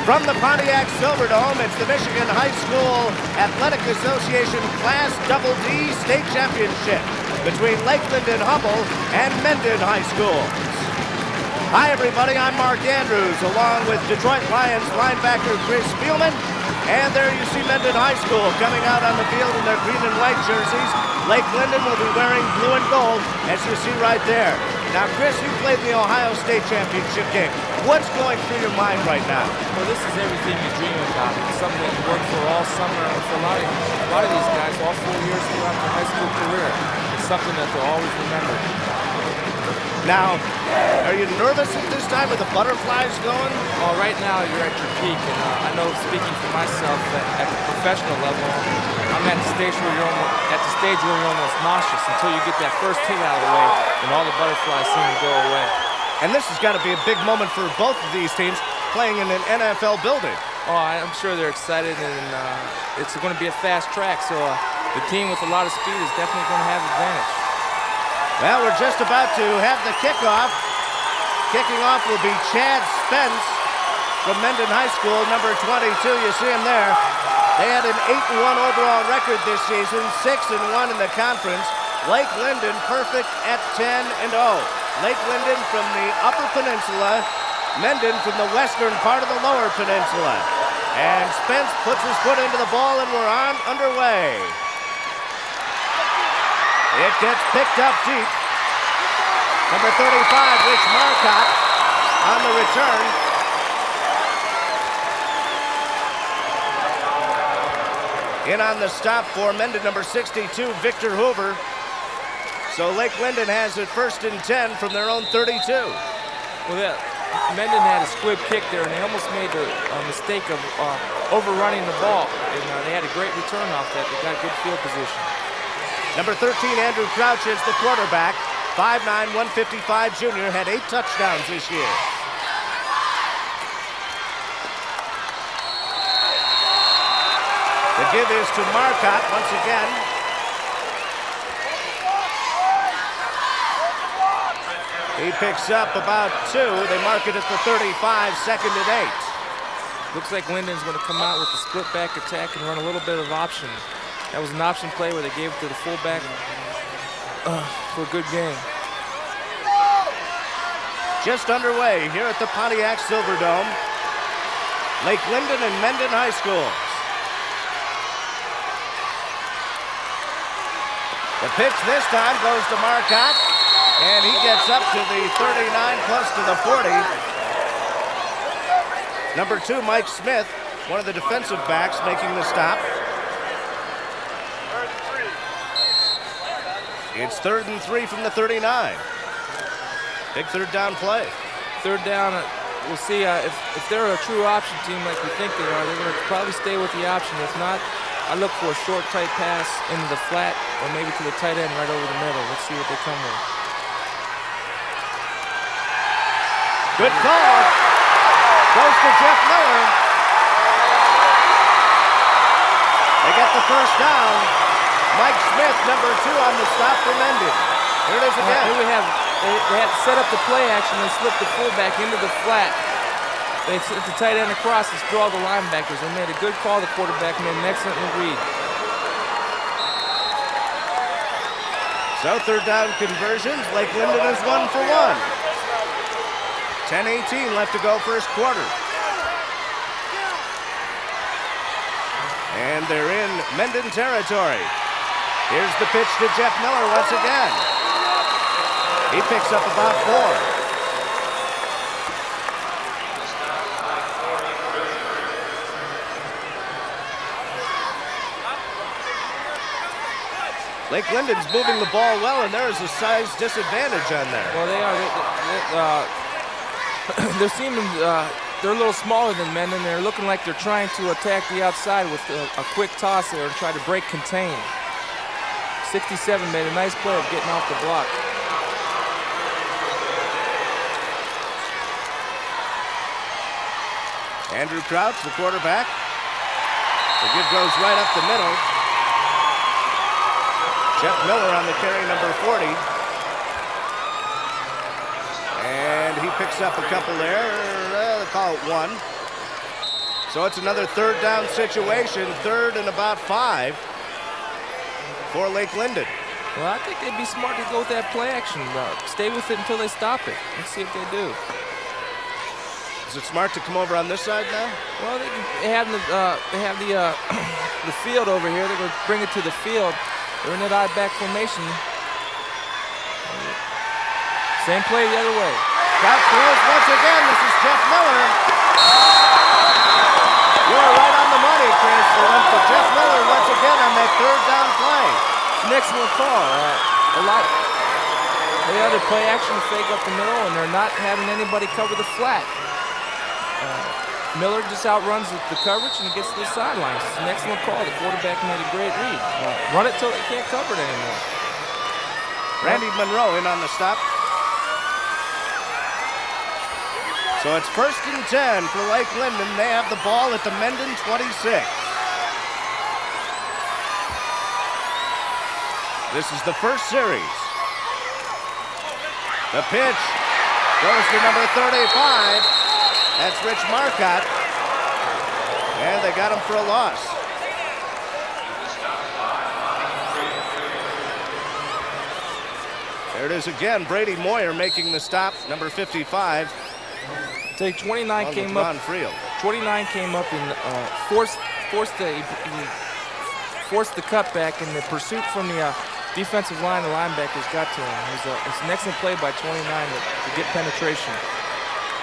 From the Pontiac Silverdome, it's the Michigan High School Athletic Association Class Double D State Championship between Linden-Hubbell and Mendon High Schools. Hi everybody, I'm Mark Andrews along with Detroit Lions linebacker Chris Spielman. And there you see Mendon High School coming out on the field in their green and white jerseys. Lake Linden will be wearing blue and gold, as you see right there. Now, Chris, you played in the Ohio State Championship game. What's going through your mind right now? Well, this is everything you dream about. It's something that you work for all summer. For a lot of these guys, all 4 years throughout their high school career. It's something that they'll always remember. Now, are you nervous at this time with the butterflies going? Well, right now you're at your peak, and I know, speaking for myself, that at the professional level, I'm at the stage where you're almost nauseous until you get that first hit out of the way, and all the butterflies seem to go away. And this has got to be a big moment for both of these teams playing in an NFL building. Oh, I'm sure they're excited, and it's going to be a fast track, so the team with a lot of speed is definitely going to have advantage. Well, we're just about to have the kickoff. Kicking off will be Chad Spence from Mendon High School, number 22. You see him there. They had an 8-1 overall record this season, 6-1 in the conference. Lake Linden perfect at 10-0. Lake Linden from the Upper Peninsula, Mendon from the western part of the Lower Peninsula. And Spence puts his foot into the ball, and we're underway. It gets picked up deep. Number 35, Rich Marcotte, on the return. In on the stop for Mendon, number 62, Victor Hoover. So Lake Linden has it 1st and 10 from their own 32. Well, Mendon had a squib kick there, and they almost made a mistake of overrunning the ball. And they had a great return off that. They got good field position. Number 13, Andrew Crouch is the quarterback. 5'9", 155 junior, had 8 touchdowns this year. The give is to Marcotte once again. He picks up about 2. They mark it at the 35, 2nd and 8. Looks like Linden's going to come out with the split back attack and run a little bit of option. That was an option play where they gave it to the fullback for a good game. Just underway here at the Pontiac Silverdome. Lake Linden and Mendon High Schools. The pitch this time goes to Marcotte, and he gets up to the 39 plus to the 40. Number 2, Mike Smith, one of the defensive backs, making the stop. It's 3rd and 3 from the 39. Big 3rd down play. 3rd down, we'll see if they're a true option team like we think they are, they're going to probably stay with the option. If not, I look for a short, tight pass into the flat or maybe to the tight end right over the middle. Let's see what they come with. Good call. Goes to Jeff Miller. They get the 1st down. Mike Smith, number 2 on the stop for Mendon. Here it is again. Here we have, they had to set up the play action and slip the fullback into the flat. They sent the tight end across to draw the linebackers. They made a good call. The quarterback made an excellent read. So 3rd down conversions. Lake Linden is 1 for 1. 10:18 left to go, 1st quarter. And they're in Mendon territory. Here's the pitch to Jeff Miller once again. He picks up about 4. Lake Linden's moving the ball well, and there is a size disadvantage on there. Well, they are. They're seeming, they're a little smaller than Mendon. They're looking like they're trying to attack the outside with a quick toss there and try to break contain. 67 made a nice play of getting off the block. Andrew Crouch, the quarterback. The give goes right up the middle. Jeff Miller on the carry, number 40. And he picks up a couple there. They'll call it 1. So it's another third down situation, 3rd and about 5 for Lake Linden. Well, I think they'd be smart to go with that play action. Stay with it until they stop it. Let's see if they do. Is it smart to come over on this side now? Well, they have the field over here. They're going to bring it to the field. They're in that I-back formation. Same play the other way. Crowd throws once again. This is Jeff Miller. You're right on the money, Chris. They went to Jeff Miller once again on that 3rd down play. It's an excellent call. They had to play action to fake up the middle, and they're not having anybody cover the flat. Miller just outruns the coverage and gets to the sidelines. It's an excellent call. The quarterback made a great read. Run it till they can't cover it anymore. Randy Monroe in on the stop. So it's 1st and 10 for Lake Linden. They have the ball at the Mendon 26. This is the first series. The pitch goes to number 35. That's Rich Marcotte. And they got him for a loss. There it is again. Brady Moyer making the stop, number 55. Say 29 came up. 29 came up and forced the cutback, and the pursuit from the defensive line. The linebackers got to him. It's an excellent play by 29 to get penetration.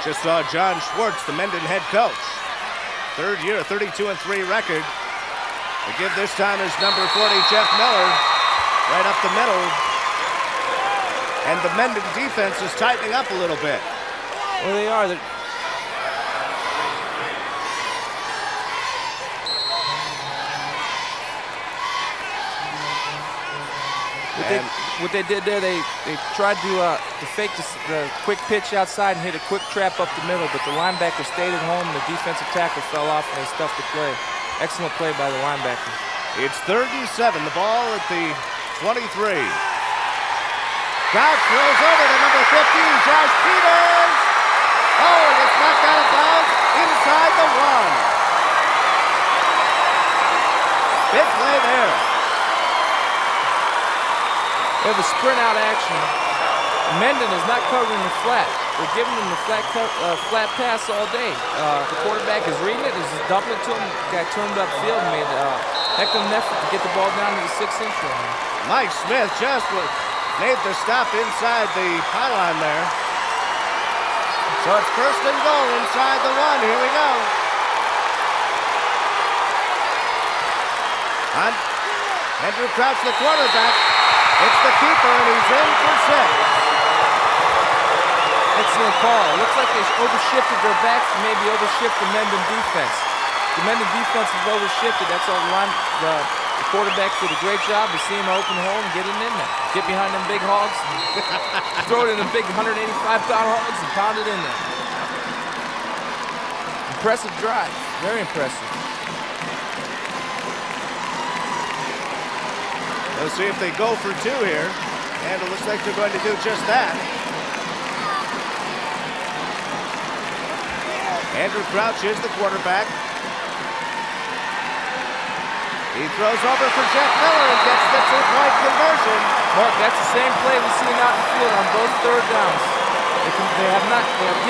Just saw John Schwartz, the Mendon head coach. 3rd year, 32-3 record. The give this time is number 40, Jeff Miller, right up the middle. And the Mendon defense is tightening up a little bit. Well, they are. What they did there, they tried to fake the quick pitch outside and hit a quick trap up the middle, but the linebacker stayed at home and the defensive tackle fell off and they stuffed the play. Excellent play by the linebacker. It's 3rd and 7, the ball at the 23. Crowd throws over to number 15, Josh Peters. Oh, it gets knocked out of bounds inside the 1. Big play there. They have a sprint out action. Mendon is not covering the flat. They're giving him the flat pass all day. The quarterback is reading it, is dumping it to him. Guy turned upfield and made a heck of an effort to get the ball down to the 6-inch line. Mike Smith just made the stop inside the pylon there. So it's 1st and goal inside the 1. Here we go. Andrew Crouch, the quarterback. It's the keeper, and he's in for 6. Excellent call. It looks like they overshifted their backs to maybe overshift the Mendon defense. The Mendon defense is overshifted. That's all the quarterback did a great job of seeing an open hole and getting in there. Get behind them big hogs, throw it in the big 185-pound hogs and pound it in there. Impressive drive. Very impressive. Let's see if they go for 2 here. And it looks like they're going to do just that. Andrew Crouch is the quarterback. He throws over for Jeff Miller and gets the 2-point conversion. Mark, that's the same play we've seen out in the field on both 3rd downs. They have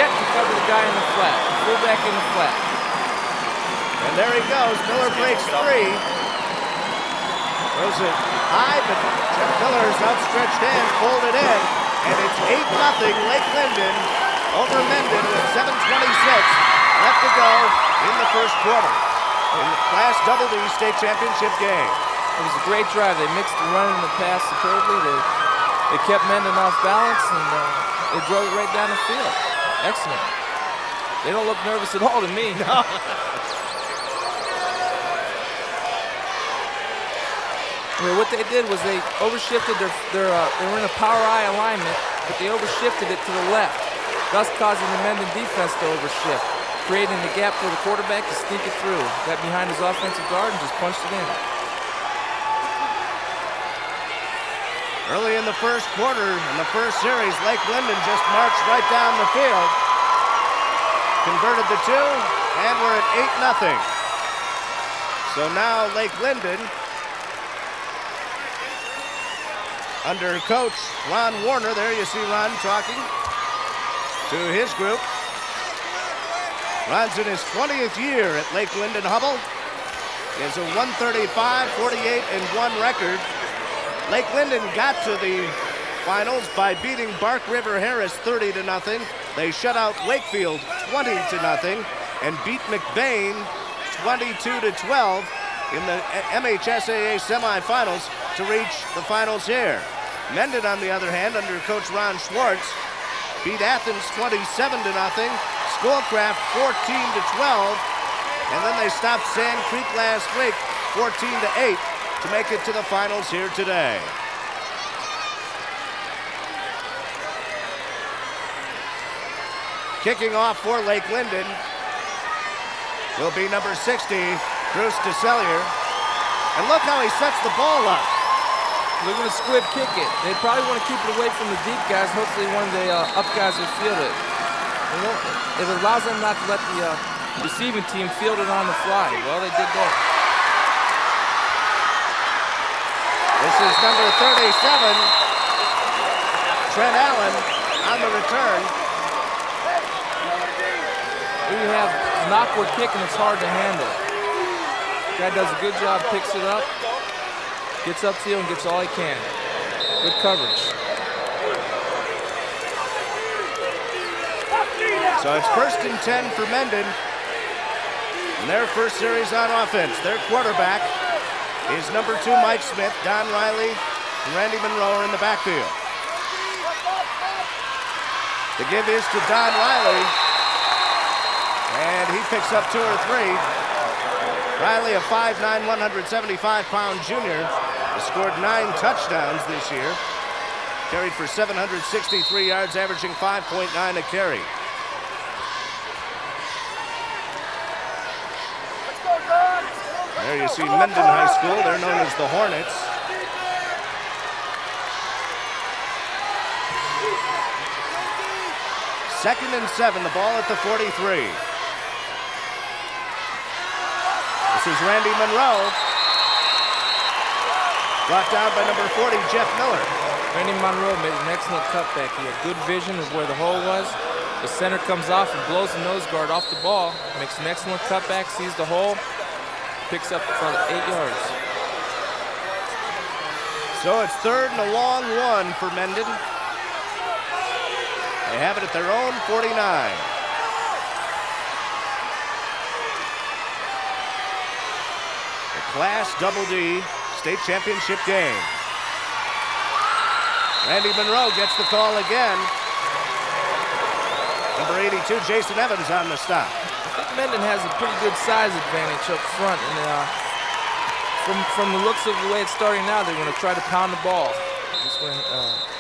yet to cover the guy in the flat, the fullback in the flat. And there he goes. Miller breaks 3. Throws it high, but Jeff Miller's outstretched hand pulled it in. And it's 8-0 Lake Linden over Mendon with 7:26 left to go in the 1st quarter in the Class Double D state championship game. It was a great drive. They mixed the run and the pass superbly. They kept Mendon off balance, and they drove it right down the field. Excellent. They don't look nervous at all to me. No. What they did was they overshifted they were in a power I alignment, but they overshifted it to the left, thus causing the Mendon defense to overshift, creating a gap for the quarterback to sneak it through. Got behind his offensive guard and just punched it in. Early in the 1st quarter, in the 1st series, Lake Linden just marched right down the field. Converted the 2, And we're at 8-0. So now Lake Linden, under coach Ron Warner, there you see Ron talking to his group. Ron's in his 20th year at Lake Linden-Hubbell. He has a 135, 48-1 record. Lake Linden got to the finals by beating Bark River Harris 30-0. They shut out Wakefield 20-0 and beat McBain 22-12 in the MHSAA semifinals to reach the finals here. Mendon, on the other hand, under coach Ron Schwartz, beat Athens 27-0, Schoolcraft 14-12, and then they stopped Sand Creek last week 14-8 to make it to the finals here today. Kicking off for Lake Linden will be number 60, Bruce DeSellier. And look how he sets the ball up. They're going to squib kick it. They probably want to keep it away from the deep guys. Hopefully one of the up guys will field it. It allows them not to let the receiving team field it on the fly. Well, they did that. This is number 37, Trent Allen on the return. Here you have an awkward kick and it's hard to handle. Guy does a good job, picks it up, gets upfield and gets all he can. Good coverage. So it's 1st and 10 for Mendon. And their first series on offense. Their quarterback is number 2, Mike Smith. Don Riley and Randy Monroe are in the backfield. The give is to Don Riley. And he picks up 2 or 3. Riley, a 5'9", 175-pound junior, has scored 9 touchdowns this year. Carried for 763 yards, averaging 5.9 a carry. There you see Mendon High School. They're known as the Hornets. Second and 7, the ball at the 43. This is Randy Monroe. Brought down by number 40, Jeff Miller. Randy Monroe made an excellent cutback. He had good vision of where the hole was. The center comes off and blows the nose guard off the ball. Makes an excellent cutback, sees the hole, picks up about 8 yards. So it's 3rd and a long 1 for Mendon. They have it at their own 49. The Class Double D state championship game. Randy Monroe gets the call again. Number 82, Jason Evans on the stop. I think Mendon has a pretty good size advantage up front. And from the looks of the way it's starting now, they're going to try to pound the ball. Just going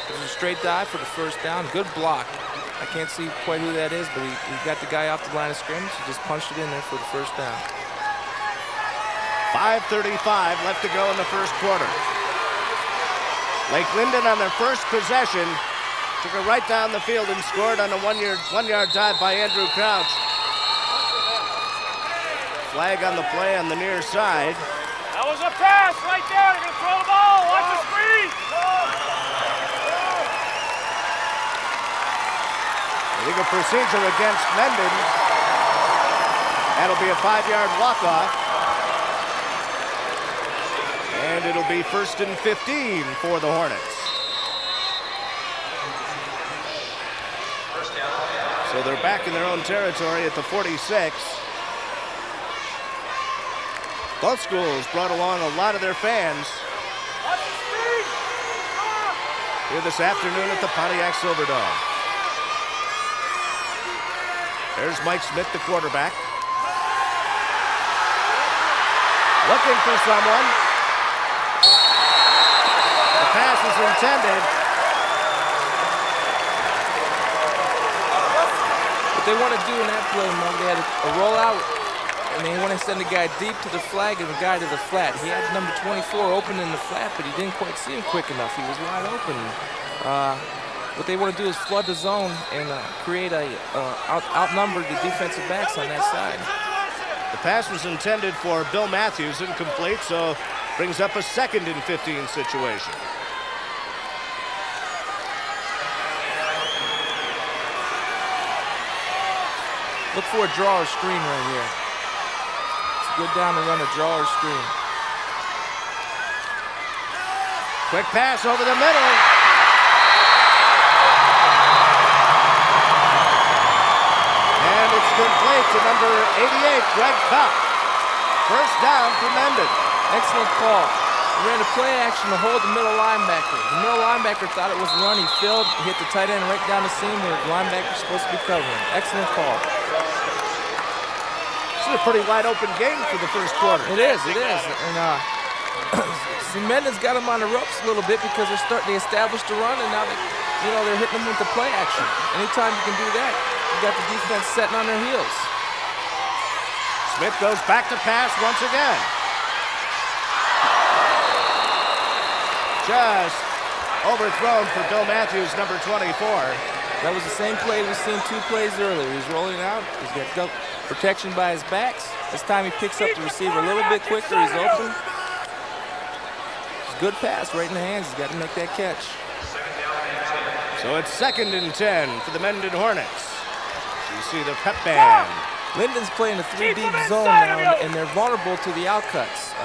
there's a straight dive for the first down. Good block. I can't see quite who that is, but he got the guy off the line of scrimmage. He just punched it in there for the first down. 5:35 left to go in the first quarter. Lake Linden on their first possession took it right down the field and scored on a one-yard dive by Andrew Crouch. Flag on the play on the near side. That was a pass right there. They're going to throw the ball. Watch the screen. Legal procedure against Mendon. That'll be a 5-yard walk-off. And it'll be 1st and 15 for the Hornets. So they're back in their own territory at the 46. Both schools brought along a lot of their fans here this afternoon at the Pontiac Silverdome. There's Mike Smith, the quarterback. Looking for someone. The pass is intended. What they want to do in that play, Mom, they had a rollout, and they want to send the guy deep to the flag and the guy to the flat. He had number 24 open in the flat, but he didn't quite see him quick enough. He was wide open. what they want to do is flood the zone and create outnumber the defensive backs on that side. The pass was intended for Bill Matthews, incomplete, so brings up a 2nd and 15 situation. Look for a draw or screen right here. It's good down to run a draw or screen. Quick pass over the middle. And it's complete to number 88, Greg Cup. First down for Mendon. Excellent call. He ran a play action to hold the middle linebacker. The middle linebacker thought it was a run. He filled, hit the tight end right down the seam where the linebacker was supposed to be covering. Excellent call. This is a pretty wide open game for the first quarter. It is. And see, Mendon's got him on the ropes a little bit because they established the run, and now they're hitting them with the play action. Anytime you can do that, you got the defense setting on their heels. Smith goes back to pass once again. Just overthrown for Bill Matthews, number 24. That was the same play we've seen 2 plays earlier. He's rolling out. He's got protection by his backs. This time he picks up the receiver a little bit quicker. He's open. It's a good pass right in the hands. He's got to make that catch. So it's 2nd and 10 for the Mendon Hornets. You see the pep band. Linden's playing a 3 deep zone now, and they're vulnerable to the outcuts.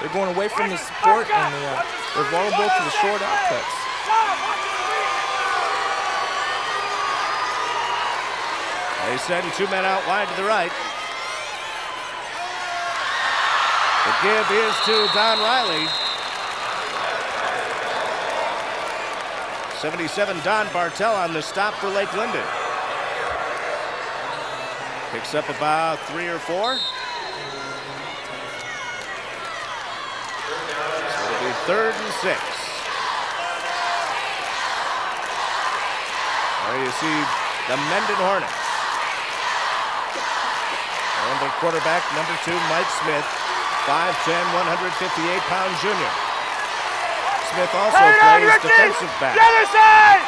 They're going away from the support, and they're vulnerable to the short outcuts. They send 2 men out wide to the right. The give is to Don Riley. 77 Don Bartell on the stop for Lake Linden. Picks up about 3 or 4. So it'll be 3rd and 6. There you see the Mendon Hornets. And the quarterback, number 2, Mike Smith, 5'10", 158-pound junior. Smith also plays defensive back. The other side!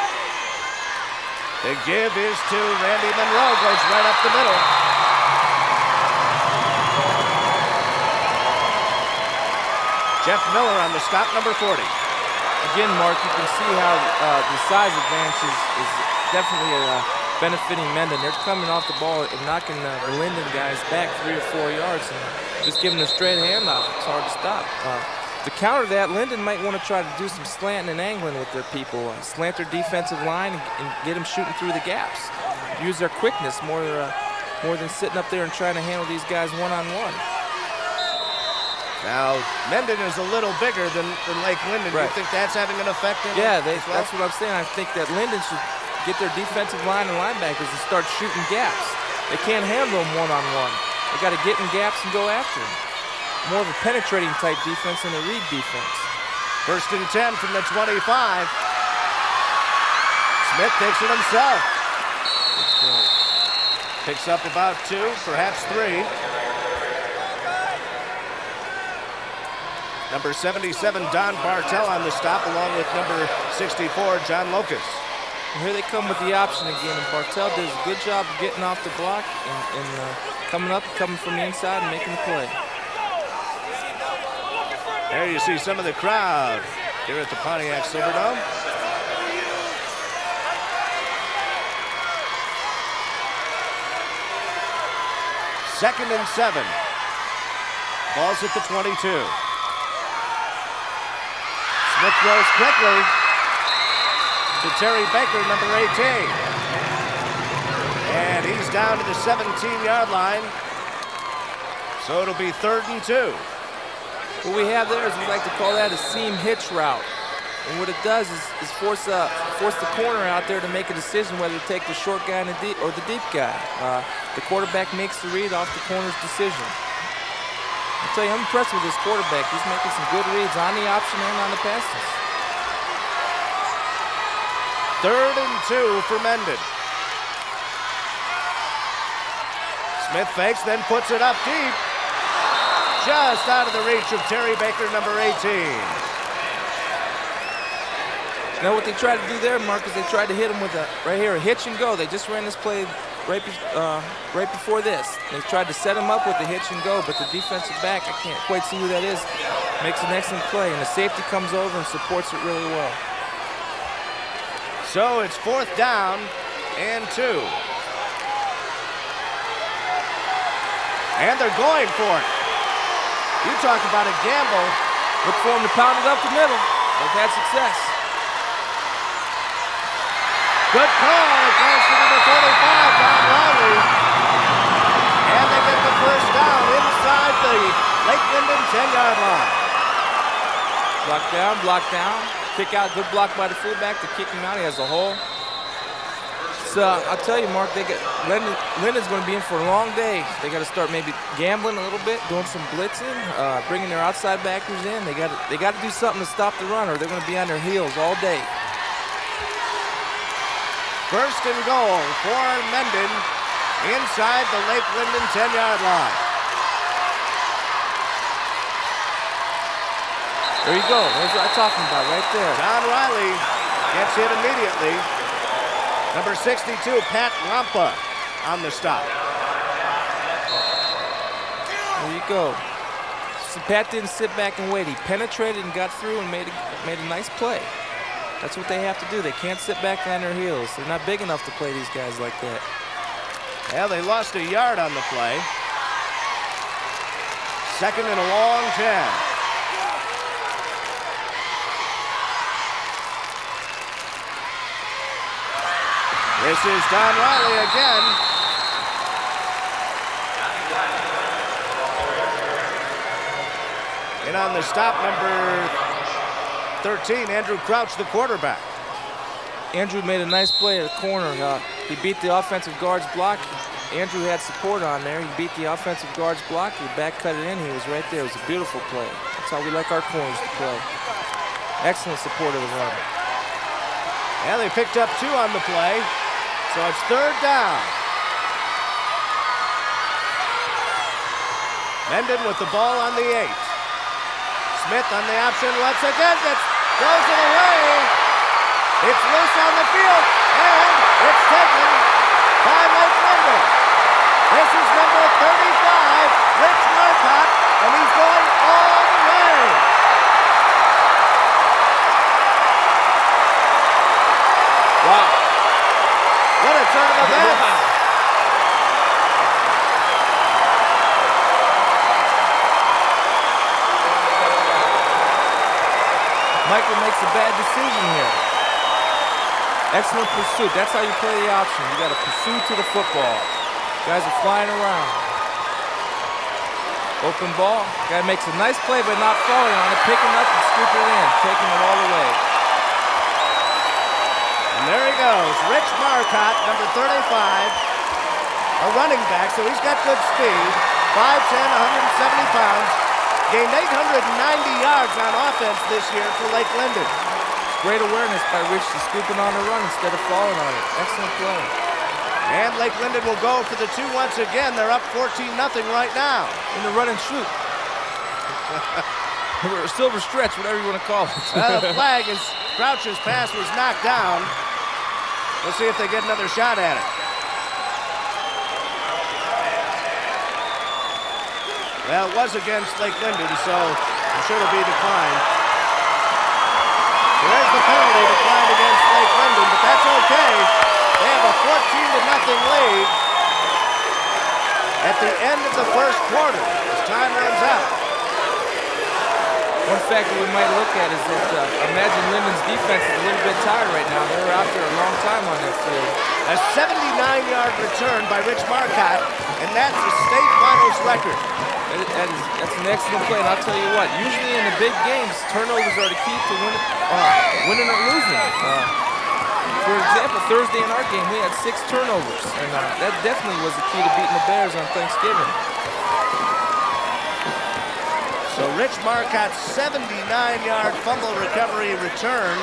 The give is to Randy Monroe, goes right up the middle. Jeff Miller on the stop, number 40. Again, Mark, you can see how the size advantage is definitely benefiting Mendon. They're coming off the ball and knocking the Linden guys back 3 or 4 yards and just giving a straight handoff. It's hard to stop. To counter that, Linden might want to try to do some slanting and angling with their people. Slant their defensive line and get them shooting through the gaps. Use their quickness more than sitting up there and trying to handle these guys one-on-one. Now, Mendon is a little bigger than Lake Linden. Right. Do you think that's having an effect in Yeah, it as well? that's what I'm saying. I think that Linden should get their defensive line and linebackers to start shooting gaps. They can't handle them one-on-one. They got to get in gaps and go after them. More of a penetrating type defense than a read defense. 1st and 10 from the 25. Smith takes it himself. Picks up about 2, perhaps 3. Number 77, Don Bartell on the stop, along with number 64, John Locust. And here they come with the option again, and Bartell does a good job of getting off the block and coming from the inside and making the play. There you see some of the crowd here at the Pontiac Silverdome. Second and 7. Ball's at the 22. Smith throws quickly to Terry Baker, number 18. And he's down to the 17-yard line. So it'll be 3rd and 2. What we have there is we like to call that a seam hitch route. And what it does is force the corner out there to make a decision whether to take the short guy or the deep guy. The quarterback makes the read off the corner's decision. I'll tell you, I'm impressed with this quarterback. He's making some good reads on the option and on the passes. 3rd and 2 for Mendon. Smith fakes, then puts it up deep. Just out of the reach of Terry Baker, number 18. Now what they tried to do there, Mark, is they tried to hit him with right here, a hitch and go. They just ran this play right before this. They tried to set him up with the hitch and go, but the defensive back, I can't quite see who that is, makes an excellent play, and the safety comes over and supports it really well. So it's 4th down and 2. And they're going for it. You talk about a gamble. Look for him to pound it up the middle. They've had success. Good call. It goes to number 45, Don Riley. And they get the first down inside the Lake Linden 10-yard line. Block down. Kick out. Good block by the fullback to kick him out. He has a hole. So I'll tell you, Mark, Linden's going to be in for a long day. They got to start maybe gambling a little bit, doing some blitzing, bringing their outside backers in. They got to do something to stop the run, or they're going to be on their heels all day. First and goal for Mendon inside the Lake Linden 10-yard line. There you go. There's what I'm talking about right there. Don Riley gets hit immediately. Number 62, Pat Lampa on the stop. There you go. So Pat didn't sit back and wait. He penetrated and got through and made a nice play. That's what they have to do. They can't sit back on their heels. They're not big enough to play these guys like that. Well, they lost a yard on the play. 2nd and a long 10. This is Don Riley again. And on the stop, number 13, Andrew Crouch, the quarterback. Andrew made a nice play at the corner. He beat the offensive guard's block. Andrew had support on there. He beat the offensive guard's block. He back cut it in. He was right there. It was a beautiful play. That's how we like our corners to play. Excellent support of the run. And they picked up 2 on the play. So it's 3rd down. Mendon with the ball on the 8. Smith on the option once again. Goes it away. It's loose on the field. And it's taken by Lake Linden. This is number 35, Rich Marcotte, and he's going all the way. Wow. What a turn of events. Michael makes a bad decision here. Excellent pursuit. That's how you play the option. You got to pursue to the football. Guys are flying around. Open ball. Guy makes a nice play but not falling on it. Picking up and scooping it in. Taking it all the way. And there he goes, Rich Marcotte, number 35, a running back, so he's got good speed, 5'10", 170 pounds, gained 890 yards on offense this year for Lake Linden. Great awareness by Rich to scooping on the run instead of falling on it. Excellent play. And Lake Linden will go for the 2 once again. They're up 14-0 right now. In the run and shoot. Or silver stretch, whatever you want to call it. The flag is Crouch's pass was knocked down. We'll see if they get another shot at it. Well, it was against Lake Linden, so I'm sure it'll be declined. There's the penalty declined against Lake Linden, but that's okay. They have a 14-0 lead at the end of the first quarter as time runs out. One factor we might look at is that imagine Linden's defense is a little bit tired right now. They were out there a long time on that field. A 79-yard return by Rich Marcotte, and that's a state finals record. That's an excellent play, and I'll tell you what, usually in the big games, turnovers are the key to winning or losing. For example, Thursday in our game, we had 6 turnovers, and that definitely was the key to beating the Bears on Thanksgiving. So Rich Marcotte's 79-yard fumble recovery return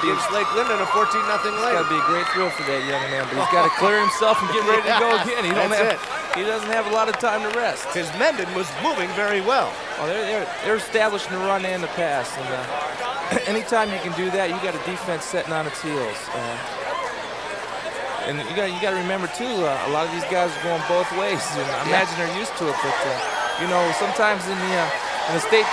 gives Lake Linden a 14-0 lead. It's got to be a great thrill for that young man, but he's got to clear himself and get ready to go again. He doesn't have a lot of time to rest. Because Mendon was moving very well. Well, they're establishing the run and the pass, and anytime you can do that, you got a defense sitting on its heels. And you got to remember too, a lot of these guys are going both ways, and I imagine they're used to it. But you know, sometimes in a state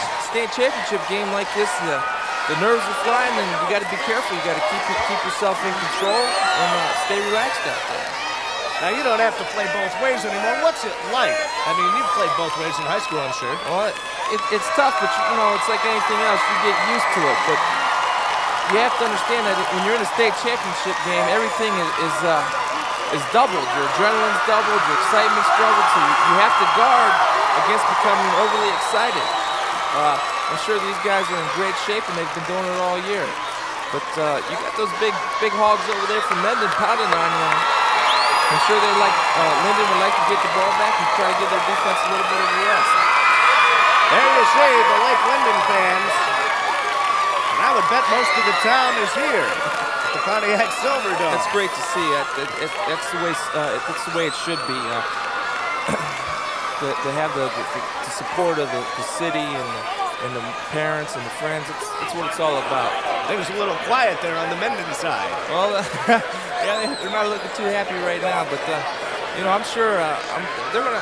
championship game like this, the nerves are flying, and you got to be careful. You got to keep yourself in control and stay relaxed out there. Now, you don't have to play both ways anymore. What's it like? I mean, you've played both ways in high school, I'm sure. Well, it's tough, but you know, it's like anything else. You get used to it. But you have to understand that when you're in a state championship game, everything is doubled. Your adrenaline's doubled, your excitement's doubled, so you have to guard against becoming overly excited. I'm sure these guys are in great shape, and they've been doing it all year. But you got those big hogs over there from Mendon pounding on you. I'm sure they Linden would like to get the ball back and try to give their defense a little bit of a rest. There you see the Lake Linden fans. And I would bet most of the town is here at the Pontiac Silverdome. That's great to see. That's the way it should be. To have the support of the city and the parents and the friends. It's what it's all about. Things a little quiet there on the Mendon side. Well, yeah, they're not looking too happy right now, but you know, I'm sure they're gonna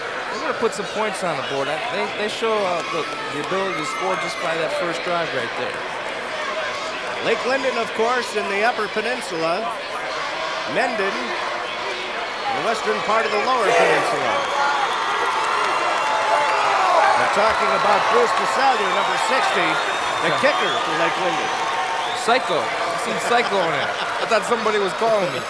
put some points on the board. They show the ability to score just by that first drive right there. Lake Linden, of course, in the Upper Peninsula. Mendon, in the western part of the Lower Peninsula. We're talking about Bruce DeSallier, number 60, the kicker for Lake Linden. Psycho. I seen Psycho on it. I thought somebody was calling me.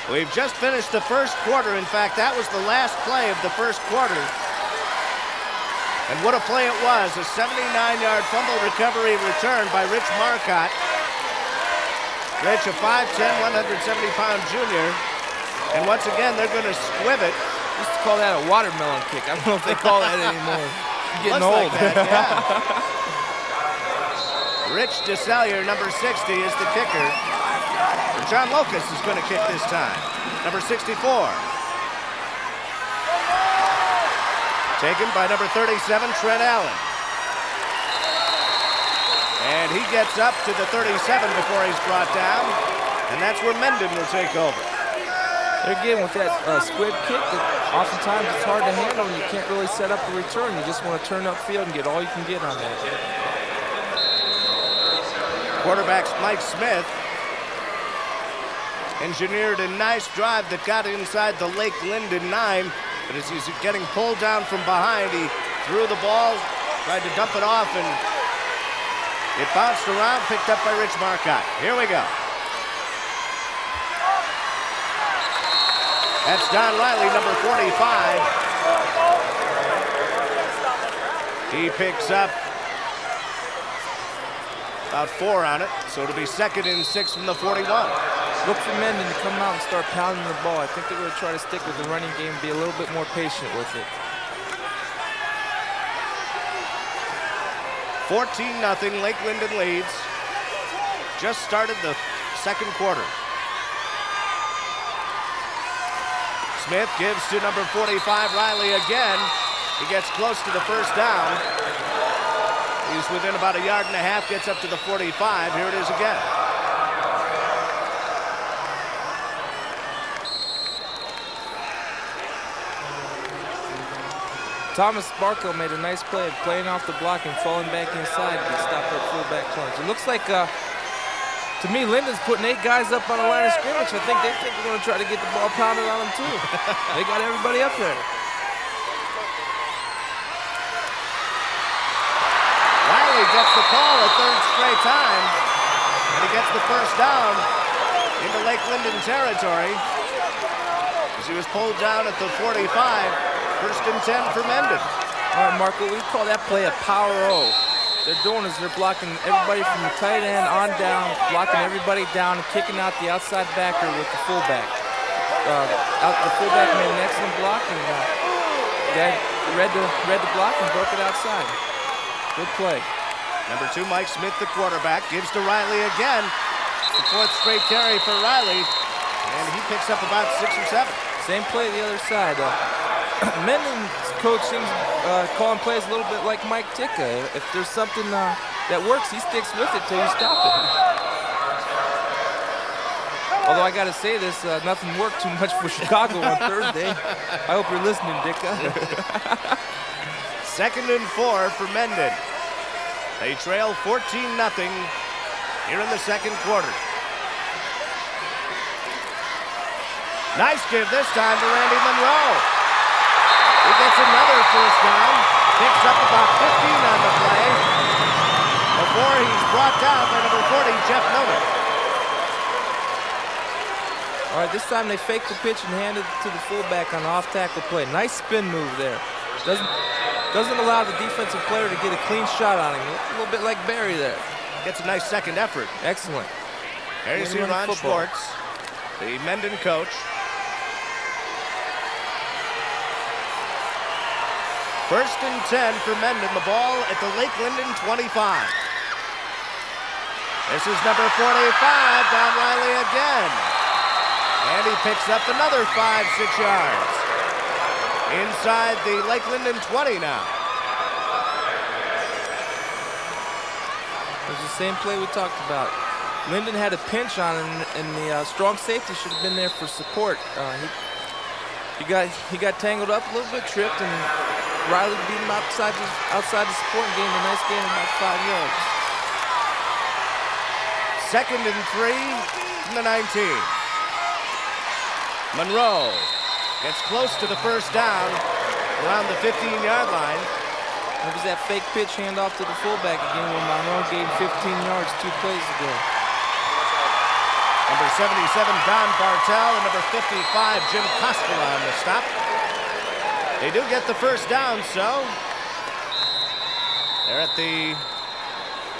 We've just finished the first quarter. In fact, that was the last play of the first quarter. And what a play it was. A 79-yard fumble recovery return by Rich Marcotte. Rich, a 5'10", 170-pound junior. And once again, they're going to squib it. Used to call that a watermelon kick. I don't know if they call that anymore. You're getting old. Like that, yeah. Rich DeSallier, number 60, is the kicker. John Locust is going to kick this time. Number 64. Taken by number 37, Trent Allen. And he gets up to the 37 before he's brought down. And that's where Mendon will take over. Again, with that squib kick, that oftentimes it's hard to handle and you can't really set up a return. You just want to turn upfield and get all you can get on that. Quarterback's Mike Smith engineered a nice drive that got inside the Lake Linden 9, but as he's getting pulled down from behind, he threw the ball, tried to dump it off, and it bounced around, picked up by Rich Marcotte. Here we go. That's Don Riley, number 45. He picks up about 4 on it, so it'll be 2nd and 6 from the 41. Look for Mendon to come out and start pounding the ball. I think they're going to try to stick with the running game and be a little bit more patient with it. 14-0, Lake Linden leads. Just started the second quarter. Smith gives to number 45, Riley again. He gets close to the first down. He's within about 1.5 yards, gets up to the 45. Here it is again. Thomas Barco made a nice play of playing off the block and falling back inside to stop that fullback plunge. It looks like, to me, Linden's putting 8 guys up on the line of scrimmage. I think they think we're going to try to get the ball pounded on them, too. They got everybody up there. Riley gets the call a third straight time, and he gets the first down into Lake Linden territory as he was pulled down at the 45. 1st and 10 for Mendon. All right, Marco, we call that play a power O. They're doing is they're blocking everybody from the tight end on down, blocking everybody down, and kicking out the outside backer with the fullback. The fullback made an excellent block, and read the block and broke it outside. Good play. Number 2, Mike Smith, the quarterback, gives to Riley again. The 4th straight carry for Riley, and he picks up about 6 or 7. Same play the other side. Mendon's coach seems calling plays a little bit like Mike Ticka. If there's something that works, he sticks with it till you stop it. Although I got to say this, nothing worked too much for Chicago on Thursday. I hope you're listening, Dicka. 2nd and 4 for Mendon. They trail 14-0 here in the second quarter. Nice give this time to Randy Monroe. He gets another first down, picks up about 15 on the play before he's brought down by number 40, Jeff Nolan. All right, this time they fake the pitch and hand it to the fullback on the off-tackle play. Nice spin move there. Doesn't allow the defensive player to get a clean shot on him. A little bit like Barry there. Gets a nice second effort. Excellent. There you see Ron Schwartz, the Mendon coach. First and 10 for Mendon, the ball at the Lake Linden 25. This is number 45, Don Riley again. And he picks up another 5-6 yards. Inside the Lake Linden 20 now. It was the same play we talked about. Linden had a pinch on him, and the strong safety should have been there for support. He got tangled up a little bit, tripped, and Riley beat him outside the support and gained a nice gain of about 5 yards. 2nd and 3 from the 19. Monroe gets close to the first down around the 15-yard line. It was that fake pitch handoff to the fullback again when Monroe gained 15 yards 2 plays ago. Number 77, Don Bartell, and number 55, Jim Costello on the stop. They do get the first down, so they're at the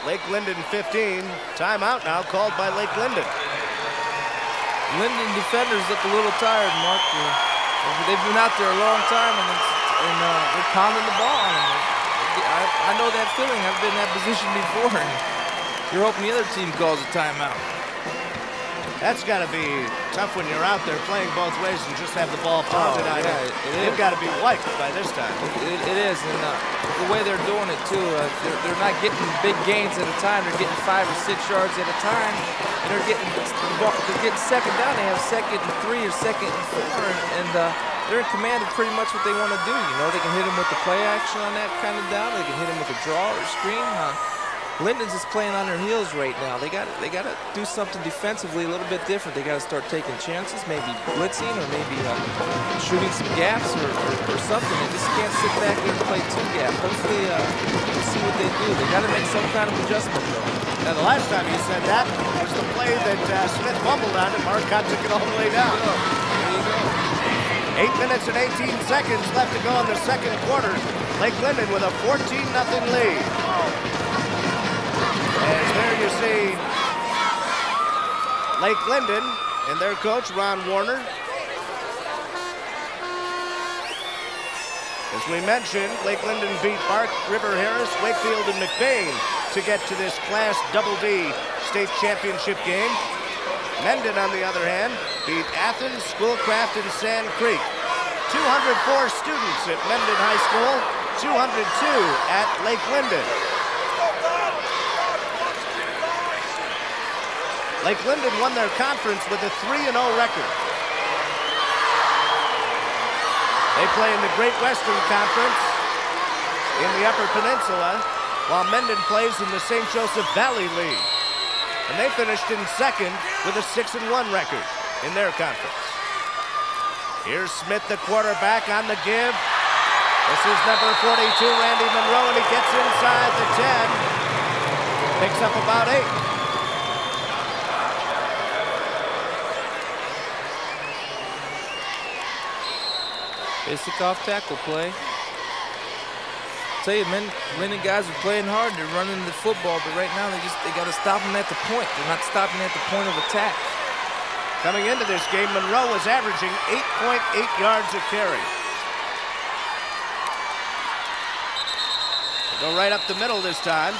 Lake Linden 15. Timeout now called by Lake Linden. Linden defenders look a little tired, Mark. They've been out there a long time, and they're pounding the ball on them. I know that feeling. I've been in that position before. And you're hoping the other team calls a timeout. That's got to be tough when you're out there playing both ways and just have the ball pounded on you. You've got to be wiped by this time. It is, and the way they're doing it too, they're not getting big gains at a time. They're getting 5 or 6 yards at a time, and they're getting second down. They have 2nd and 3 or 2nd and 4, and they're in command of pretty much what they want to do. You know, they can hit them with the play action on that kind of down. They can hit them with a draw or screen. Linden's is playing on their heels right now. They got to do something defensively a little bit different. They got to start taking chances, maybe blitzing or maybe shooting some gaps or something. They just can't sit back there and play 2 gap. Hopefully, we'll see what they do. They got to make some kind of adjustment though. Now the last time you said that was the play that Smith fumbled on and Marcotte took it all the way down. There you go. 8 minutes and 18 seconds left to go in the second quarter. Lake Linden with a 14-0 lead. As there you see Lake Linden and their coach, Ron Warner. As we mentioned, Lake Linden beat Bark, River Harris, Wakefield, and McBain to get to this Class Double D state championship game. Mendon, on the other hand, beat Athens, Schoolcraft, and Sand Creek. 204 students at Mendon High School, 202 at Lake Linden. Lake Linden won their conference with a 3-0 record. They play in the Great Western Conference in the Upper Peninsula, while Mendon plays in the St. Joseph Valley League. And they finished in second with a 6-1 record in their conference. Here's Smith, the quarterback, on the give. This is number 42, Randy Monroe, and he gets inside the 10. Picks up about 8. Basic off tackle play. Tell you, Linden guys are playing hard. They're running the football, but right now they got to stop them at the point. They're not stopping at the point of attack. Coming into this game, Monroe was averaging 8.8 yards a carry. Go right up the middle this time.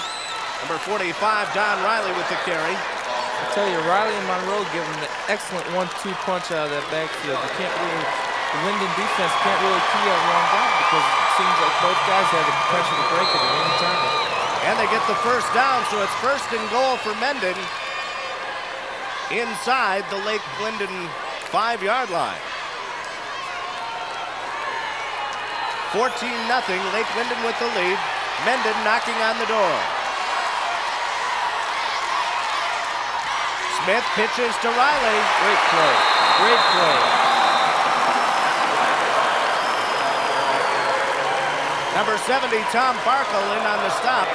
Number 45, Don Riley with the carry. I tell you, Riley and Monroe give them the excellent 1-2 punch out of that backfield. You can't really the Linden defense can't really key on one guy because it seems like both guys have the potential to break it at any time. And they get the first down, so it's 1st and goal for Mendon inside the Lake Linden 5-yard line. 14-0, Lake Linden with the lead. Mendon knocking on the door. Smith pitches to Riley. Great play, great play. Number 70, Tom Barkle in on the stop.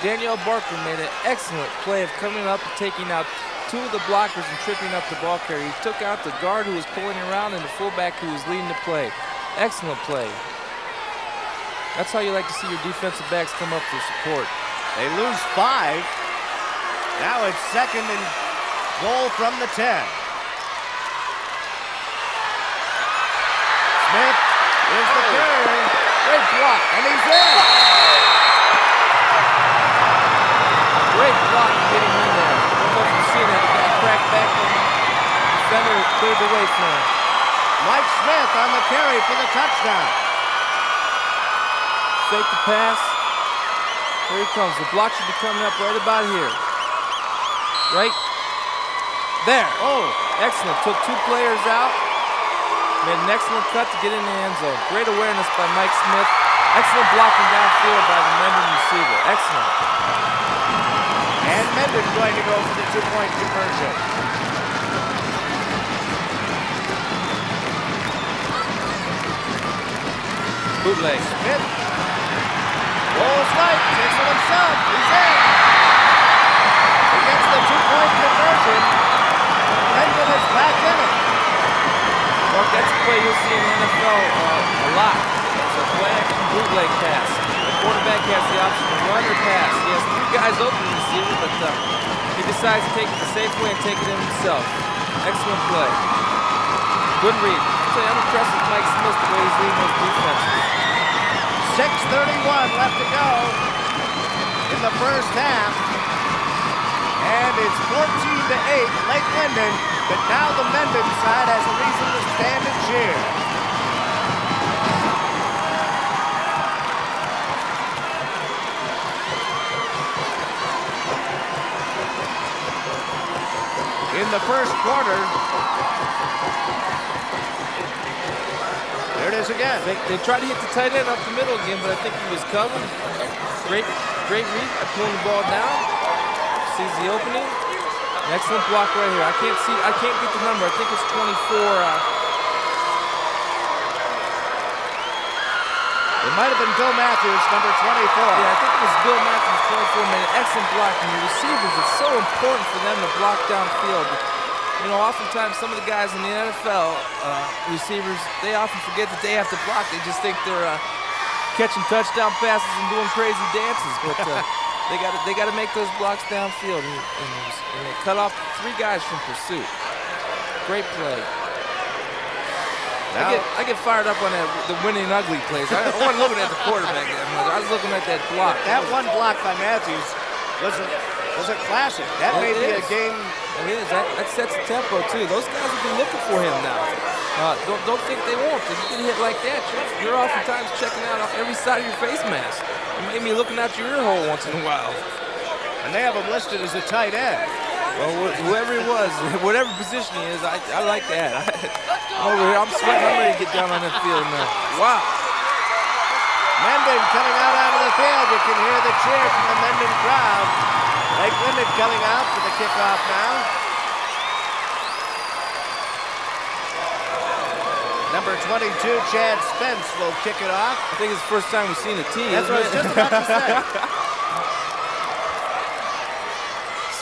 Daniel Barker made an excellent play of coming up and taking out 2 of the blockers and tripping up the ball carrier. He took out the guard who was pulling around and the fullback who was leading the play. Excellent play. That's how you like to see your defensive backs come up for support. They lose 5. Now it's 2nd and goal from the 10. Smith is the carrier. Great block, and he's in. Great block getting in there. I don't know if you see that. He got cracked back and the defender cleared the way for him. Mike Smith on the carry for the touchdown. Fake the pass. Here he comes. The block should be coming up right about here. Right there. Oh, excellent. Took 2 players out. Made an excellent cut to get in the end zone. Great awareness by Mike Smith. Excellent blocking downfield by the Mendon receiver. Excellent. And Mendon going to go for the 2-point conversion. Bootleg. Smith rolls right, takes it himself. He's in. He gets the 2-point conversion. Mendon is back in it. Well, that's a play you'll see in the NFL a lot. It's a play action bootleg pass. The quarterback has the option to run or pass. He has 3 guys open to receive it, but he decides to take it the safe way and take it in himself. Excellent play. Good read. I'm impressed with Mike Smith the way he's leading those defenses. 6:31 left to go in the first half. And it's 14-8, Lake Linden, but now the Mendon side has a reason to stand and cheer. In the first quarter, there it is again. They tried to hit the tight end up the middle again, but I think he was covered. Great read. Pulling the ball down. Sees the opening. An excellent block right here. I can't get the number. I think it's 24. It might have been Bill Matthews, number 24. Yeah, I think it was Bill Matthews, 24, made an excellent block. And the receivers, it's so important for them to block downfield. You know, oftentimes some of the guys in the NFL, receivers, they often forget that they have to block. They just think they're catching touchdown passes and doing crazy dances. But they got to make those blocks downfield. And they cut off 3 guys from pursuit. Great play. I get fired up on the winning ugly plays. I wasn't looking at the quarterback that much. I was looking at that block. That one block by Matthews was a classic. That may be a game. It is. That sets the tempo too. Those guys will be looking for him now. Don't think they won't. If you get hit like that, you're oftentimes checking out off every side of your face mask. You may be looking out your ear hole once in a while. And they have him listed as a tight end. Well, whoever he was, whatever position he is, I like that. I'm over here. I'm sweating. I'm ready to get down on that field now. Wow. Mendon coming out onto the field. You can hear the cheer from the Mendon crowd. Lake Linden coming out for the kickoff now. Number 22, Chad Spence will kick it off. I think it's the first time we've seen a tee. That's what I was just about to say.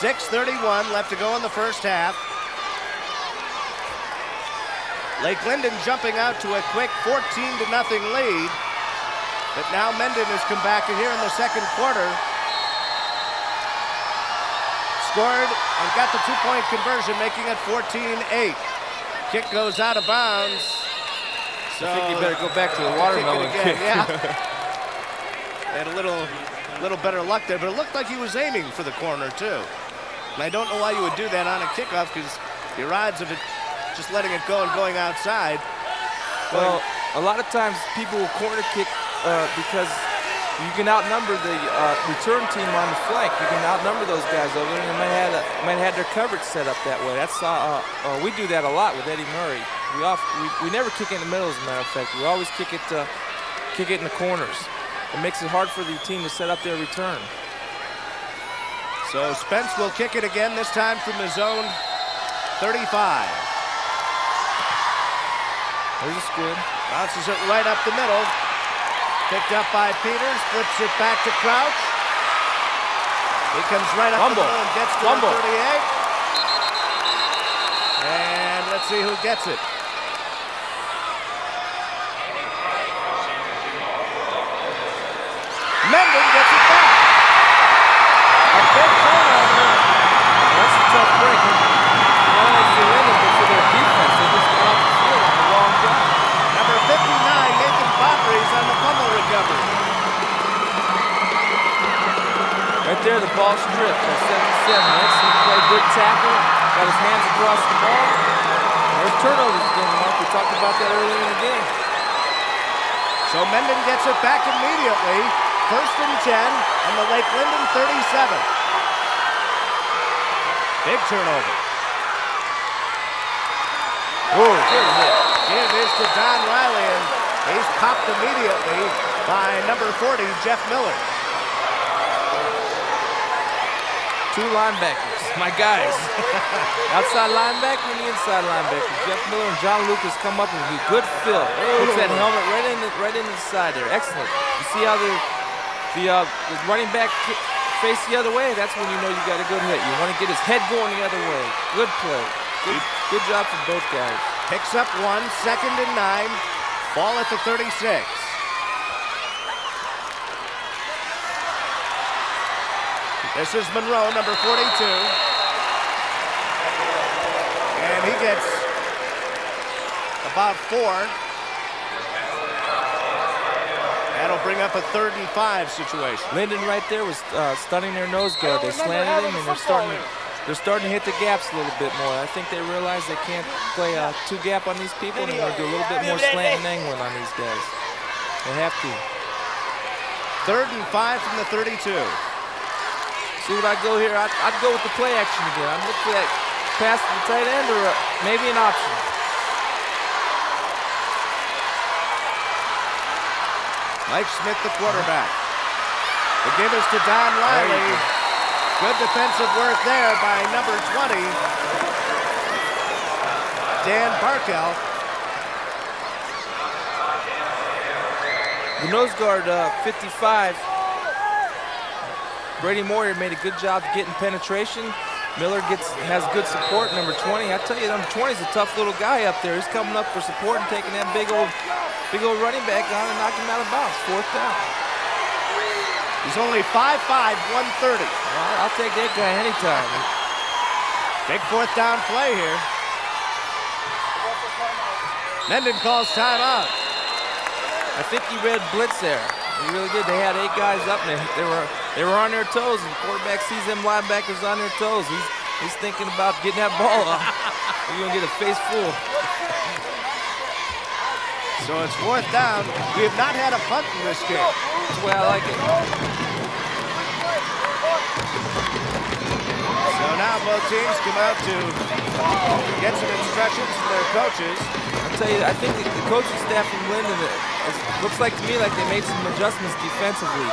6:31 left to go in the first half. Lake Linden jumping out to a quick 14-0 lead. But now Mendon has come back in here in the second quarter. Scored and got the 2-point conversion, making it 14-8. Kick goes out of bounds. So I think you better go back to the watermelon kick. Yeah. Had a little A little better luck there, but it looked like he was aiming for the corner, too. And I don't know why you would do that on a kickoff, because your odds of it just letting it go and going outside. Well, a lot of times people will corner kick because you can outnumber the return team on the flank. You can outnumber those guys over there, and they might have their coverage set up that way. That's we do that a lot with Eddie Murray. We never kick it in the middle, as a matter of fact. We always kick it in the corners. It makes it hard for the team to set up their return. So Spence will kick it again, this time from his own 35. There's a squid. Bounces it right up the middle. Picked up by Peters, flips it back to Crouch. He comes right up the middle and gets to the 38. And let's see who gets it. Mendon gets it back. A big turnover. That's a tough break. Not only for Linden, but for their defense. They just got off the field on the wrong guy. Number 59, Nathan Bobry's on the fumble recovery. Right there, the ball stripped by 77. Excellent play, good tackle. Got his hands across the ball. There's turnovers again, Mark. We talked about that earlier in the game. So Mendon gets it back immediately. 1st and 10 on the Lake Linden 37. Big turnover. Oh, good hit. Give is to Don Riley, and he's popped immediately by number 40, Jeff Miller. 2 linebackers, my guys. Outside linebacker and the inside linebacker. Jeff Miller and John Lucas come up and do good fill. Puts that helmet right in the side there. Excellent. You see how the running back face the other way? That's when you know you got a good hit. You want to get his head going the other way. Good play. Good job from both guys. Picks up 1, 2nd and 9. Ball at the 36. This is Monroe, number 42. And he gets about 4. That'll bring up a 3rd and 5 situation. Linden right there was stunning their nose guard. They slanted him, and they're starting to hit the gaps a little bit more. I think they realize they can't play a 2-gap on these people, and they're going to do a little bit more slant and angling on these guys. They have to. 3rd and 5 from the 32. See what I'd go here? I'd go with the play action again. I'd look for that pass to the tight end or maybe an option. Mike Smith, the quarterback. The give is to Don Riley. Good defensive work there by number 20, Dan Barkell. The nose guard, 55. Brady Moyer made a good job getting penetration. Miller has good support. Number 20, I tell you, number 20 is a tough little guy up there. He's coming up for support and taking that big old running back on and knocking him out of bounds. 4th down. He's only 5'5", 130. Well, I'll take that guy anytime. Big 4th down play here. Mendon calls timeout. I think he read blitz there. He really did. They had 8 guys up, and they were on their toes, and the quarterback sees them linebackers on their toes. He's thinking about getting that ball off. You're going to get a face full. So it's 4th down. We have not had a punt in this game. That's the way I like it. So now both teams come out to get some instructions from their coaches. I'll tell you, I think the coaching staff from Linden, it looks like to me like they made some adjustments defensively.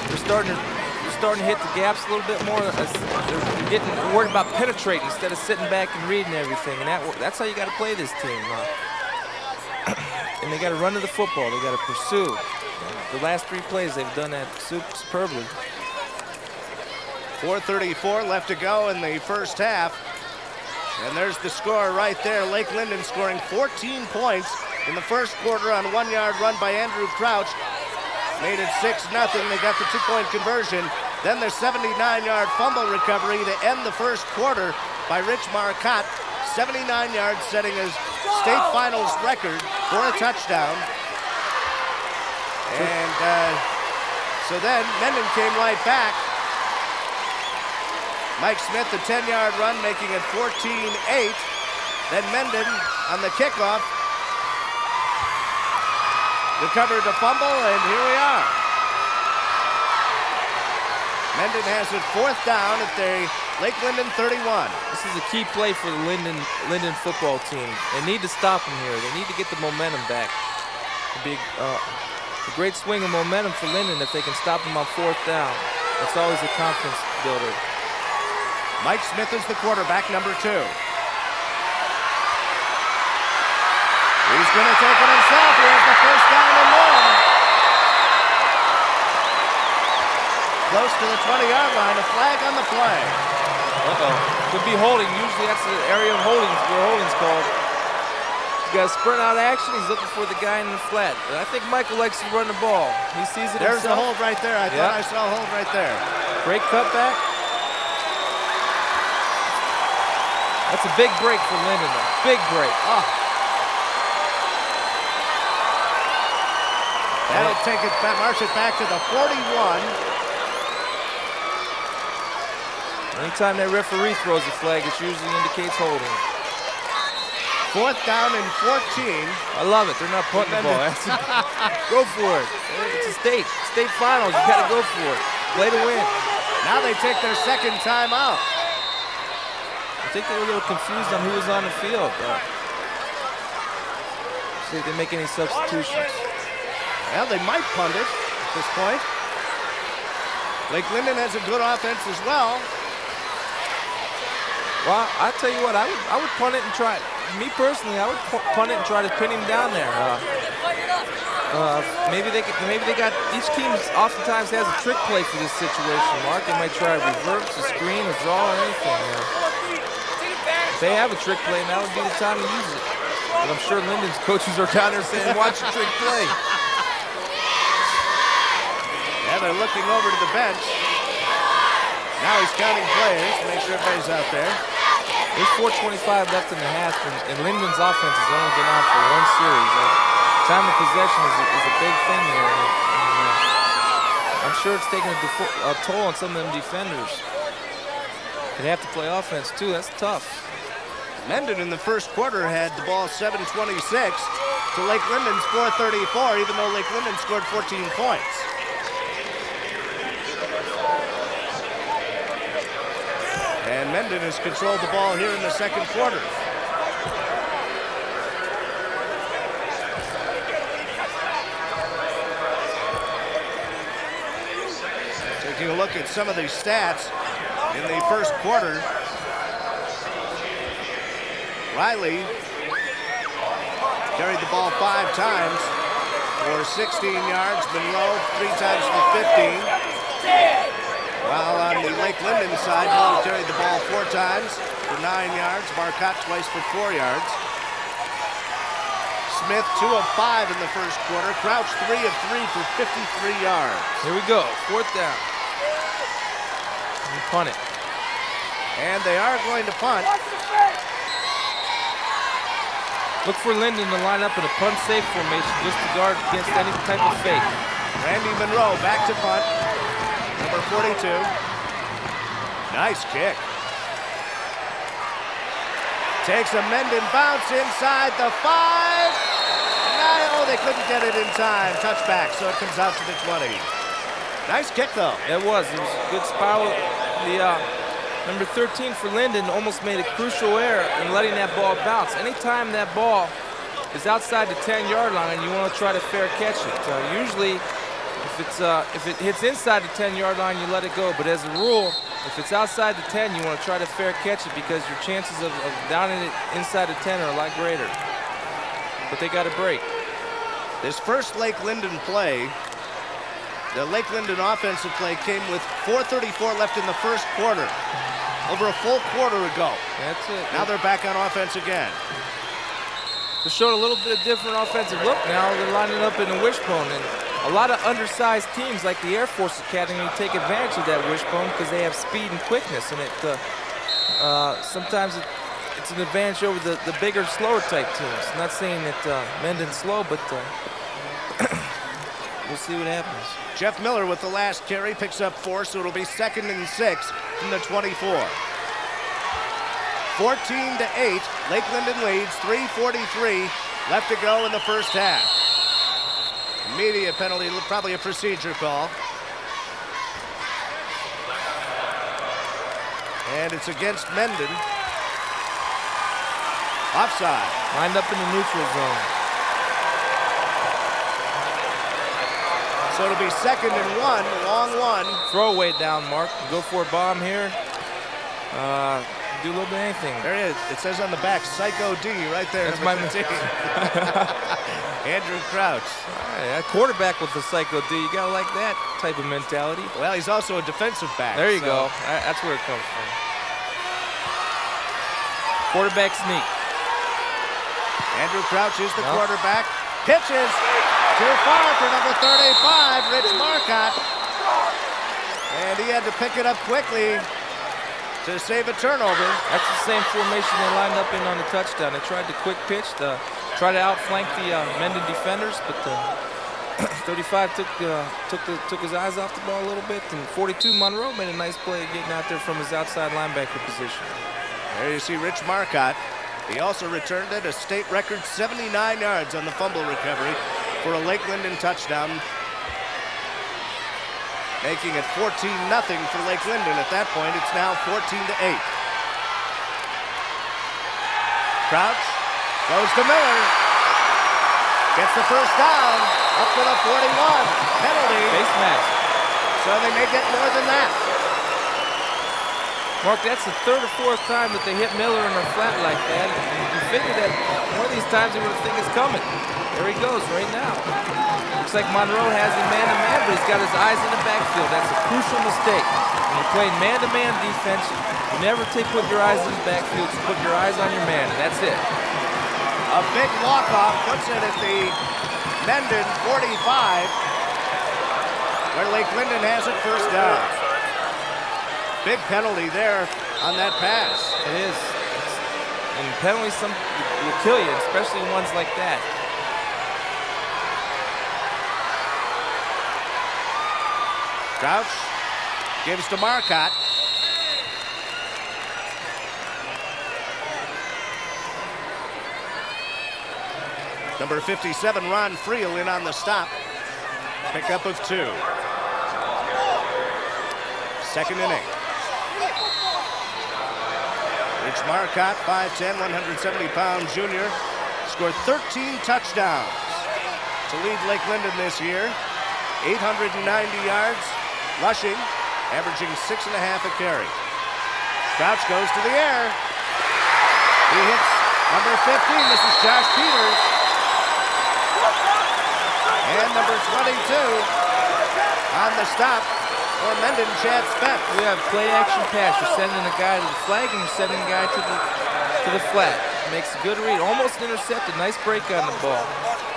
They're starting to hit the gaps a little bit more. They're getting worried about penetrating instead of sitting back and reading everything. And that's how you got to play this team. And they got to run to the football. They got to pursue. The last 3 plays, they've done that superbly. 4:34 left to go in the first half. And there's the score right there. Lake Linden scoring 14 points in the first quarter on a 1-yard run by Andrew Crouch. Made it 6-0. They got the 2-point conversion. Then the 79-yard fumble recovery to end the first quarter by Rich Marcotte. 79 yards, setting his state finals record for a touchdown. And So then Mendon came right back. Mike Smith, the 10-yard run, making it 14-8. Then Mendon on the kickoff recovered the fumble, and here we are. Mendon has it 4th down at the Lake Linden 31. This is a key play for the Linden football team. They need to stop him here. They need to get the momentum back. It'd be a great swing of momentum for Linden if they can stop him on 4th down. It's always a confidence builder. Mike Smith is the quarterback, number 2. He's going to take it himself. He has the 1st down and more. Close to the 20-yard line, a flag on the play. Uh-oh. Could be holding. Usually that's the area of holding where holding's called. He's got a sprint out action. He's looking for the guy in the flat. But I think Michael likes to run the ball. He sees it There's himself. the hold right there. I thought I saw a hold right there. Great cutback. That's a big break for Linden, though. Big break. Oh. That'll take it back, march it back to the 41. Anytime that referee throws a flag, it usually indicates holding. 4th down and 14. I love it. They're not punting the ball. Go for it. It's a state finals. You got to go for it. Play to win. Now they take their 2nd time out. I think they were a little confused on who was on the field. See if they make any substitutions. Well, they might punt it at this point. Lake Linden has a good offense as well. Well, I tell you what, I would punt it and try it. Me personally, I would punt it and try to pin him down there. Maybe they got each team oftentimes has a trick play for this situation. Mark, they might try a reverse, a screen, a draw, or anything. If they have a trick play, now would be the time to use it. But I'm sure Linden's coaches are down there saying, "Watch the trick play." Yeah, they're looking over to the bench. Now he's counting players to make sure everybody's out there. There's 4:25 left in the half, and Linden's offense has only been on for 1 series. Time of possession is a big thing here. I'm sure it's taking a toll on some of them defenders. They have to play offense, too. That's tough. Mendon in the first quarter had the ball 7:26 to Lake Linden's 4:34, even though Lake Linden scored 14 points. And Mendon has controlled the ball here in the 2nd quarter. Taking a look at some of the stats in the first quarter. Riley carried the ball 5 times for 16 yards. Monroe 3 times for 15. While on the Lake Linden side, Monroe carried the ball 4 times for 9 yards. Marcotte twice for 4 yards. Smith 2 of 5 in the first quarter. Crouch 3 of 3 for 53 yards. Here we go, 4th down. And punt it. And they are going to punt. Look for Linden to line up in a punt-safe formation just to guard against any type of fake. Randy Monroe back to punt. Number 42. Nice kick. Takes a Mendon bounce inside the 5. No, they couldn't get it in time. Touchback, so it comes out to the 20. Nice kick, though. It was a good spiral. The number 13 for Linden almost made a crucial error in letting that ball bounce. Anytime that ball is outside the 10-yard line, you want to try to fair catch it. Usually, if it hits inside the 10-yard line, you let it go. But as a rule, if it's outside the 10, you want to try to fair catch it because your chances of downing it inside the 10 are a lot greater. But they got a break. This first Lake Linden play, the Lake Linden offensive play came with 4:34 left in the first quarter. Over a full quarter ago. That's it. Now they're back on offense again. They're showing a little bit of different offensive look now. They're lining up in the wishbone. And a lot of undersized teams like the Air Force Academy take advantage of that wishbone because they have speed and quickness. And sometimes it's an advantage over the bigger, slower type teams. I'm not saying that Mendon's slow, but we'll see what happens. Jeff Miller with the last carry picks up 4, so it'll be 2nd and 6 from the 24. 14-8, Lake Linden leads, 3:43 left to go in the first half. Immediate penalty, probably a procedure call. And it's against Mendon. Offside. Lined up in the neutral zone. So it'll be 2nd and 1, long one. Throwaway down, Mark. Go for a bomb here. Do a little bit of anything. There it is. It says on the back, Psycho D, right there. That's my team. Andrew Crouch. A quarterback with the Psycho D. You gotta like that type of mentality. Well, he's also a defensive back. There you go. That's where it comes from. Quarterback sneak. Andrew Crouch is the quarterback. Pitches too far for number 35, Rich Marcotte. And he had to pick it up quickly to save a turnover. That's the same formation they lined up in on the touchdown. They tried the quick pitch to try to outflank the Mendon defenders, but 35 took his eyes off the ball a little bit, and 42 Monroe made a nice play getting out there from his outside linebacker position. There you see Rich Marcotte. He also returned it a state record 79 yards on the fumble recovery for a Lake Linden touchdown, making it 14-0 for Lake Linden. At that point, it's now 14-8. Crouch goes to Miller. Gets the first down, up to the 41. Penalty. Face mask. So they may get more than that. Mark, that's the 3rd or 4th time that they hit Miller in a flat like that. And you figure that one of these times they would think it's coming. There he goes right now. Looks like Monroe has him man-to-man, but he's got his eyes in the backfield. That's a crucial mistake. When you're playing man-to-man defense, you never put your eyes in the backfield. You put your eyes on your man, and that's it. A big walk-off puts it at the Mendon 45, where Lake Linden has it first down. Big penalty there on that pass. It is. And penalties will kill you, especially ones like that. Crouch gives to Marcotte. Number 57, Ron Friel, in on the stop. Pickup of 2. 2nd and 8. Rich Marcotte, 5'10", 170-pound junior, scored 13 touchdowns to lead Lake Linden this year. 890 yards rushing, averaging 6.5 a carry. Crouch goes to the air. He hits number 15. This is Josh Peters. And number 22 on the stop for Mendon, Chad Spence. We have play-action pass. You're sending a guy to the flag, and you're sending a guy to the flat. Makes a good read. Almost intercepted. Nice break on the ball.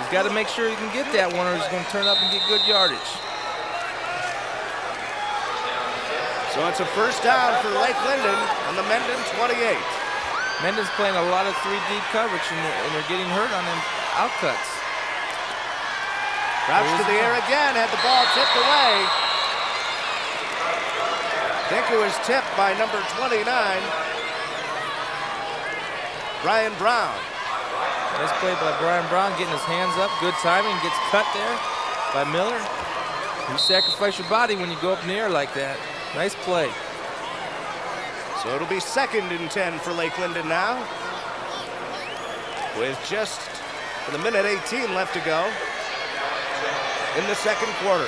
He's got to make sure he can get that one, or he's going to turn up and get good yardage. So it's a first down for Lake Linden on the Mendon 28. Mendon's playing a lot of 3 deep coverage, and they're getting hurt on them outcuts. Crouch to the air again, had the ball tipped away. I think it was tipped by number 29, Brian Brown. Nice play by Brian Brown, getting his hands up. Good timing, gets cut there by Miller. You sacrifice your body when you go up in the air like that. Nice play. So it'll be 2nd and 10 for Lake Linden now, with just a minute 18 left to go in the second quarter.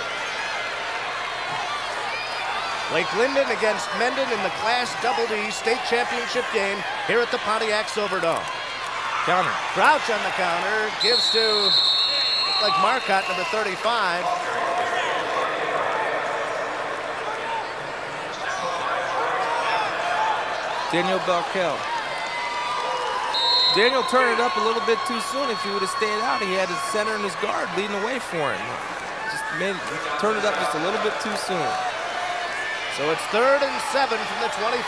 Lake Linden against Mendon in the Class Double D state championship game here at the Pontiac Silverdome. Counter. Crouch on the counter, gives to, like Marcotte, number 35. Daniel Belkel. Daniel turned it up a little bit too soon. If he would have stayed out, he had his center and his guard leading away for him. Turned it up just a little bit too soon. So it's 3rd and 7 from the 25.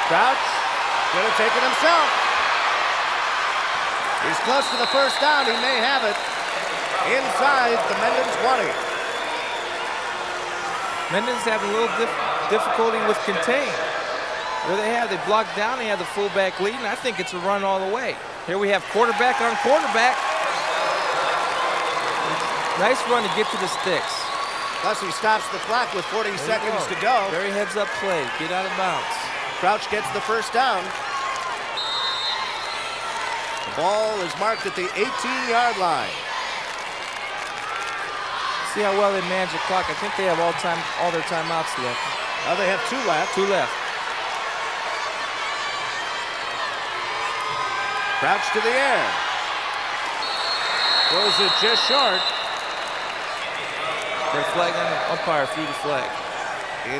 Crouch gonna take it himself. He's close to the first down. He may have it inside the Mendon 20. Mendon's having a little difficulty with contain. There they blocked down, they have the fullback lead, and I think it's a run all the way. Here we have quarterback on quarterback. Nice run to get to the sticks. Plus he stops the clock with 40 seconds to go. Very heads-up play, get out of bounds. Crouch gets the first down. The ball is marked at the 18-yard line. See how well they manage the clock. I think they have all their timeouts left. Oh, they have 2 left. 2 left. Crouch to the air. Throws it just short. They're flagging the umpire through the flag.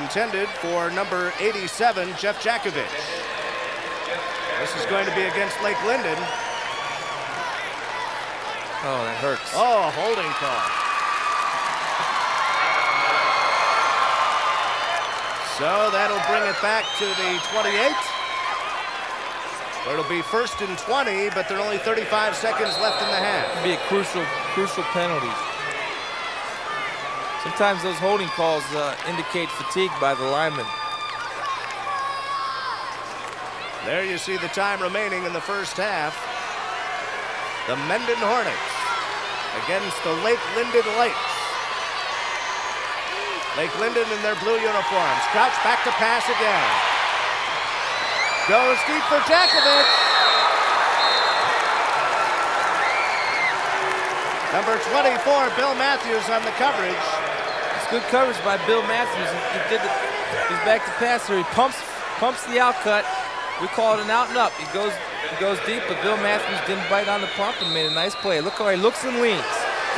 Intended for number 87, Jeff Jakovich. This is going to be against Lake Linden. Oh, that hurts. Oh, holding call. So that'll bring it back to the 28. It'll be 1st and 20, but there are only 35 seconds left in the half. It'll be a crucial penalty. Sometimes those holding calls indicate fatigue by the lineman. There you see the time remaining in the first half. The Mendon Hornets against the Lake Linden Lakes. Lake Linden in their blue uniforms. Crouch back to pass again. Goes deep for Jakovich. Number 24, Bill Matthews on the coverage. It's good coverage by Bill Matthews. He's back to pass here. He pumps the outcut. We call it an out and up. He goes deep, but Bill Matthews didn't bite on the pump and made a nice play. Look how he looks and leans.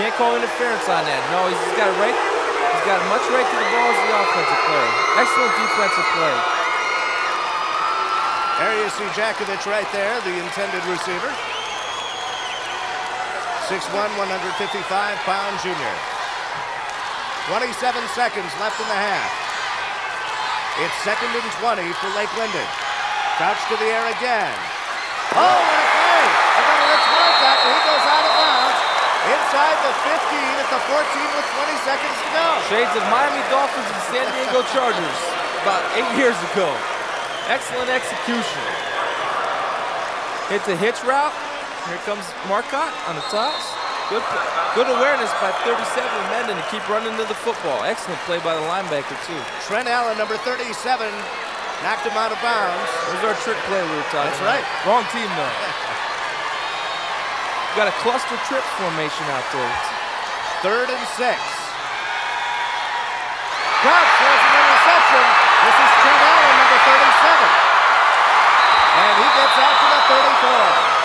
Can't call interference on that. No, he's got it right. He's got much right to the ball as the offensive player. Excellent defensive play. There you see Jakovich right there, the intended receiver. 6'1", 155-pound junior. 27 seconds left in the half. It's 2nd and 20 for Lake Linden. Crouch to the air again. Oh, what a play! I got a Rich Marcotte, and he goes out of bounds inside the 15 at the 14 with 20 seconds to go. Shades of Miami Dolphins and San Diego Chargers about 8 years ago. Excellent execution. It's a hitch route. Here comes Marcotte on the toss. Good awareness by 37 Mendon to keep running to the football. Excellent play by the linebacker, too. Trent Allen, number 37, knocked him out of bounds. There's our trick play we were talking That's about. right. Wrong team, though. Got a cluster trip formation out there. 3rd and 6. Crouch throws an interception. This is Trent Allen, number 37. And he gets out to the 34.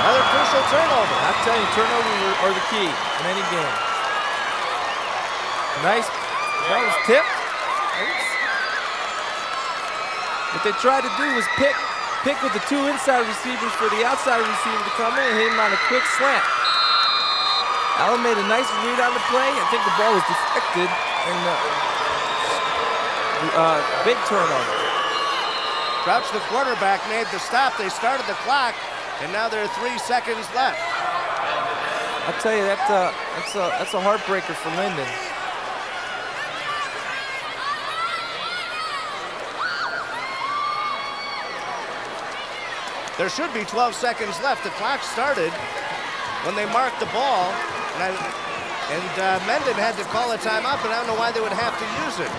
Another crucial turnover. I tell you, turnovers are the key in any game. Nice. That was tipped. What they tried to do was pick with the 2 inside receivers for the outside receiver to come in and hit him on a quick slant. Allen made a nice read on the play. I think the ball was deflected and big turnover. Crouch, the quarterback, made the stop. They started the clock, and now there are 3 seconds left. I'll tell you, that's a heartbreaker for Linden. There should be 12 seconds left. The clock started when they marked the ball, and Mendon had to call a timeout, but I don't know why they would have to use it.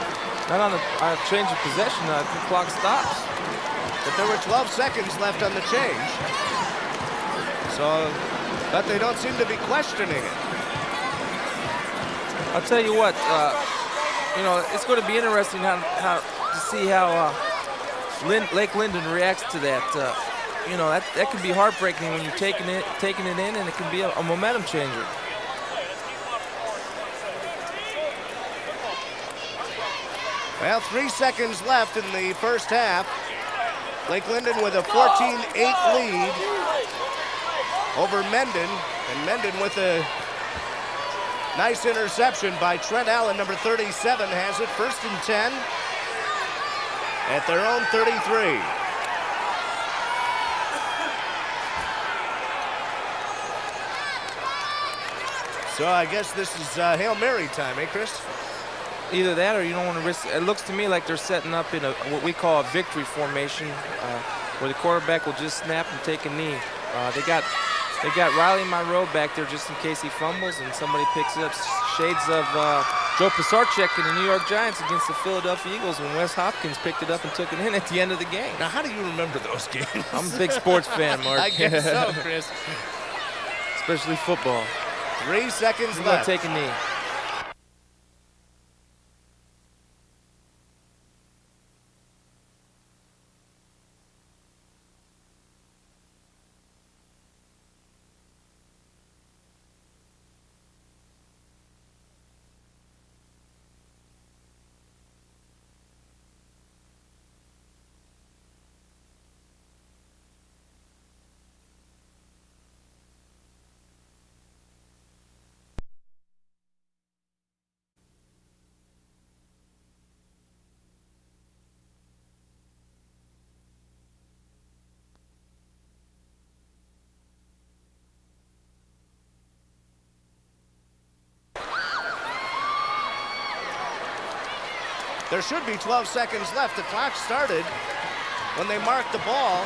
Not on a change of possession, the clock stops. But there were 12 seconds left on the change. So, but they don't seem to be questioning it. I'll tell you what, it's going to be interesting how to see how Lake Linden reacts to that. That can be heartbreaking when you're taking it in, and it can be a momentum changer. Well, 3 seconds left in the first half. Lake Linden with a 14-8 lead over Mendon, and Mendon with a nice interception by Trent Allen, number 37, has it. 1st and 10 at their own 33. So I guess this is Hail Mary time, eh, Chris? Either that or you don't want to risk. It looks to me like they're setting up in what we call a victory formation, where the quarterback will just snap and take a knee. They got Riley Monroe back there just in case he fumbles and somebody picks it up. Shades of Joe Pisarcek and the New York Giants against the Philadelphia Eagles when Wes Hopkins picked it up and took it in at the end of the game. Now, how do you remember those games? I'm a big sports fan, Mark. I guess so, Chris. Especially football. 3 seconds He's left. gonna take a knee. There should be 12 seconds left. The clock started when they marked the ball.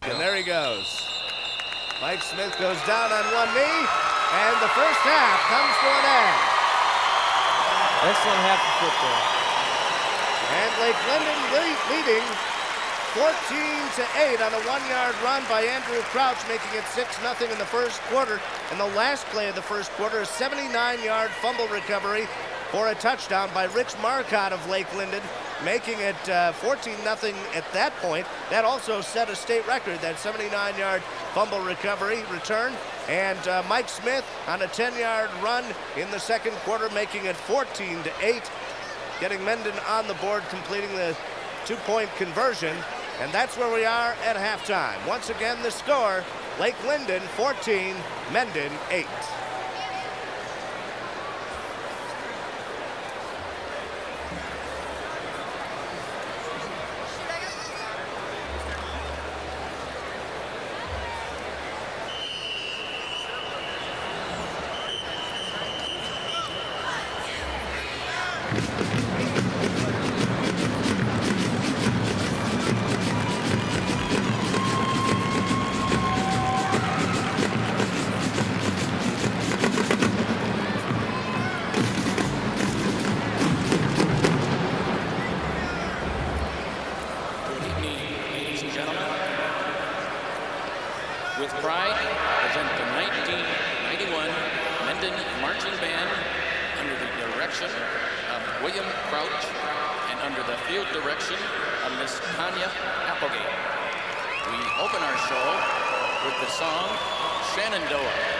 And there he goes. Mike Smith goes down on one knee, and the first half comes to an end. Excellent half of football. And Lake Linden leading 14-8 on a 1-yard run by Andrew Crouch, making it 6-0 in the first quarter. And the last play of the first quarter, a 79-yard fumble recovery for a touchdown by Rich Marcotte of Lake Linden, making it 14-0 at that point. That also set a state record, that 79-yard fumble recovery return. And Mike Smith on a 10-yard run in the second quarter, making it 14-8, getting Mendon on the board, completing the two-point conversion. And that's where we are at halftime. Once again, the score, Lake Linden 14, Mendon 8. With pride, present the 1991 Mendon Marching Band under the direction of William Crouch and under the field direction of Miss Tanya Applegate. We open our show with the song Shenandoah.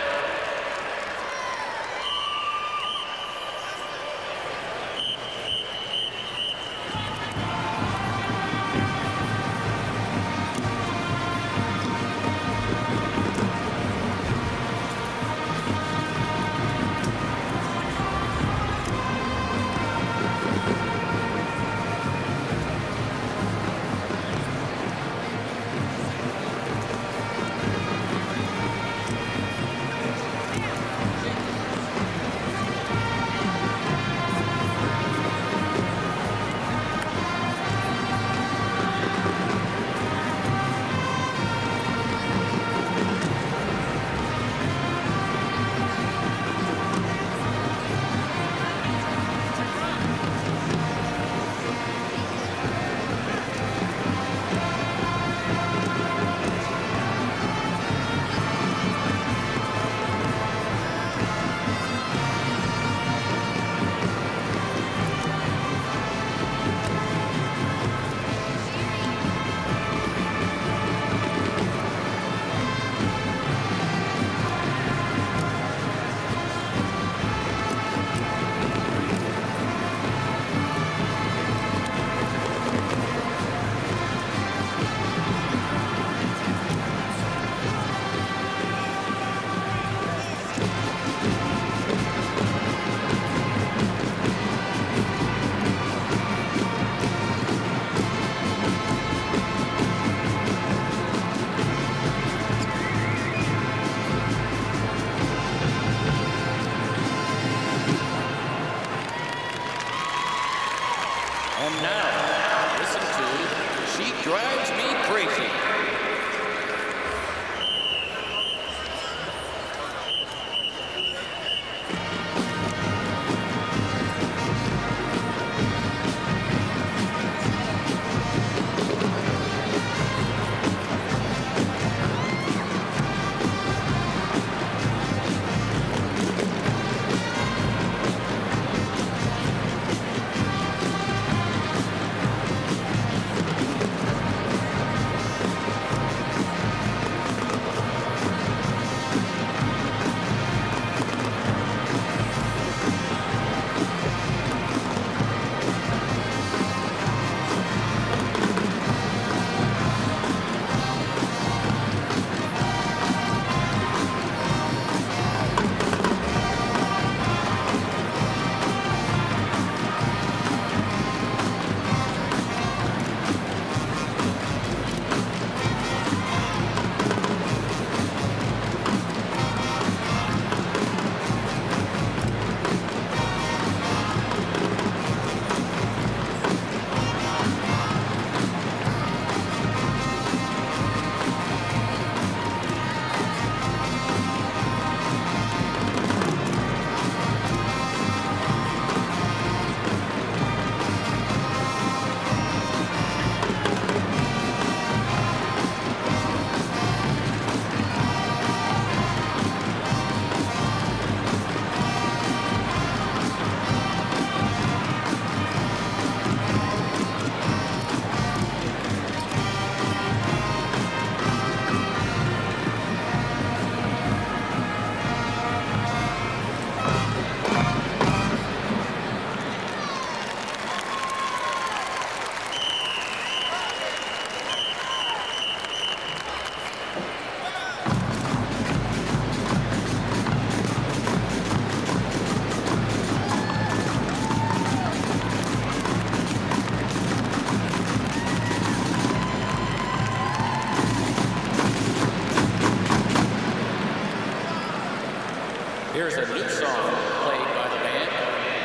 is a new song played by the band,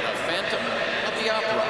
The Phantom of the Opera.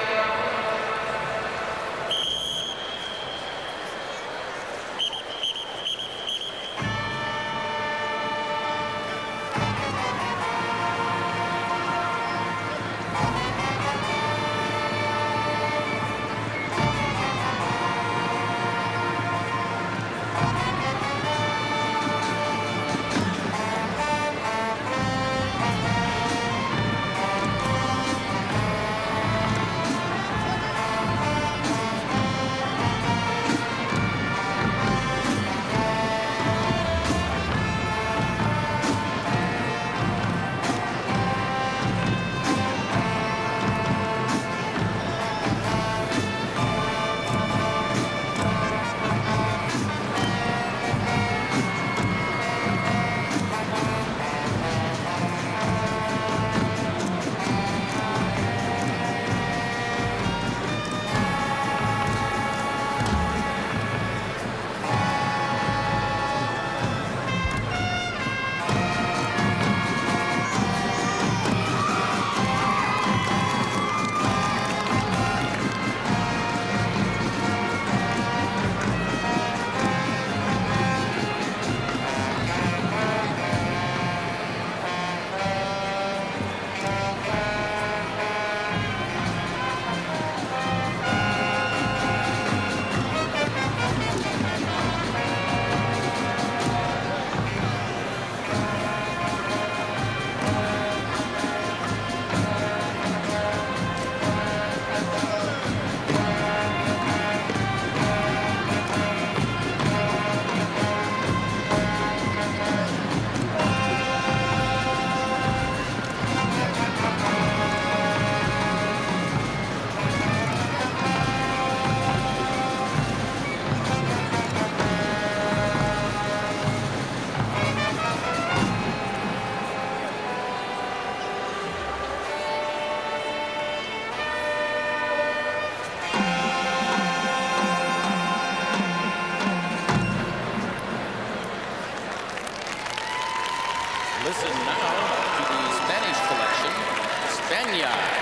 Listen now to the Spanish collection, Spaniard.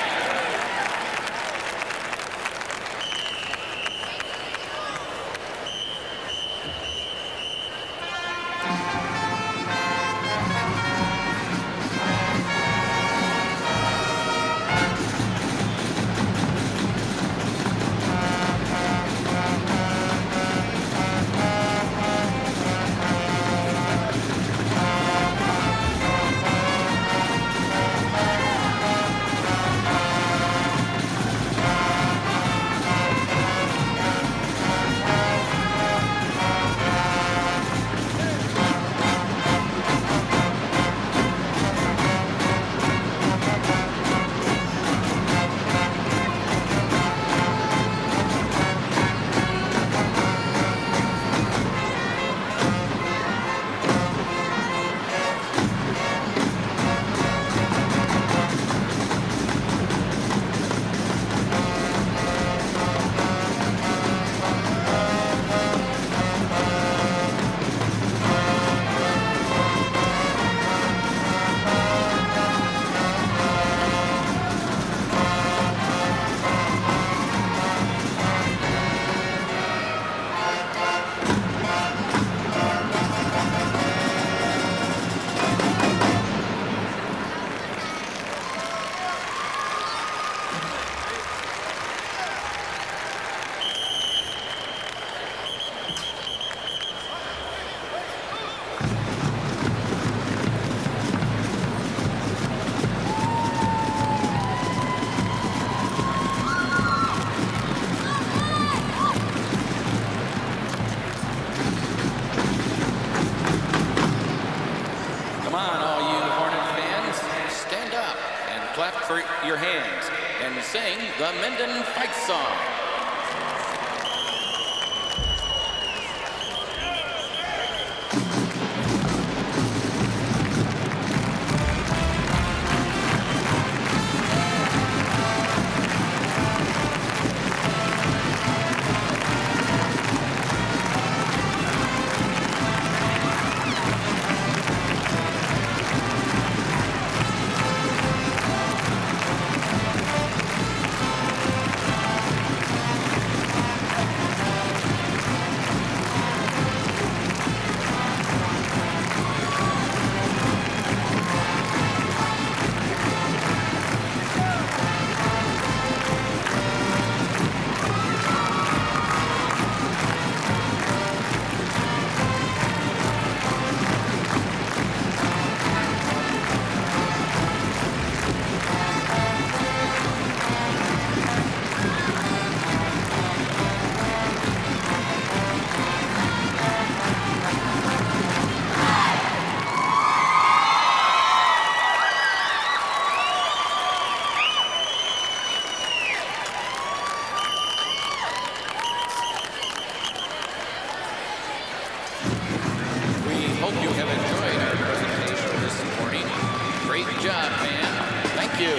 Clap for your hands and sing the Mendon fight song. band. Thank you.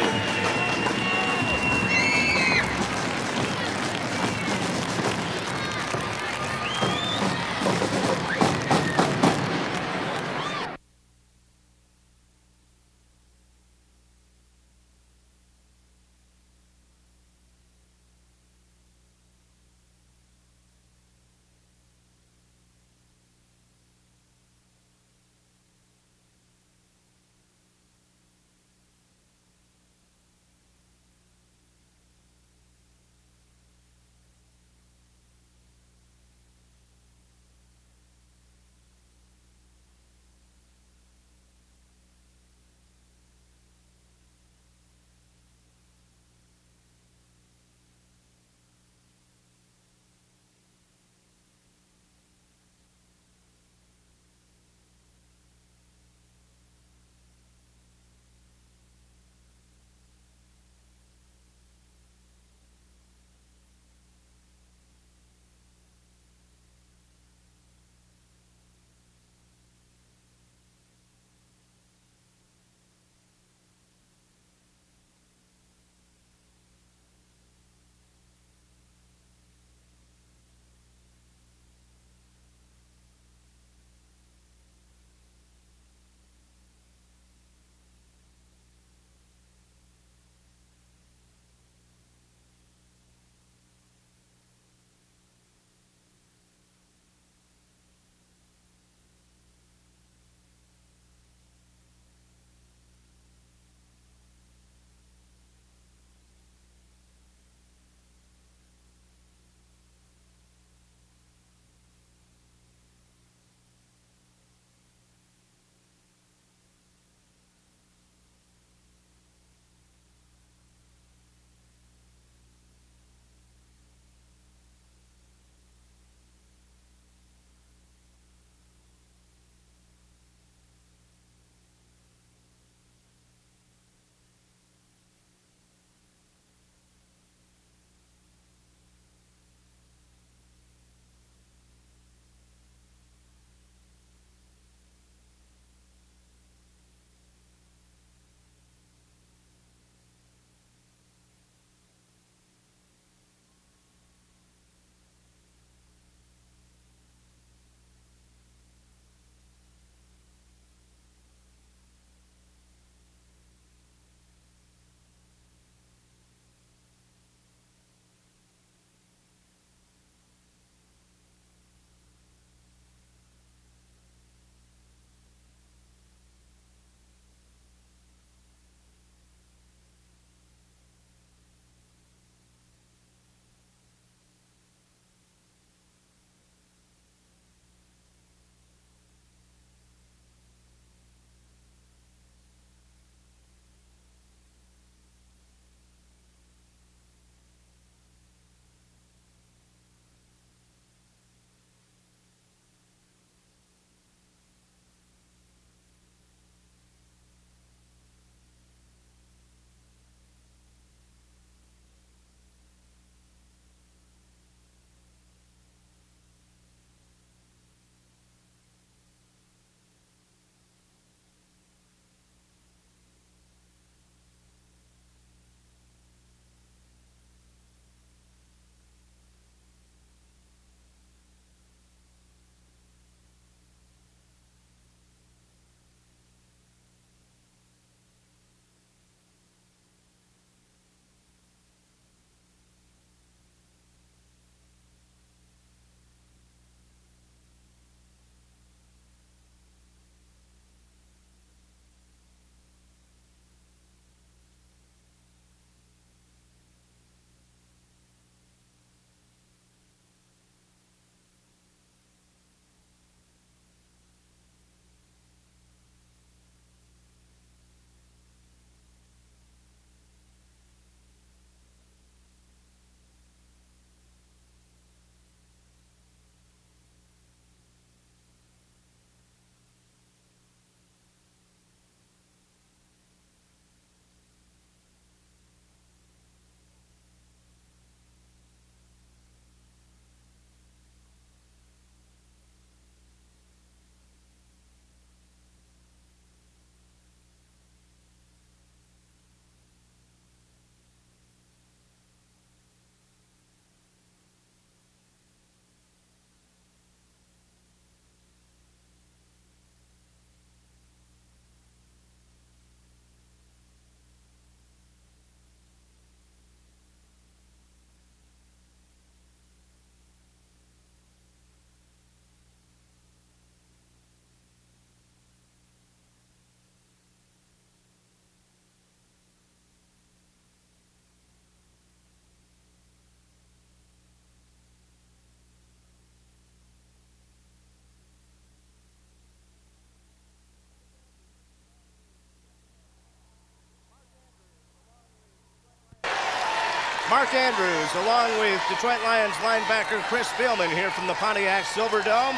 Mark Andrews, along with Detroit Lions linebacker Chris Spielman here from the Pontiac Silverdome.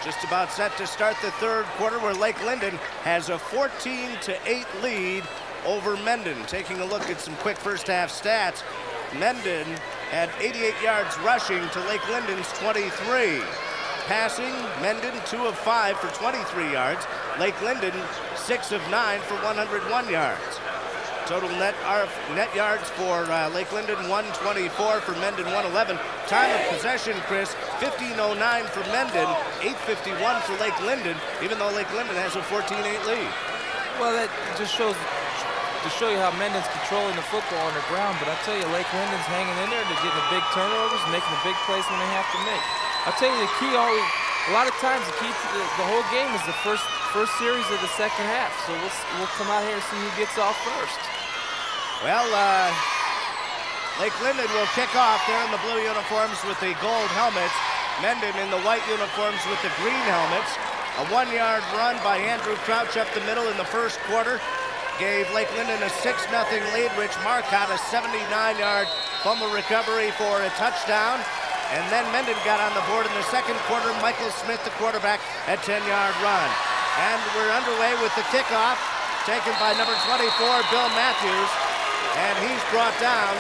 Just about set to start the third quarter, where Lake Linden has a 14-8 lead over Mendon. Taking a look at some quick first half stats, Mendon had 88 yards rushing to Lake Linden's 23. Passing, Mendon 2 of 5 for 23 yards. Lake Linden 6 of 9 for 101 yards. Total net yards for Lake Linden 124, for Mendon 111. Time of possession, Chris, 15:09 for Mendon, 8:51 for Lake Linden, even though Lake Linden has a 14-8 lead. Well, that just shows to show you how Mendon's controlling the football on the ground. But I'll tell you, Lake Linden's hanging in there. They're getting the big turnovers, making the big plays when they have to make. I'll tell you, the key always, a lot of times, the key to the whole game is the first series of the second half. So we'll come out here and see who gets off first. Well, Lake Linden will kick off. They're in the blue uniforms with the gold helmets. Mendon in the white uniforms with the green helmets. A 1-yard run by Andrew Crouch up the middle in the first quarter gave Lake Linden a 6-0 lead. Rich Marcotte a 79-yard fumble recovery for a touchdown. And then Mendon got on the board in the second quarter. Michael Smith, the quarterback, a 10-yard run. And we're underway with the kickoff, taken by number 24, Bill Matthews. And he's brought down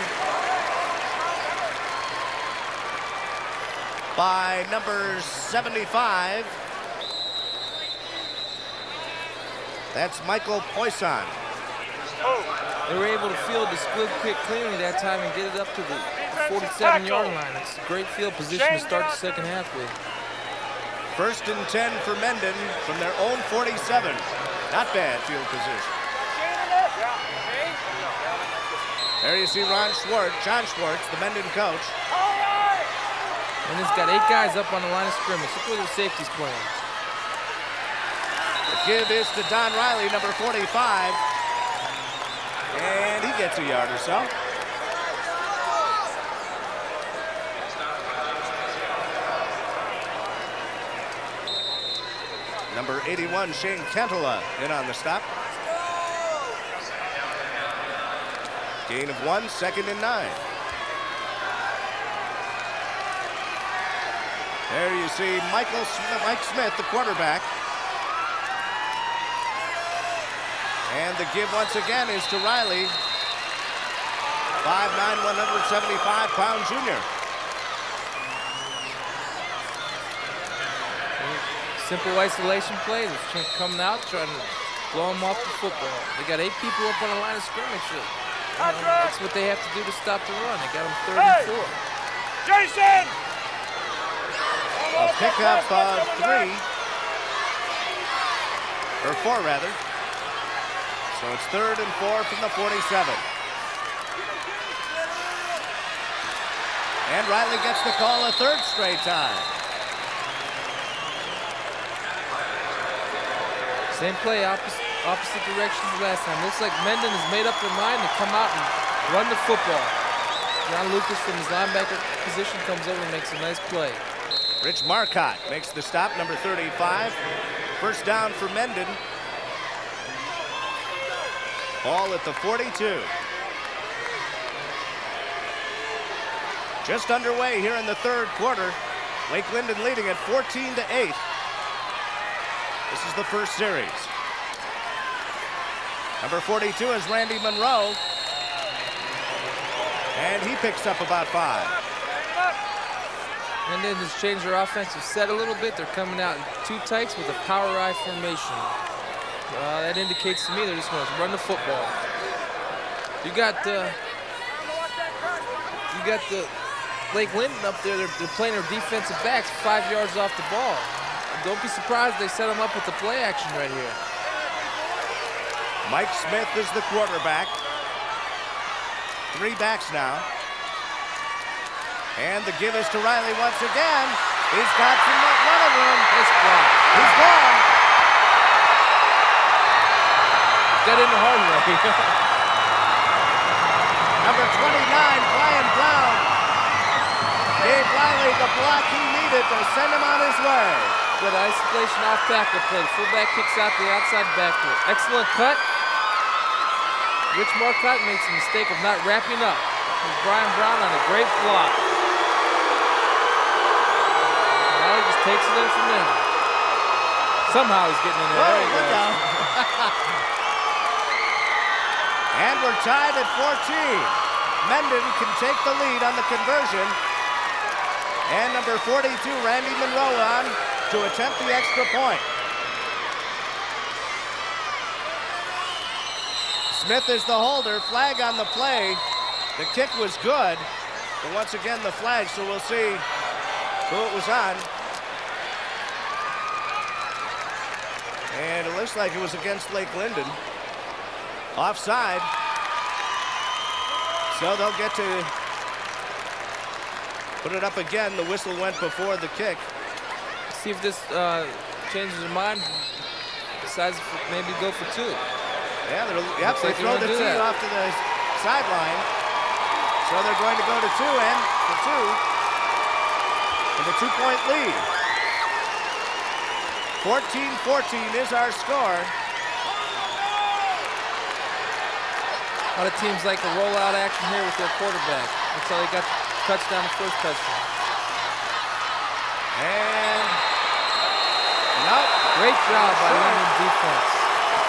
by number 75. That's Michael Poisson. They were able to field the split quick cleanly that time and get it up to the 47-yard line. It's a great field position to start the second half with. 1st and 10 for Mendon from their own 47. Not bad field position. There you see John Schwartz, the Mendon coach. And he's got 8 guys up on the line of scrimmage. Look where their safety's playing. The give is to Don Riley, number 45. And he gets a yard or so. Number 81, Shane Kentola, in on the stop. Gain of 1, 2nd and 9. There you see Mike Smith, the quarterback. And the give once again is to Riley. 5'9", 175-pound junior. Simple isolation plays. It's coming out, trying to blow them off the football. They got 8 people up on the line of scrimmage. That's what they have to do to stop the run. They got them 3rd and 4. Jason! A pickup of 3. Or 4, rather. So it's 3rd and 4 from the 47. And Riley gets the call a 3rd straight time. Same play, opposite direction as last time. Looks like Mendon has made up their mind to come out and run the football. John Lucas from his linebacker position comes over and makes a nice play. Rich Marcotte makes the stop, number 35. 1st down for Mendon. Ball at the 42. Just underway here in the 3rd quarter. Lake Linden leading at 14-8. This is the first series. Number 42 is Randy Monroe. And he picks up about 5. And then just change their offensive set a little bit. They're coming out in 2 tights with a power I formation. That indicates to me they're just going to run the football. You got the Lake Linden up there. They're playing their defensive backs 5 yards off the ball. Don't be surprised they set them up with the play action right here. Mike Smith is the quarterback. 3 backs now. And the give is to Riley once again. He's got some running room. Nice block. He's gone. Got in the hard way. Number 29, Brian Brown, gave Riley the block he needed to send him on his way. Good isolation off tackle play. The fullback kicks out the outside backfield. Excellent cut. Rich Marcotte makes the mistake of not wrapping up. Brian Brown on a great block. Riley just takes it in from there. Somehow he's getting in there. There he goes. And we're tied at 14. Mendon can take the lead on the conversion. And number 42, Randy Monroe on to attempt the extra point. Smith is the holder, flag on the play. The kick was good, but once again the flag, so we'll see who it was on. And it looks like it was against Lake Linden. Offside. So they'll get to put it up again. The whistle went before the kick. See if this changes their mind. Decides to maybe go for two. Yeah, they throw the tee off to the sideline. So they're going to go to two and for two. With a 2-point lead. 14-14 is our score. A lot of teams like the rollout action here with their quarterback. That's how they got the touchdown, the first touchdown. And nope. Great job by Linden defense.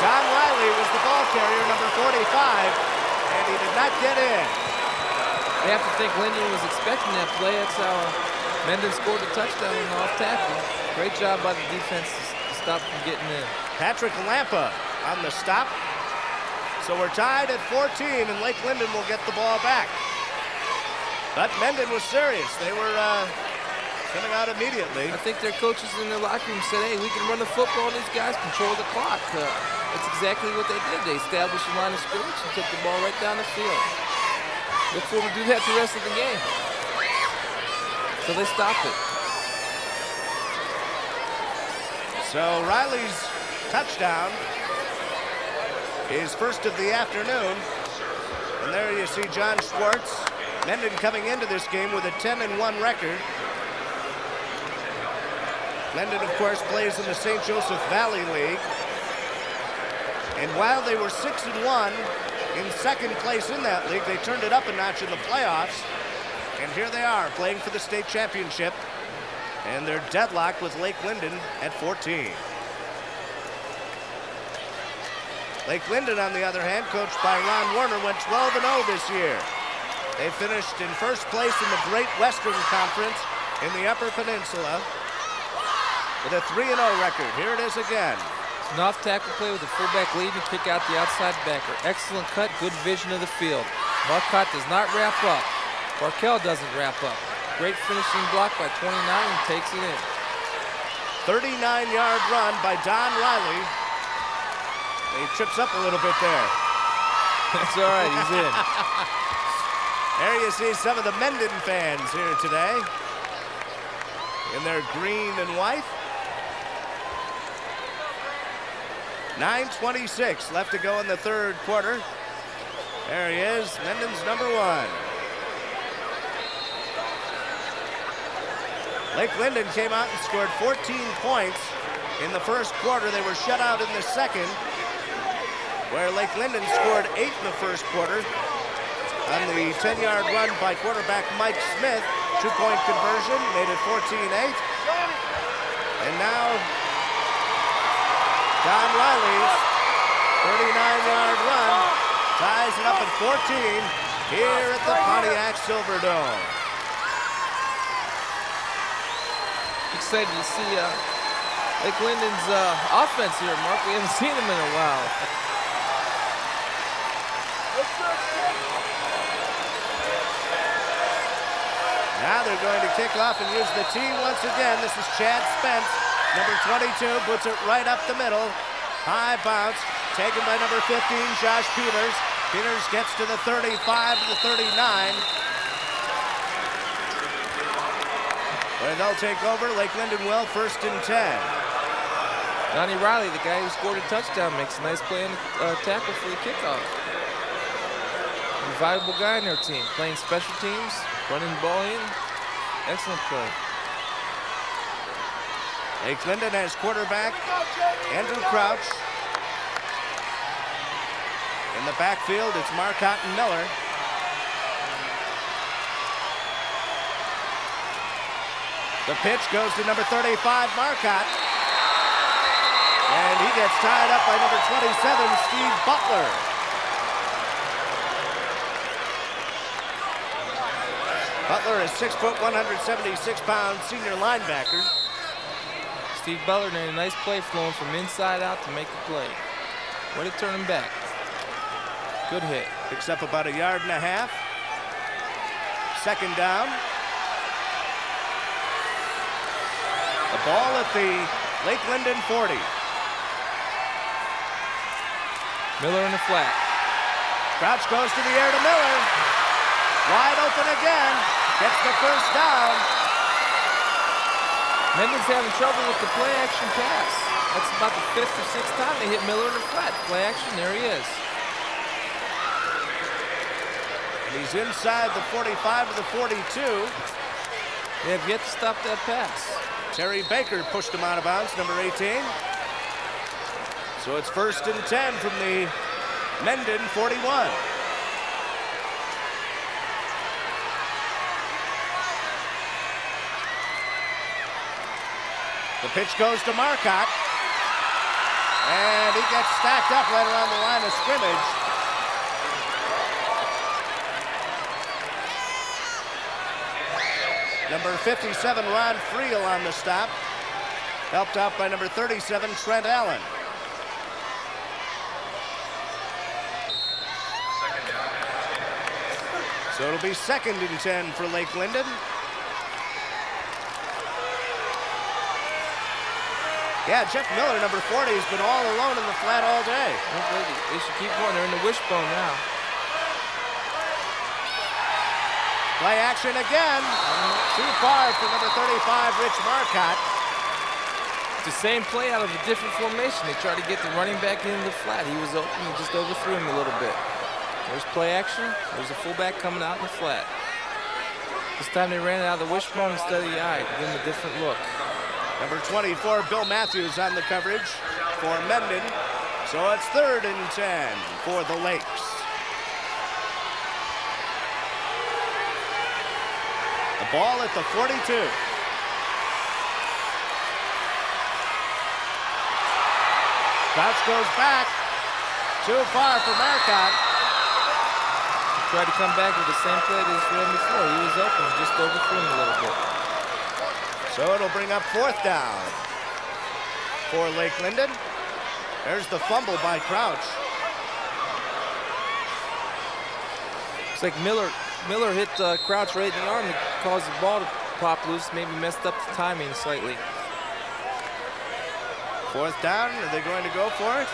Don Riley was the ball carrier, number 45, and he did not get in. They have to think Linden was expecting that play. That's how Mendon scored a touchdown on the off tackle. Great job by the defense to stop from getting in. Patrick Lampa on the stop. So we're tied at 14, and Lake Linden will get the ball back. But Mendon was serious. They were coming out immediately. I think their coaches in their locker room said, hey, we can run the football, and these guys control the clock. That's exactly what they did. They established a line of scrimmage and took the ball right down the field. Look for them to do that the rest of the game. So they stopped it. So Riley's touchdown is first of the afternoon. And there you see John Schwartz. Mendon coming into this game with a 10-1 record. Mendon, of course, plays in the St. Joseph Valley League. And while they were 6-1 in second place in that league, they turned it up a notch in the playoffs. And here they are playing for the state championship. And they're deadlocked with Lake Linden at 14. Lake Linden, on the other hand, coached by Ron Werner, went 12-0 this year. They finished in first place in the Great Western Conference in the Upper Peninsula with a 3-0 record. Here it is again. It's an off-tackle play with the fullback lead and kick out the outside backer. Excellent cut, good vision of the field. Marcotte does not wrap up. Barkell doesn't wrap up. Great finishing block by 29 and takes it in. 39-yard run by Don Riley. He trips up a little bit there. That's all right, he's in. There you see some of the Mendon fans here today in their green and white. 9:26 left to go in the third quarter. There he is, Mendon's number one. Lake Linden came out and scored 14 points in the first quarter. They were shut out in the second, where Lake Linden scored 8 in the first quarter on the 10-yard run by quarterback Mike Smith. 2-point conversion, made it 14-8. And now Don Riley's 39-yard run ties it up at 14 here at the Pontiac Silverdome. Excited to see Lake Linden's offense here, Mark. We haven't seen him in a while. Now they're going to kick off and use the tee once again. This is Chad Spence, number 22, puts it right up the middle. High bounce, taken by number 15, Josh Peters. Peters gets to the 35 to the 39. Where they'll take over. Lake Linden will, 1st and 10. Donnie Riley, the guy who scored a touchdown, makes a nice play on the tackle for the kickoff. A valuable guy in their team, playing special teams, running the ball in. Excellent play. Lake Linden has quarterback Andrew Crouch. In the backfield, it's Marcotte and Miller. The pitch goes to number 35, Marcotte. And he gets tied up by number 27, Steve Butler. Butler is 6 foot, 176 pound senior linebacker. Steve Butler made a nice play flowing from inside out to make the play. Way to turn him back. Good hit. Picks up about 1.5 yards. Second down. The ball at the Lake Linden 40. Miller in the flat. Crouch goes to the air to Miller. Wide open again. Gets the first down. Mendon's having trouble with the play action pass. That's about the 5th or 6th time they hit Miller in the flat. Play action, there he is. And he's inside the 45 of the 42. They have yet to stop that pass. Terry Baker pushed him out of bounds, number 18. So it's 1st and 10 from the Mendon 41. The pitch goes to Marcotte. And he gets stacked up right around the line of scrimmage. Number 57, Ron Friel on the stop. Helped out by number 37, Trent Allen. So it'll be 2nd and 10 for Lake Linden. Yeah, Jeff Miller, number 40, has been all alone in the flat all day. They should keep going. They're in the wishbone now. Play action again. Too far for number 35, Rich Marcotte. It's the same play out of a different formation. They tried to get the running back into the flat. He was open and just overthrew him a little bit. There's play action. There's a fullback coming out in the flat. This time they ran it out of the wishbone instead of the eye to give him a different look. Number 24, Bill Matthews on the coverage for Mendon. So it's 3rd and 10 for the Lakes. The ball at the 42. Crouch goes back. Too far for Marcotte. He tried to come back with the same play that he ran before. He was open, just overthrew him a little bit. So it'll bring up 4th down for Lake Linden. There's the fumble by Crouch. It's like Miller hit Crouch right in the arm to cause the ball to pop loose, maybe messed up the timing slightly. 4th down, are they going to go for it?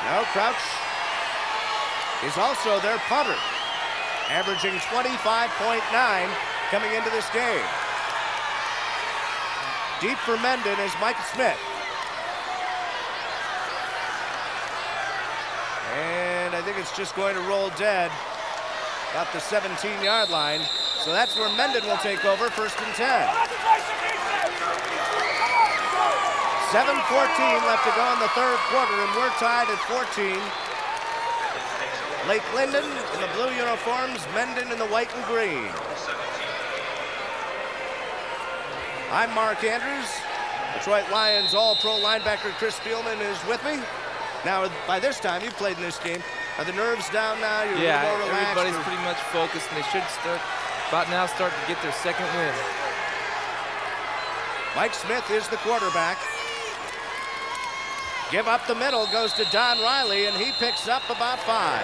No, Crouch is also their punter, averaging 25.9 coming into this game. Deep for Mendon is Mike Smith. And I think it's just going to roll dead about the 17-yard line. So that's where Mendon will take over, 1st and 10. 7:14 left to go in the 3rd quarter, and we're tied at 14. Lake Linden in the blue uniforms, Mendon in the white and green. I'm Mark Andrews. Detroit Lions All-Pro linebacker Chris Spielman is with me. Now, by this time, you've played in this game. Are the nerves down now? You're a little more relaxed? Everybody's pretty much focused, and they should start to get their 2nd win. Mike Smith is the quarterback. Give up the middle, goes to Don Riley, and he picks up about 5.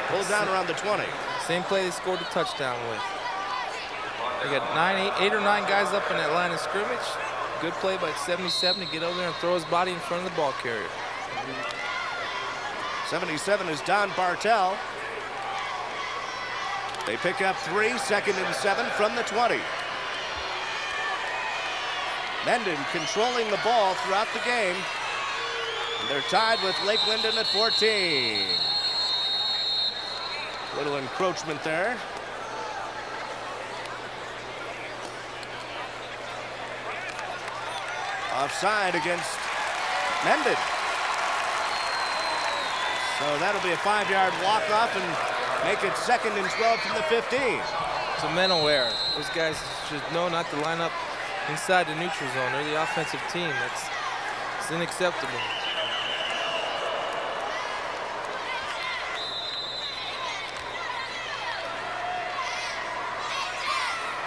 Pulled down around the 20. Same play they scored a touchdown with. They got 8 or 9 guys up in that line of scrimmage. Good play by 77 to get over there and throw his body in front of the ball carrier. 77 is Don Bartell. They pick up 3, 2nd and 7 from the 20. Mendon controlling the ball throughout the game. And they're tied with Lake Linden at 14. Little encroachment there. Offside against Mendon. So that'll be a 5-yard walk-off and make it 2nd and 12 from the 15. It's a mental error. Those guys should know not to line up inside the neutral zone. They're the offensive team. It's unacceptable.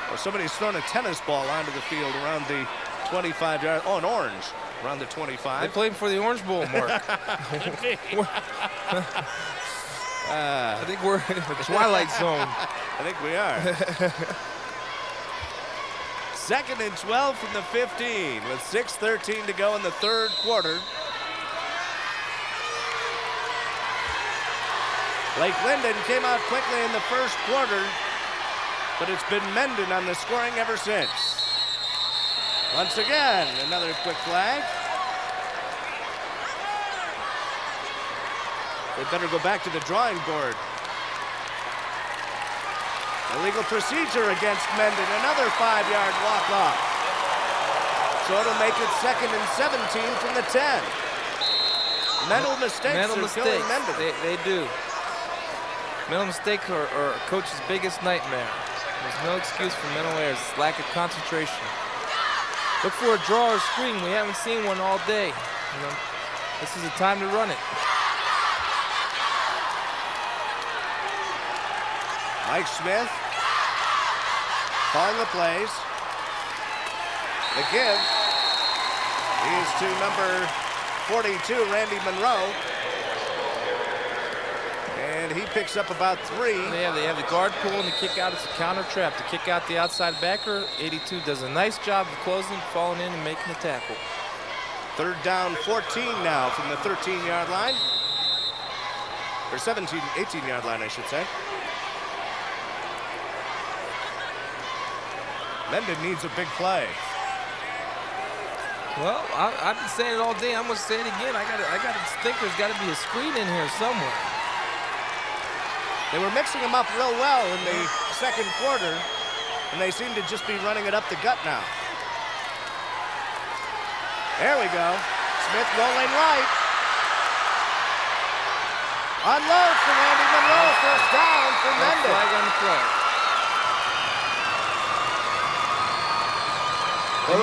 Well, somebody's thrown a tennis ball onto the field around the 25-yard. Oh, an orange around the 25. They played for the Orange Bowl, Mark. I think we're in the twilight zone. I think we are. 2nd and 12 from the 15 with 6:13 to go in the 3rd quarter. Lake Linden came out quickly in the 1st quarter, but it's been Mendon on the scoring ever since. Once again, another quick flag. They better go back to the drawing board. Illegal procedure against Mendon, another 5-yard walk-off. So it'll make it 2nd and 17 from the 10. Mental mistakes are killing Mendon. They do. Mental mistakes are a coach's biggest nightmare. There's no excuse for mental errors. It's lack of concentration. Look for a draw or screen. We haven't seen one all day. You know, this is the time to run it. Mike Smith calling the plays. The give is to number 42, Randy Monroe. And he picks up about 3. They have the guard pull and the kick out. It's a counter trap. To kick out the outside backer, 82 does a nice job of closing, falling in, and making the tackle. 3rd down, 14 now from the 13-yard line. Or 18-yard line, I should say. Mendon needs a big play. Well, I've been saying it all day. I'm gonna say it again. I got to think there's got to be a screen in here somewhere. They were mixing them up real well in the 2nd quarter, and they seem to just be running it up the gut now. There we go. Smith rolling right. Unloads for Randy Monroe. 1st down for Mendon. Flag on the play. He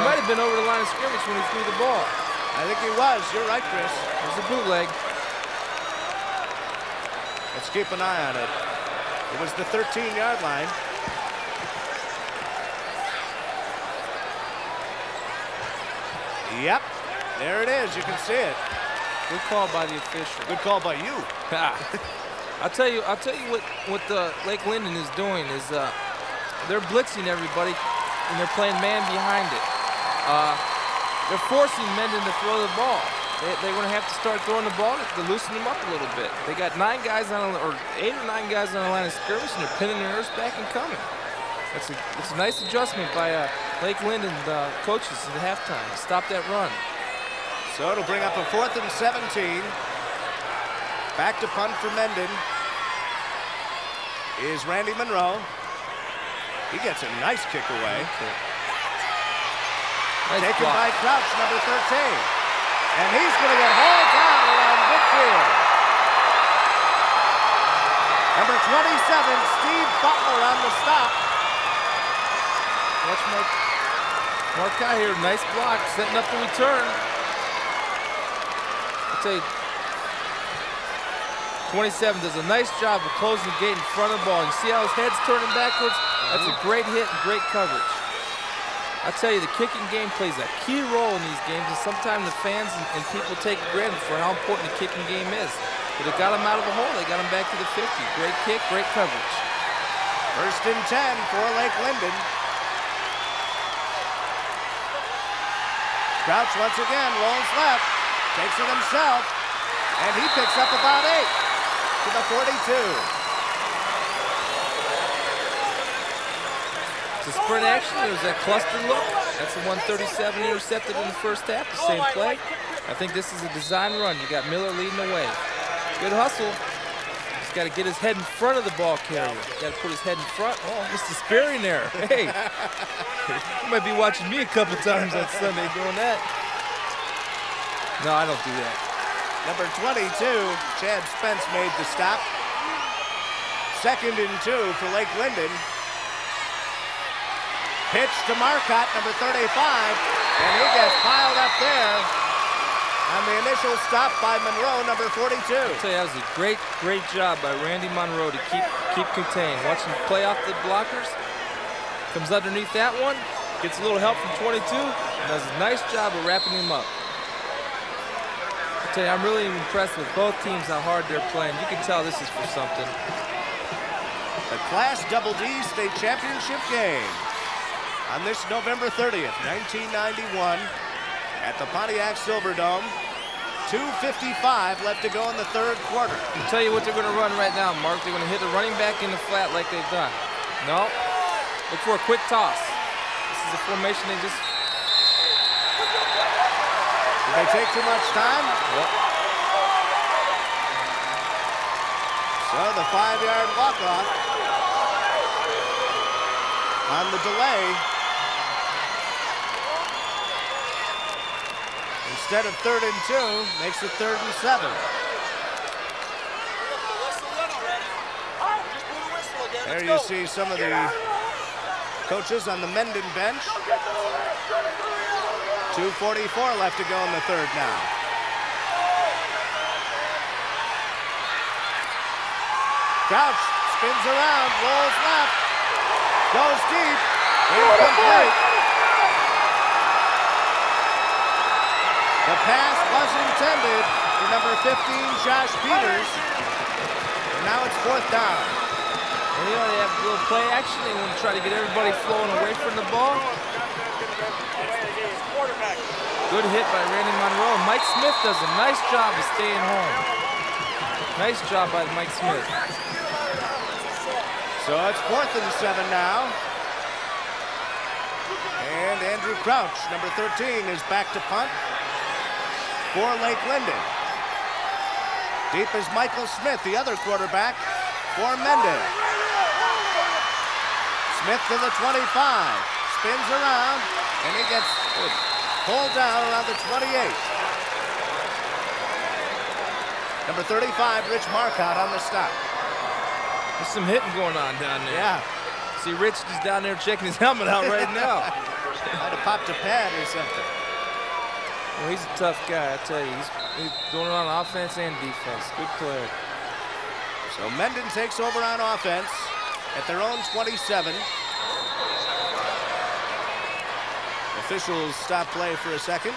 might have been over the line of scrimmage when he threw the ball. I think he was. You're right, Chris. There's a bootleg. Let's keep an eye on it. It was the 13-yard line. Yep, there it is. You can see it. Good call by the official. Good call by you. I'll tell you what the Lake Linden is doing is they're blitzing everybody and they're playing man behind it. They're forcing Mendon to throw the ball. They're going to have to start throwing the ball to loosen them up a little bit. They got 9 guys on, or 8 or 9 guys on the line of scrimmage, and they're pinning their ears back and coming. It's a nice adjustment by Lake Linden coaches at halftime to stop that run. So it'll bring up a 4th and 17. Back to punt for Mendon is Randy Monroe. He gets a nice kick away. Nice Taken block by Crouch, number 13. And he's going to get hauled down around midfield. Number 27, Steve Butler on the stop. Watch Mark out here. Nice block, setting up the return. I'll tell you, 27 does a nice job of closing the gate in front of the ball. You see how his head's turning backwards? That's a great hit and great coverage. I tell you, the kicking game plays a key role in these games, and sometimes the fans and people take it granted for how important the kicking game is. But they got him out of the hole. They got him back to the 50. Great kick, great coverage. 1st and 10 for Lake Linden. Crouch once again rolls left, takes it himself, and he picks up about 8 to the 42. It's a sprint action. There's that cluster look. That's the 137 intercepted in the 1st half, the same play. I think this is a design run. You got Miller leading the way. Good hustle. He's got to get his head in front of the ball carrier. Got to put his head in front. Oh, Mr. Spearing there. Hey, you might be watching me a couple times on Sunday doing that. No, I don't do that. Number 22, Chad Spence made the stop. 2nd and 2 for Lake Linden. Pitch to Marcotte, number 35, and he gets piled up there on the initial stop by Monroe, number 42. I'll tell you, that was a great job by Randy Monroe to keep contained. Watch him play off the blockers. Comes underneath that one, gets a little help from 22, and does a nice job of wrapping him up. I'll tell you, I'm really impressed with both teams, how hard they're playing. You can tell this is for something. The Class Double D State Championship game on this November 30th, 1991 at the Pontiac Silverdome. 2:55 left to go in the 3rd quarter. I'll tell you what they're going to run right now, Mark. They're going to hit the running back in the flat like they've done. No. Look for a quick toss. This is a formation they just... Did they take too much time? Yep. So the 5-yard walk-off on the delay. Instead of 3rd and 2, makes it 3rd and 7. There you see some of the coaches on the Mendon bench. 2:44 left to go in the 3rd now. Crouch spins around, rolls left, goes deep, incomplete. The pass was intended for number 15, Josh Peters. And now it's 4th down. And, you know, they have a little play action. They want to try to get everybody flowing away from the ball. Good hit by Randy Monroe. Mike Smith does a nice job of staying home. Nice job by Mike Smith. So it's 4th and 7 now. And Andrew Crouch, number 13, is back to punt for Lake Linden. Deep is Michael Smith, the other quarterback for Mendon. Smith to the 25, spins around, and he gets pulled down around the 28. Number 35, Rich Marcotte on the stop. There's some hitting going on down there. Yeah. See, Rich is down there checking his helmet out right now. Might have popped a pad or something. Well, he's a tough guy, I tell you. He's doing it on offense and defense. Good player. So Mendon takes over on offense at their own 27. Officials stop play for a second.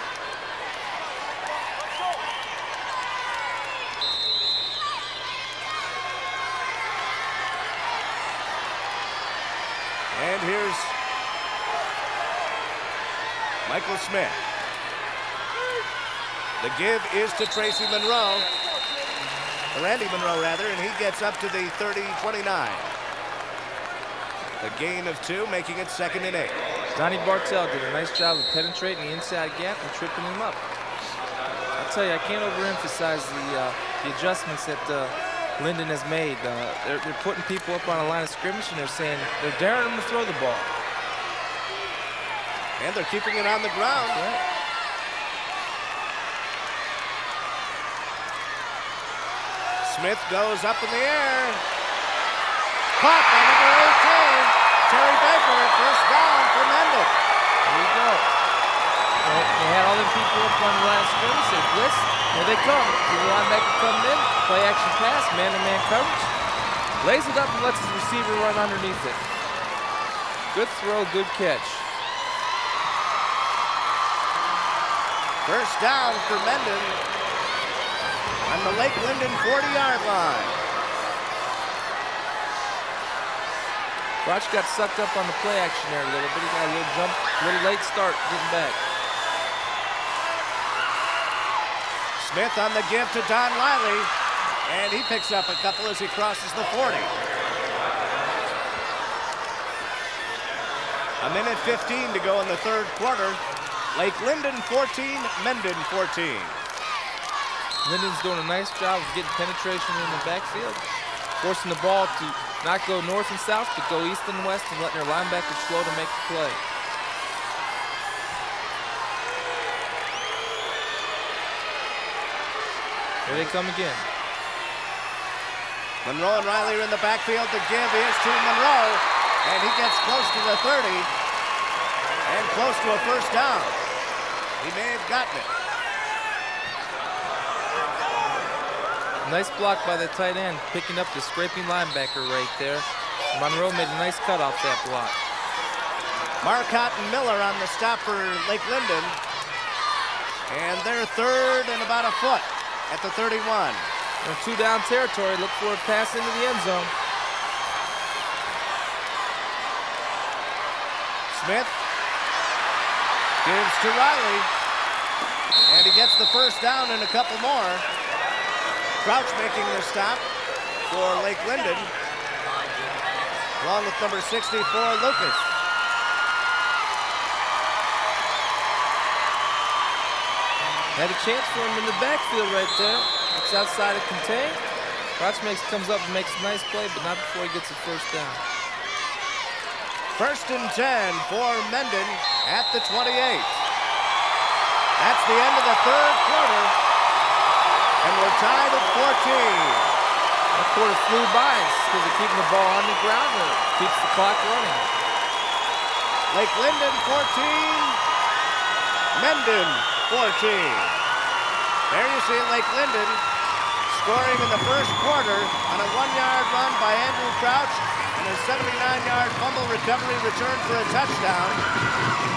And here's Michael Smith. The give is to Tracy Monroe, or Randy Monroe rather, and he gets up to the 30-29. A gain of 2, making it 2nd and 8. Donnie Bartell did a nice job of penetrating the inside gap and tripping him up. I'll tell you, I can't overemphasize the adjustments that Linden has made. They're putting people up on a line of scrimmage, and they're daring them to throw the ball. And they're keeping it on the ground. Yeah. Smith goes up in the air. Caught by number 18, Terry Baker, 1st down for Mendon. There you go. They had all them people up on the line of scrimmage. They blitz. Here they come. See the linebacker coming in. Play action pass, man-to-man coverage. Lays it up and lets his receiver run underneath it. Good throw, good catch. 1st down for Mendon on the Lake Linden 40-yard line. Crouch got sucked up on the play action there a little bit. He got a little jump, little late start getting back. Smith on the give to Don Riley, and he picks up a couple as he crosses the 40. A minute 15 to go in the 3rd quarter. Lake Linden 14, Mendon 14. Linden's doing a nice job of getting penetration in the backfield, forcing the ball to not go north and south, but go east and west, and letting their linebackers slow to make the play. Here they come again. Monroe and Riley are in the backfield. The give is to Monroe, and he gets close to the 30 and close to a first down. He may have gotten it. Nice block by the tight end, picking up the scraping linebacker right there. Monroe made a nice cut off that block. Marcotte and Miller on the stop for Lake Linden. And they're third and about a foot at the 31. In 2-down territory, look for a pass into the end zone. Smith gives to Riley. And he gets the first down and a couple more. Crouch making the stop for Lake Linden, along with number 64, Lucas. Had a chance for him in the backfield right there. It's outside of contain. Crouch comes up and makes a nice play, but not before he gets a first down. First and 10 for Mendon at the 28. That's the end of the third quarter, and we're tied at 14. That quarter flew by because they're keeping the ball on the ground and it keeps the clock running. Lake Linden 14, Mendon 14. There you see Lake Linden scoring in the first quarter on a 1-yard run by Andrew Crouch and a 79-yard fumble recovery return for a touchdown.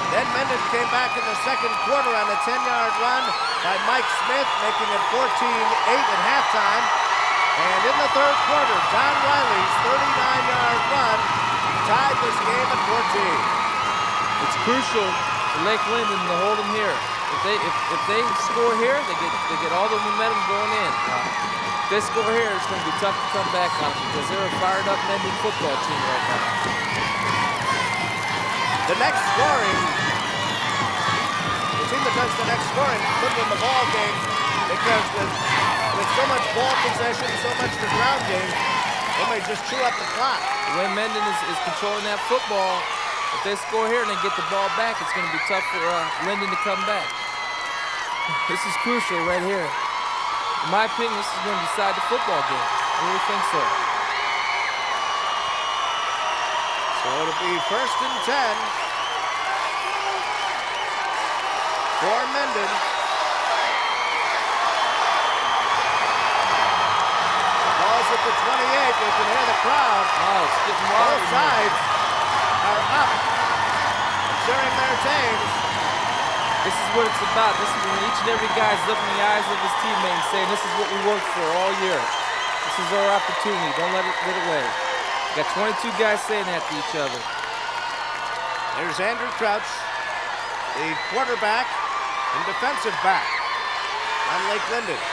Then Mendon came back in the second quarter on a 10-yard run by Mike Smith, making it 14-8 at halftime. And in the third quarter, Don Riley's 39-yard run tied this game at 14. It's crucial for Lake Linden to hold them here. If they score here, they get all the momentum going in. If they score here, it's going to be tough to come back on because they're a fired-up Mendon football team right now. The next scoring, the team that does the next scoring could win the ball game because with so much ball possession, so much the ground game, they may just chew up the clock. The way Mendon is controlling that football, if they score here and they get the ball back, it's going to be tough for Linden to come back. This is crucial right here. In my opinion, this is going to decide the football game. I really think so. So it'll be first and 10 for Mendon. Ball's at the 28. You can hear the crowd. Oh, it's getting wild. Both sides are up, sharing their teams. This is what it's about. This is when each and every guy's looking in the eyes of his teammate and saying, this is what we worked for all year. This is our opportunity. Don't let it get away. Got 22 guys saying that to each other. There's Andrew Crouch, the quarterback and defensive back on Lake Linden.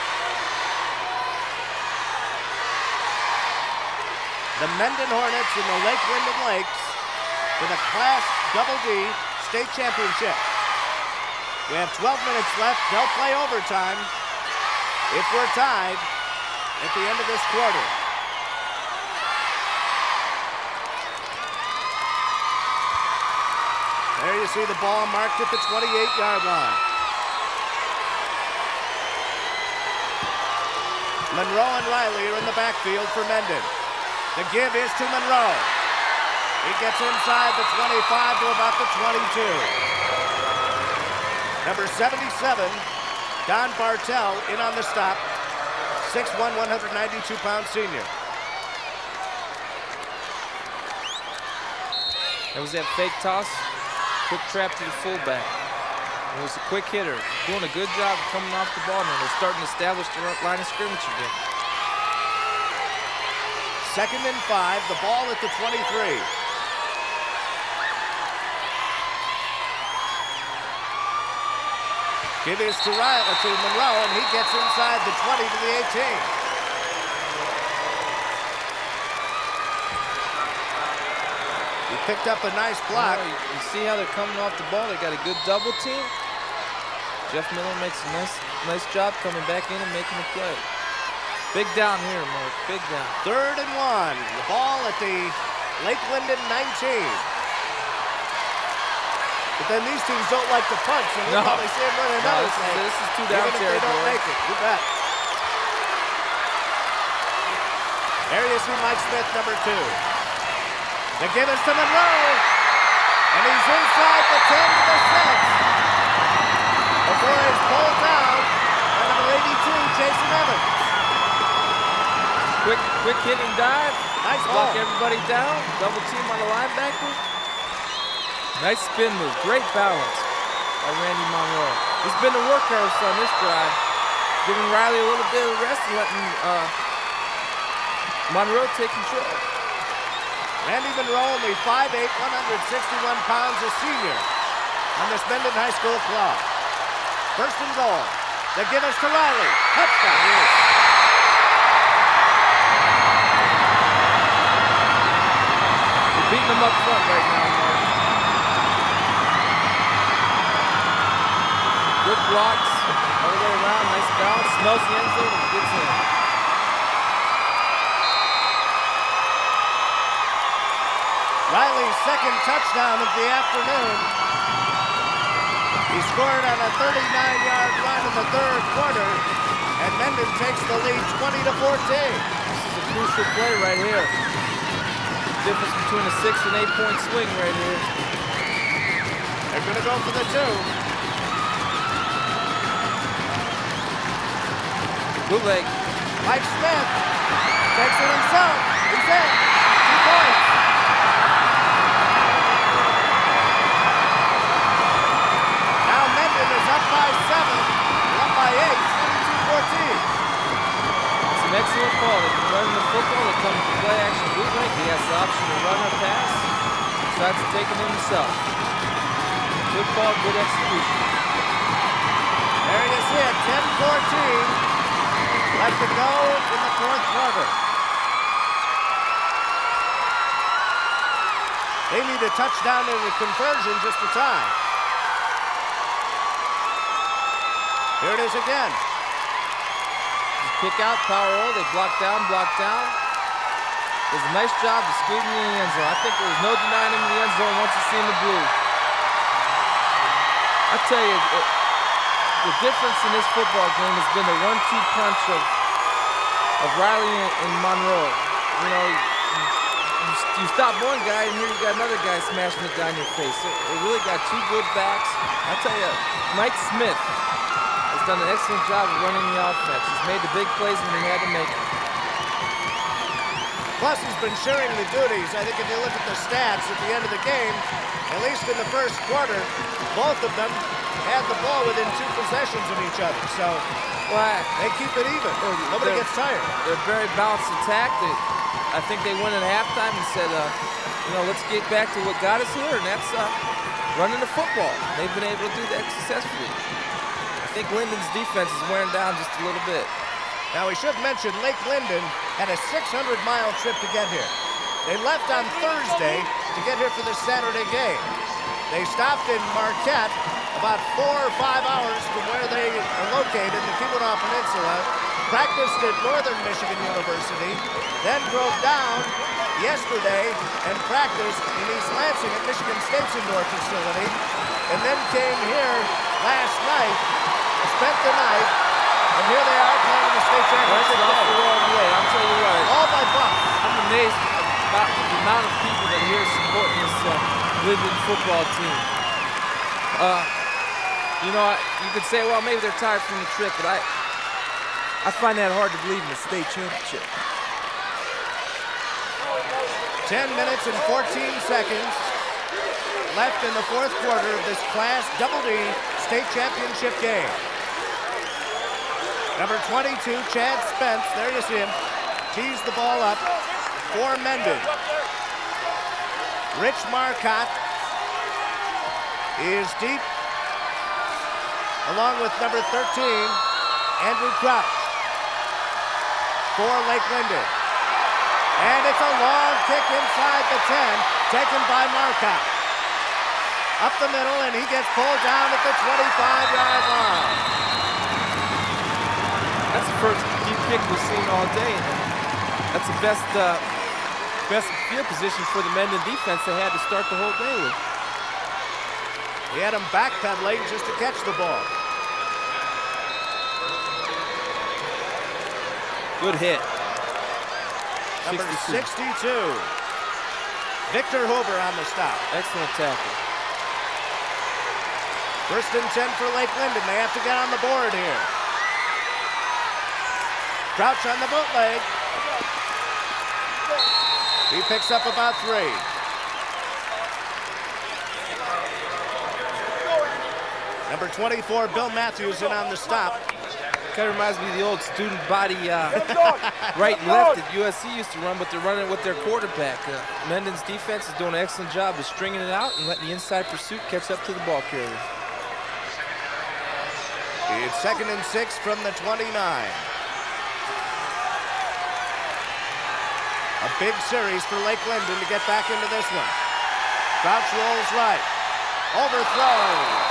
The Mendon Hornets and the Lake Linden Lakes for the Class Double D State Championship. We have 12 minutes left. They'll play overtime if we're tied at the end of this quarter. There you see the ball marked at the 28-yard line. Monroe and Riley are in the backfield for Mendon. The give is to Monroe. He gets inside the 25 to about the 22. Number 77, Don Bartell, in on the stop. 6'1", 192-pound senior. That was that fake toss, quick trap to the fullback. It was a quick hitter, doing a good job coming off the ball, and they're starting to establish the line of scrimmage again. Second and 5, the ball at the 23. Give is to Monroe, and he gets inside the 20 to the 18. He picked up a nice block. You see how they're coming off the ball? They got a good double team. Jeff Miller makes a nice job coming back in and making a play. Big down here, Mark. Big down. Third and 1. The ball at the Lake Linden 19. But then these teams don't like to punch, and we'll probably see them run another thing. This is 2 down even if they don't make it. You bet. There you see Mike Smith, number 2. The give is to Monroe. And he's inside the 10 to the 6. Before he's pulled down by number 82, Jason Evans. Quick hitting dive. Nice Block ball. everybody down. Double team on the linebacker. Nice spin move. Great balance by Randy Monroe. He's been the workhorse on this drive, giving Riley a little bit of rest and letting Monroe take control. Randy Monroe, only 5'8", 161 pounds, a senior on this Mendon High School club. First and goal. The give is to Riley. Touchdown. Beating them up front right now, man. Good blocks all the way around. Nice balance. Smells the end zone and gets in. Riley's second touchdown of the afternoon. He scored on a 39-yard run in the third quarter, and Mendon takes the lead 20-14. This is a crucial play right here. Difference between a 6 and 8 point swing right here. They're going to go for the 2. Bootleg. Mike Smith takes it himself. He's in. 2 points. Now Mendon is up by 7. Up by 8. 22-14. An excellent call. They can run the football. They come to play action bootleg. He has the option to run or pass. Decides to take it himself. Good call, good execution. There you see it, 10-14. Left to go in the fourth quarter. They need a touchdown and a conversion just to tie. Here it is again. Kick out, power roll, they block down. Does a nice job of scooting in the end zone. I think there's no denying him in the end zone once he's seen the blue. I tell you, the difference in this football game has been the 1-2 punch of Riley and Monroe. You know, you stop one guy and here you got another guy smashing it down your face. They really got 2 good backs. I tell you, Mike Smith has done an excellent job of running the offense. He's made the big plays when he had to make them. Plus, he's been sharing the duties. I think if you look at the stats at the end of the game, at least in the first quarter, both of them had the ball within 2 possessions of each other. So, they keep it even. Nobody gets tired. They're a very balanced attack. I think they went at halftime and said, you know, let's get back to what got us here, and that's running the football. They've been able to do that successfully. I think Linden's defense is wearing down just a little bit. Now, we should mention Lake Linden had a 600-mile trip to get here. They left on Thursday to get here for the Saturday game. They stopped in Marquette, about 4 or 5 hours from where they are located in the Keweenaw Peninsula, practiced at Northern Michigan University, then drove down yesterday and practiced in East Lansing at Michigan State's indoor facility, and then came here last night, spent the night, and here they are playing the state championship That's off the game. wrong way. I'll tell you what. All by Buck. I'm amazed about the amount of people that are here supporting this Linden football team. You know, you could say, well, maybe they're tired from the trip, but I find that hard to believe in the state championship. 10 minutes and 14 seconds left in the fourth quarter of this Class Double D state championship game. Number 22, Chad Spence, there you see him, tees the ball up for Mendon. Rich Marcotte is deep, along with number 13, Andrew Crouch for Lake Linden. And it's a long kick inside the 10, taken by Marcotte. Up the middle, and he gets pulled down at the 25-yard line. That's the first deep kick we've seen all day. That's the best field position for the Mendon defense they had to start the whole day with. He had him backpedaling just to catch the ball. Good hit. Number 62. Victor Hoover on the stop. Excellent tackle. 1st and 10 for Lake Linden. They have to get on the board here. Crouch on the bootleg. He picks up about 3. Number 24, Bill Matthews in on the stop. Kind of reminds me of the old student body right and left that USC used to run, but they're running it with their quarterback. Mendon's defense is doing an excellent job of stringing it out and letting the inside pursuit catch up to the ball carrier. It's 2nd and 6 from the 29. A big series for Lake Linden to get back into this one. Crouch rolls right. Overthrows.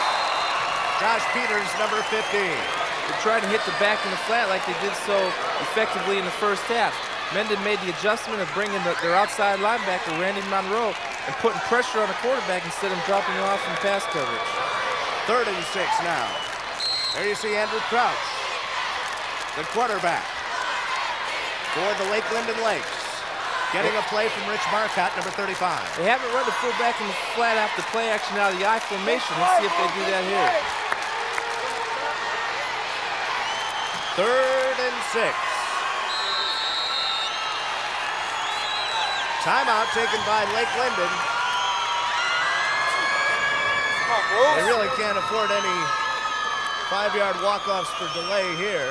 Josh Peters, number 15. They tried to hit the back in the flat like they did so effectively in the first half. Mendon made the adjustment of bringing their outside linebacker, Randy Monroe, and putting pressure on the quarterback instead of dropping him off in pass coverage. 3rd and 6 now. There you see Andrew Crouch, the quarterback for the Lake Linden Lakes. Getting a play from Rich Marcotte, number 35. They haven't run the fullback in the flat after play action out of the I formation. Let's see if they do that here. 3rd and 6. Timeout taken by Lake Linden. They really can't afford any 5-yard walk-offs for delay here.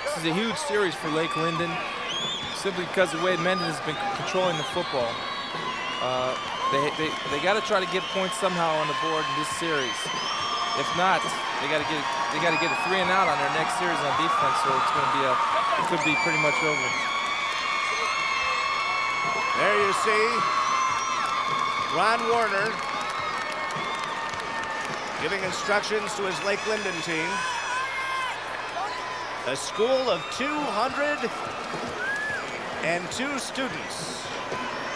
This is a huge series for Lake Linden, simply because of the way Mendon has been controlling the football. They got to try to get points somehow on the board in this series. If not, they got to get a 3 and out on their next series on defense, so it's going to be it could be pretty much over. There you see Ron Warner giving instructions to his Lake Linden team. A school of 202 students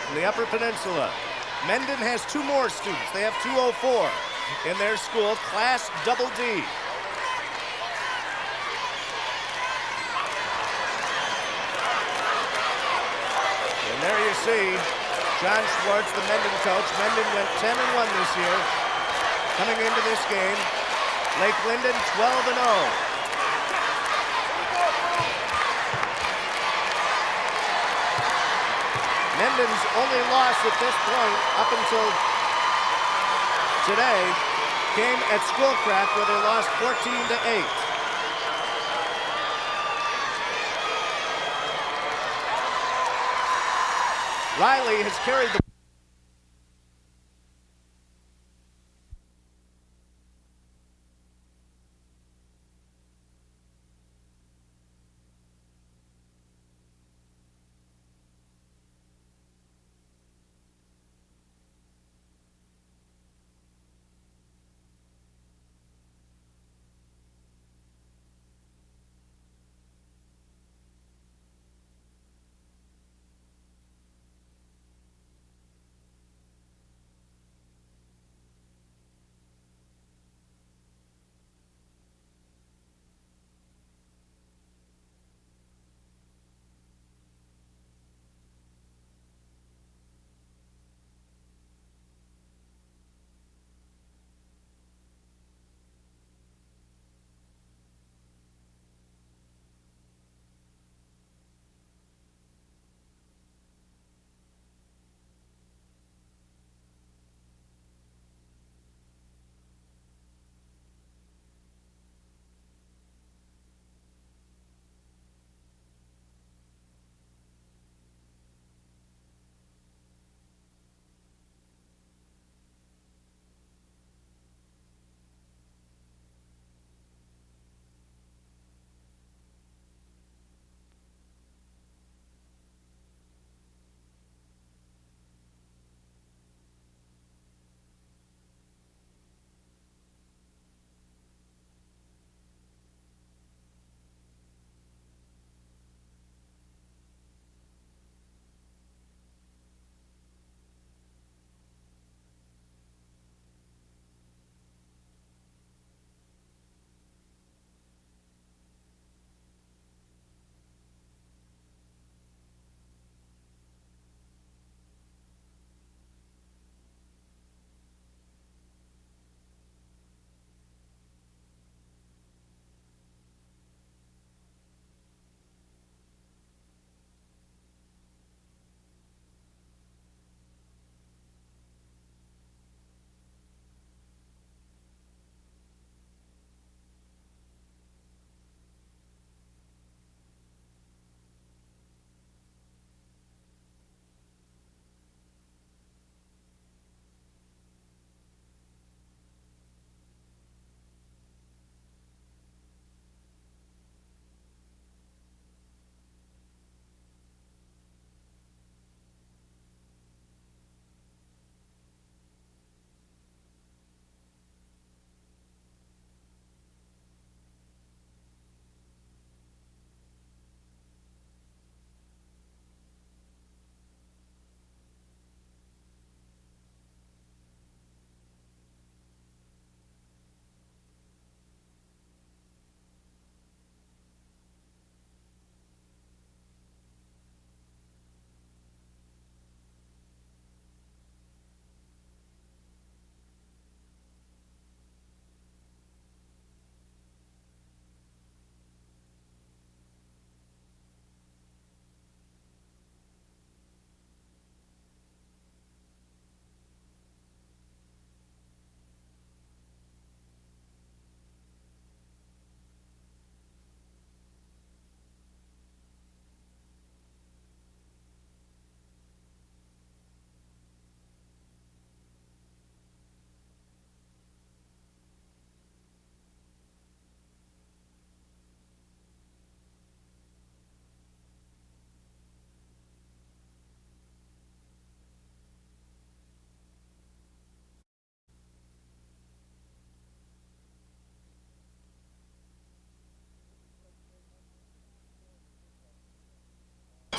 in the Upper Peninsula. Mendon has 2 more students. They have 204 in their school, Class Double D. And there you see John Schwartz, the Mendon coach. Mendon went 10-1 this year. Coming into this game, Lake Linden 12-0. Mendon's only loss at this point, up until today, came at Schoolcraft, where they lost 14-8. Riley has carried the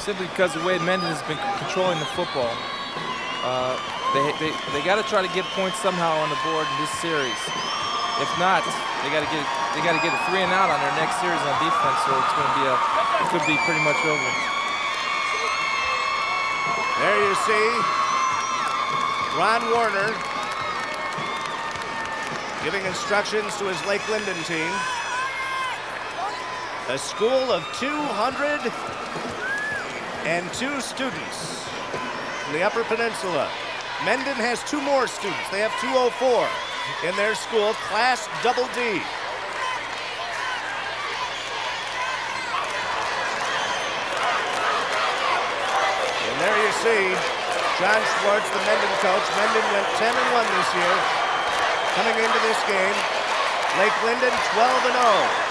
simply because of the way Mendon has been controlling the football. They got to try to get points somehow on the board in this series. If not, they got to get a 3 and out on their next series on defense. So it's going to be it could be pretty much over. There you see Ron Warner giving instructions to his Lake Linden team. A school of 202 students in the Upper Peninsula. Mendon has 2 more students. They have 204 in their school, Class Double D. And there you see John Schwartz, the Mendon coach. Mendon went 10-1 this year. Coming into this game, Lake Linden 12-0.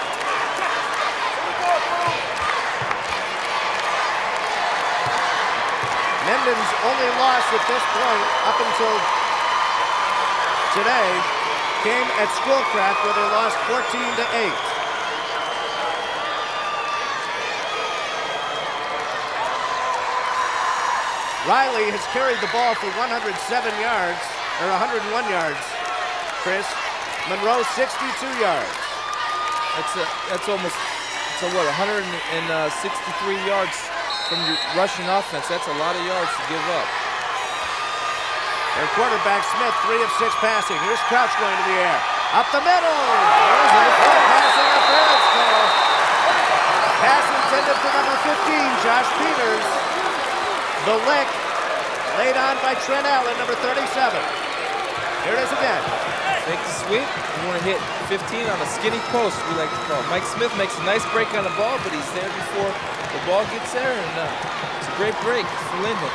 Mendon's only loss at this point, up until today, came at Schoolcraft, where they lost 14-8. Riley has carried the ball for 107 yards, or 101 yards, Chris. Monroe, 62 yards. That's almost, so what, 163 yards from your rushing offense. That's a lot of yards to give up. Their quarterback, Smith, 3 of 6 passing. Here's Crouch going to the air. Up the middle. There's a full pass interference call. Pass intended for number 15, Josh Peters. The lick laid on by Trent Allen, number 37. Here it is again. Make the sweep. You want to hit 15 on a skinny post, we like to call it. Mike Smith makes a nice break on the ball, but he's there before the ball gets there, and it's a great break for Linden.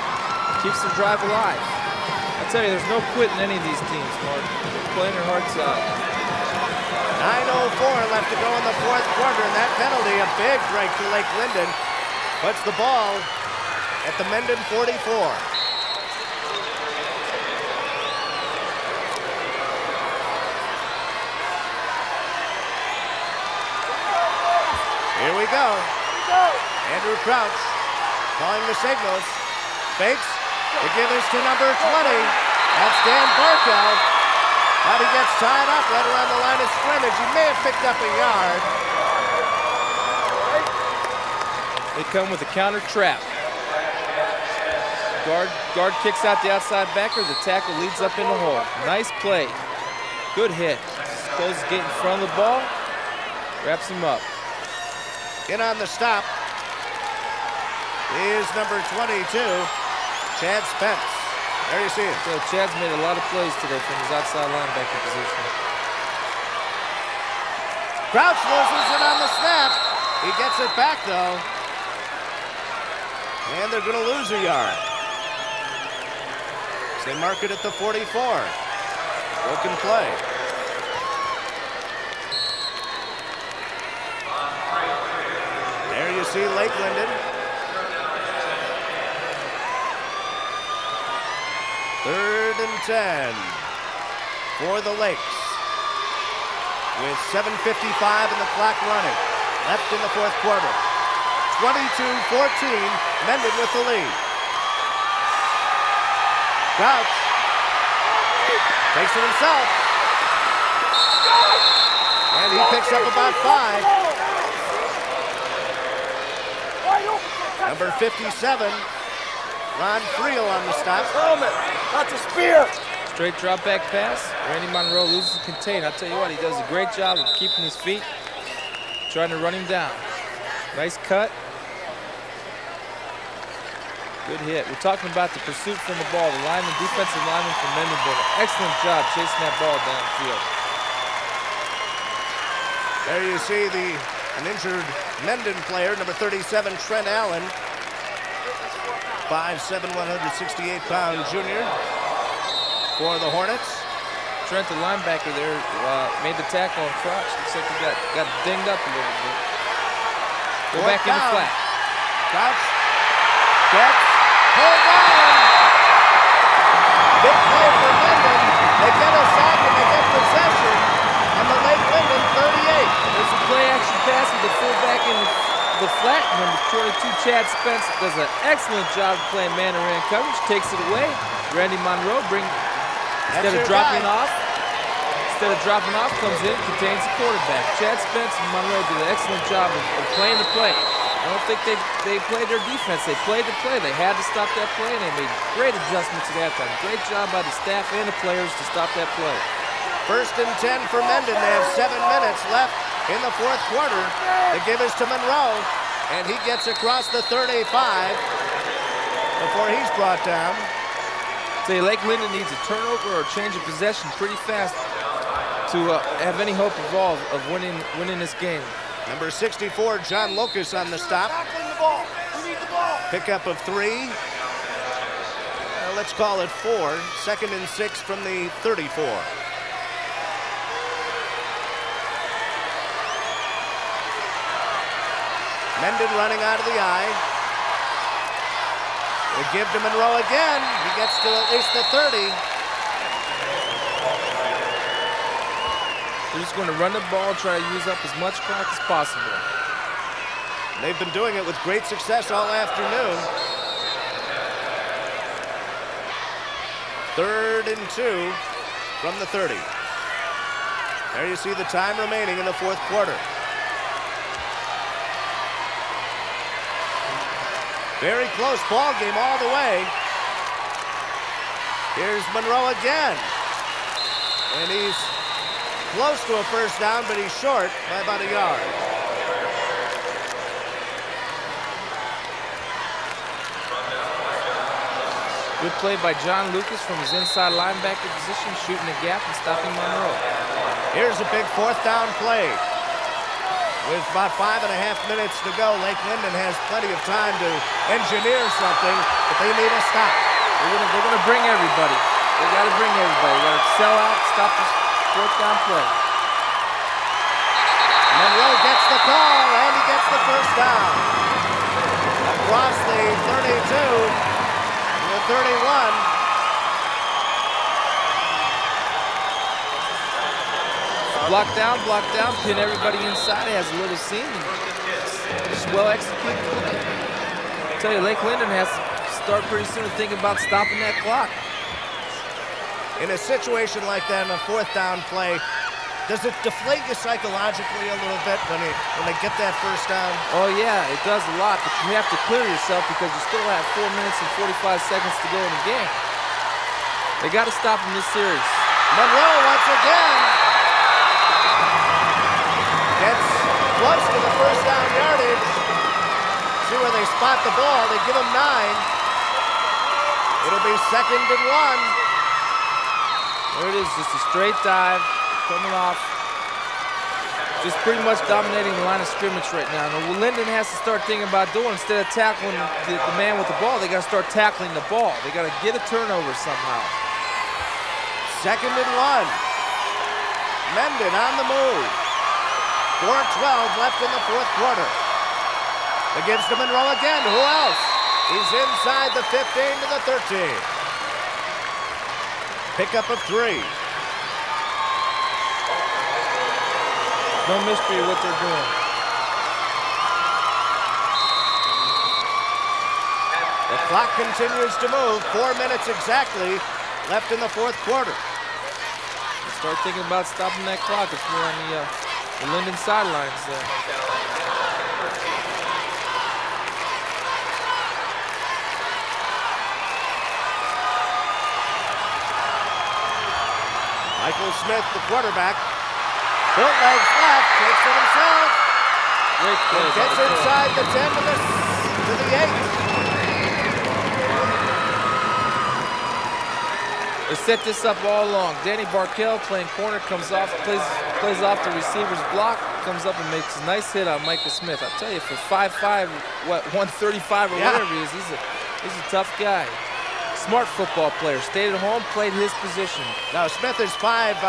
Keeps the drive alive. I tell you, there's no quitting any of these teams, Mark. They're playing their hearts out. 9:04 left to go in the 4th quarter, and that penalty, a big break to Lake Linden, puts the ball at the Mendon 44. Here we go. Andrew Crouch calling the signals. Fakes. The give is to number 20. That's Dan Barkell. But he gets tied up right around the line of scrimmage. He may have picked up a yard. They come with a counter trap. Guard kicks out the outside backer. The tackle leads up in the hole. Nice play. Good hit. Close to get in front of the ball. Wraps him up. In on the stop is number 22, Chad Spence. There you see it. So Chad's made a lot of plays today from his outside linebacker position. Crouch loses it on the snap. He gets it back, though. And they're going to lose a yard. So they mark it at the 44. Broken play. There you see Lake Linden. 3rd and 10 for the Lakes. With 7:55 and the clock running. Left in the 4th quarter. 22-14, Mendon with the lead. Crouch takes it himself. And he picks up about 5. Number 57, Ron Friel on the stop. That's a spear. Straight drop back pass. Randy Monroe loses the contain. I'll tell you what, he does a great job of keeping his feet, trying to run him down. Nice cut. Good hit. We're talking about the pursuit from the ball. The lineman, defensive lineman from Mendon did an excellent job chasing that ball downfield. There you see an injured Mendon player, number 37, Trent Allen. 5'7", 168-pound junior for the Hornets. Trent, the linebacker there, made the tackle on Crouch. Looks like he got dinged up a little bit. Go back in the flat. Crouch gets pulled down. Big play for Mendon. They get a sack and they get possession. And the Lake Linden 38. There's a play action pass with the fullback in bit flat. Number 22, Chad Spence, does an excellent job of playing man-to-man coverage, takes it away. Randy Monroe instead of dropping off, comes in, contains the quarterback. Chad Spence and Monroe did an excellent job of playing the play. I don't think they played their defense. They played the play. They had to stop that play, and they made great adjustments at that time. Great job by the staff and the players to stop that play. 1st and 10 for Mendon. They have 7 minutes left in the 4th quarter. The give is to Monroe, and he gets across the 35 before he's brought down. Say Lake Linden needs a turnover or a change of possession pretty fast to have any hope of winning this game. Number 64, John Locus on the stop. Pickup of 3. Let's call it 4. 2nd and 6 from the 34. Mendon running out of the eye. They give to Monroe again. He gets to at least the 30. They're just going to run the ball, try to use up as much clock as possible. They've been doing it with great success all afternoon. 3rd and 2 from the 30. There you see the time remaining in the 4th quarter. Very close ball game all the way. Here's Monroe again. And he's close to a first down, but he's short by about a yard. Good play by John Lucas from his inside linebacker position, shooting the gap and stopping Monroe. Here's a big 4th down play. With about 5.5 minutes to go, Lake Linden has plenty of time to engineer something, but they need a stop. They're gonna bring everybody. They gotta bring everybody. They gotta sell out, stop this 4th down play. Monroe gets the call, and he gets the first down. Across the 32 to the 31. Block down, pin everybody inside. It has a little seam. Just well executed play. I tell you, Lake Linden has to start pretty soon to think about stopping that clock. In a situation like that, in a 4th down play, does it deflate you psychologically a little bit when they get that first down? Oh yeah, it does a lot, but you have to clear yourself because you still have 4 minutes and 45 seconds to go in the game. They got to stop in this series. Monroe once again gets close to the first down yardage. See where they spot the ball. They give him 9. It'll be 2nd and 1. There it is, just a straight dive, coming off. Just pretty much dominating the line of scrimmage right now. And what Linden has to start thinking about doing, instead of tackling the man with the ball, they got to start tackling the ball. They got to get a turnover somehow. 2nd and 1. Mendon on the move. 4:12 left in the 4th quarter. It gives to Monroe again. Who else? He's inside the 15 to the 13. Pickup of 3. No mystery what they're doing. The clock continues to move. 4 minutes exactly left in the 4th quarter. Start thinking about stopping that clock if you're on the Linden sidelines there. Michael Smith, the quarterback. Bootlegs left, takes it himself. Great play. Gets inside the 10 to the 8. They set this up all along. Danny Barkell playing corner, comes off, plays off the receiver's block, comes up and makes a nice hit on Michael Smith. I'll tell you, for 5'5", 135 or whatever he is, he's a tough guy. Smart football player. Stayed at home, played his position. Now Smith is 5'10",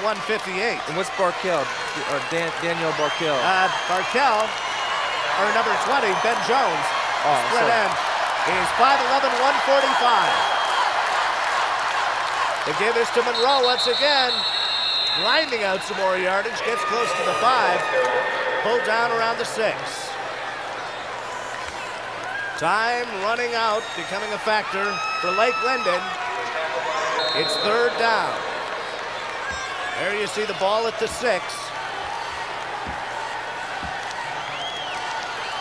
158. And what's Barkell, or Daniel Barkell? Barkell, or number 20, Ben Jones, split end. He's 5'11", 145. They give this to Monroe once again. Grinding out some more yardage, gets close to the 5. Pulled down around the 6. Time running out, becoming a factor for Lake Linden. It's third down. There you see the ball at the 6.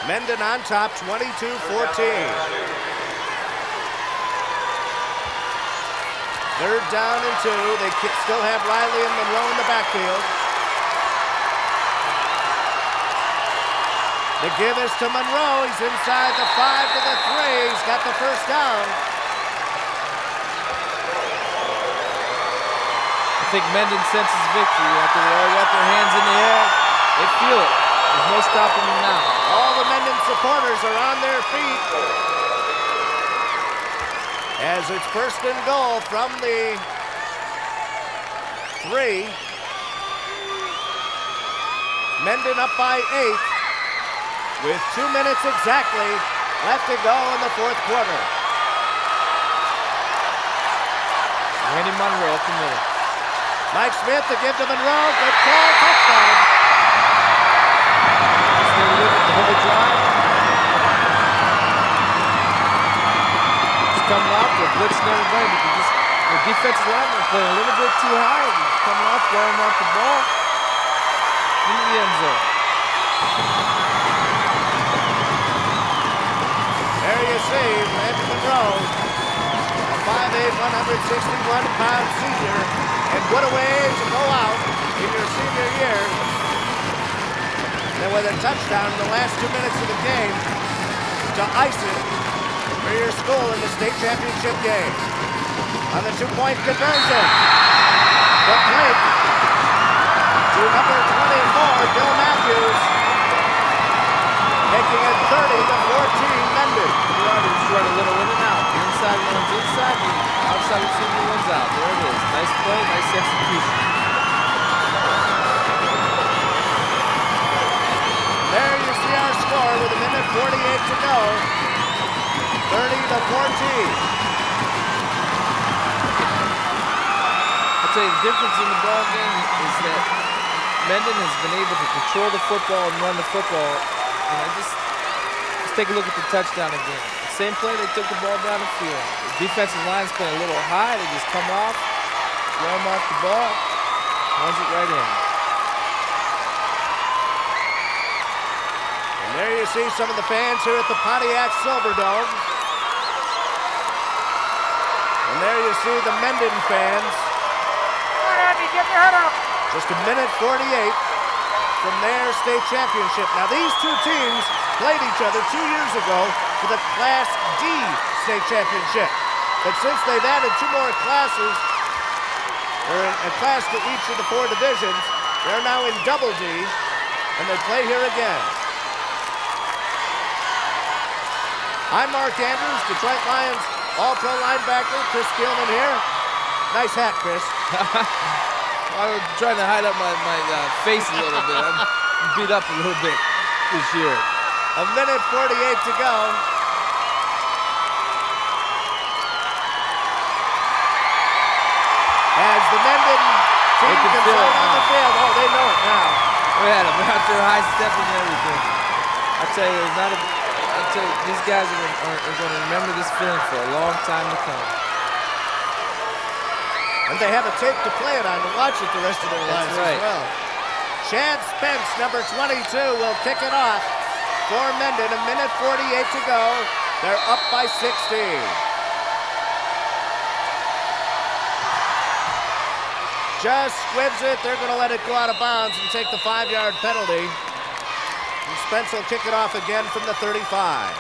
Mendon on top, 22-14. Third down and 2. They still have Riley and Monroe in the backfield. The give is to Monroe. He's inside the 5 to the 3. He's got the first down. I think Mendon senses victory after they already got their hands in the air. They feel it. There's no stopping them now. All the Mendon supporters are on their feet as it's first and goal from the 3. Mendon up by 8 with 2 minutes exactly left to go in the fourth quarter. Randy Monroe up the middle. Mike Smith to give to Monroe. Good call, touchdown. Stay with it the whole drive. Just coming off, they're blitzing everybody, but the defensive linemen are playing a little bit too high. They're coming off, throwing off the ball into the end zone. There you see Randy Monroe, a 5'8", 161-pound senior, and what a way to go out in your senior year. And with a touchdown in the last 2 minutes of the game to ice it for your school in the state championship game. On the 2-point conversion, the Blake to number 24, Bill Matthews, making it 30-14 Mendon. Just run a little in and out. The inside runs inside, the outside receiver runs out. There it is. Nice play, nice execution. There you see our score with 1:48 to go. 30-14. I'll tell you, the difference in the ball game is that Mendon has been able to control the football and run the football. And let's take a look at the touchdown again. The same play, they took the ball down the field. The defensive line's playing a little high. They just come off, throw them off the ball, runs it right in. And there you see some of the fans here at the Pontiac Silverdome. And there you see the Mendon fans. Come on, Andy, get your head up. Just 1:48 from their state championship. Now these two teams played each other 2 years ago for the Class D state championship. But since they've added 2 more classes, or a class to each of the 4 divisions, they're now in Double D, and they play here again. I'm Mark Andrews, Detroit Lions All-Pro linebacker. Chris Spielman here. Nice hat, Chris. I was trying to hide up my face a little bit. I'm beat up a little bit this year. 1:48 to go. As the Mendon team comes out on the field. Oh, they know it now. Look at them. They're out there high stepping and everything. I tell you, these guys are going to remember this feeling for a long time to come. And they have a tape to play it on to watch it the rest of their lives right. as well. Chad Spence, number 22, will kick it off for Mendon. 1:48 to go. They're up by 16. Just squibs it. They're going to let it go out of bounds and take the 5-yard penalty. And Spence will kick it off again from the 35.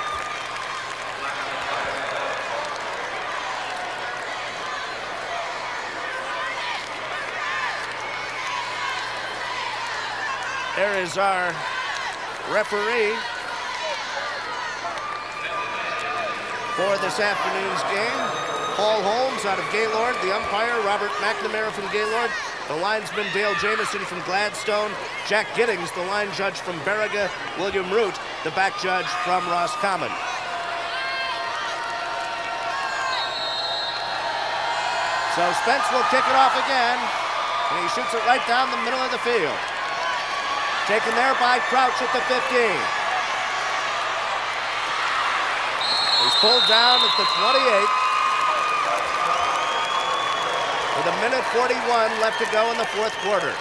There is our referee for this afternoon's game. Paul Holmes out of Gaylord. The umpire, Robert McNamara from Gaylord. The linesman, Dale Jamison from Gladstone. Jack Giddings, the line judge from Beriga. William Root, the back judge from Roscommon. So Spence will kick it off again, and he shoots it right down the middle of the field. Taken there by Crouch at the 15. pulled down at the 28. With a minute 41 left to go in the fourth quarter.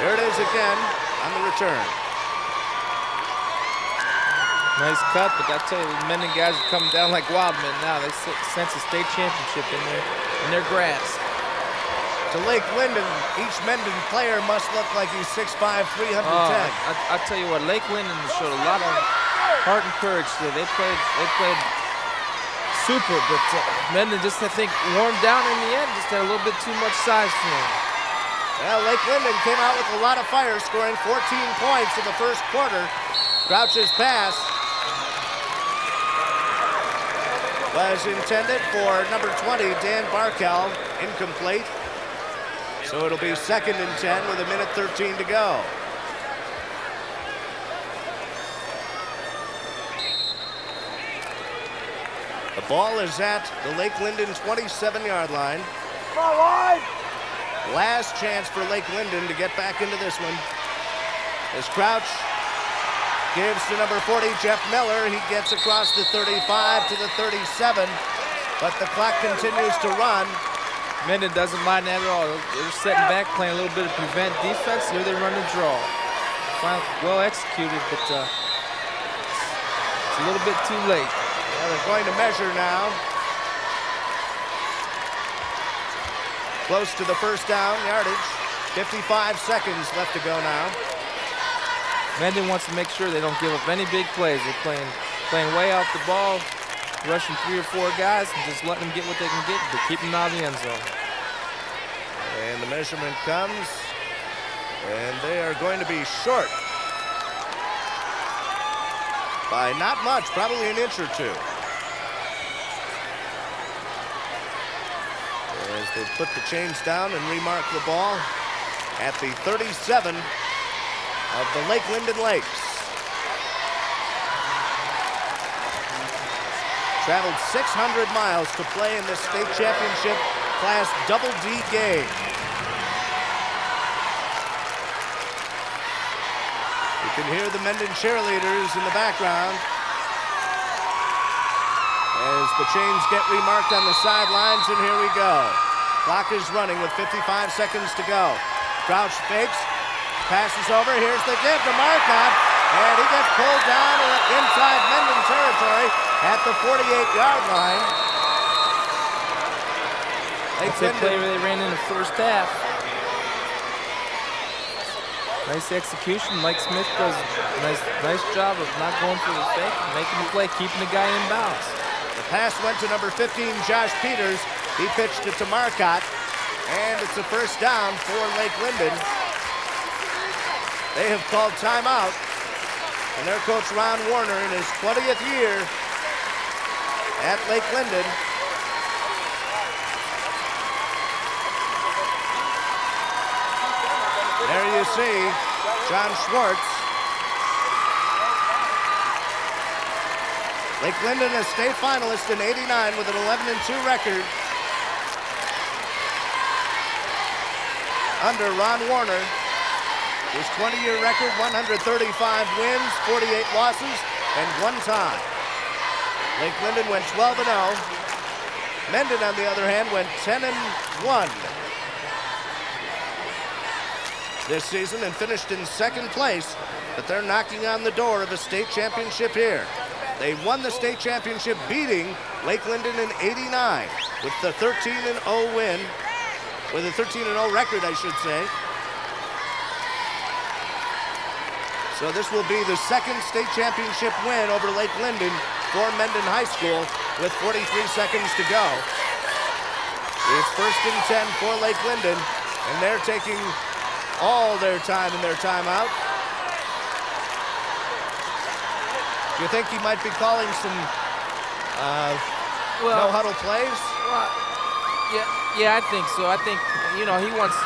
Here it is again on the return. Nice cut, but I tell you, the Mendon guys are coming down like wild men now. They sense a state championship in their grasp. To Lake Linden, each Mendon player must look like he's 6'5", 310. I tell you what, Lake Linden showed a lot of heart and courage today. They played super, but Mendon just, I think, warmed down in the end. Just had a little bit too much size for him. Well, Lake Linden came out with a lot of fire, scoring 14 points in the first quarter. Crouch's pass was intended for number 20, Dan Barkel, incomplete. So it'll be 2nd and 10 with a minute 13 to go. The ball is at the Lake Linden 27-yard line. Last chance for Lake Linden to get back into this one. As Crouch gives to number 40, Jeff Miller. He gets across the 35 to the 37, but the clock continues to run. Mendon doesn't mind that at all. They're sitting back, playing a little bit of prevent defense. Here they run the draw. Well executed, but it's a little bit too late. Well, they're going to measure now. Close to the first down yardage. 55 seconds left to go now. Mendon wants to make sure they don't give up any big plays. They're playing way off the ball, rushing 3 or 4 guys and just letting them get what they can get, but keeping them out of the end zone. And the measurement comes, and they are going to be short by not much, probably an inch or two. As they put the chains down and remark the ball at the 37 of the Lake Linden Lakes. Traveled 600 miles to play in this state championship Class Double D game. You can hear the Mendon cheerleaders in the background as the chains get remarked on the sidelines, and here we go. Clock is running with 55 seconds to go. Crouch fakes, passes over, here's the give to Marcotte, and he gets pulled down inside Mendon territory at the 48-yard line. That's the play where they ran in the first half. Nice execution. Mike Smith does a nice job of not going for the fake, making the play, keeping the guy in bounds. The pass went to number 15, Josh Peters. He pitched it to Marcotte, and it's a first down for Lake Linden. They have called timeout, and their coach Ron Warner in his 20th year at Lake Linden. There you see John Schwartz. Lake Linden, a state finalist in '89 with an 11-2 record. Under Ron Warner, his 20-year record, 135 wins, 48 losses, and 1 tie. Lake Linden went 12-0. Mendon, on the other hand, went 10-1 this season and finished in 2nd place, but they're knocking on the door of a state championship here. They won the state championship beating Lake Linden in '89 with the 13-0 win, with a 13-0 record, I should say. So this will be the 2nd state championship win over Lake Linden for Mendon High School with 43 seconds to go. It's 1st and 10 for Lake Linden, and they're taking all their time in their timeout. Do you think he might be calling some no-huddle plays? Well, yeah, I think so. I think, he wants to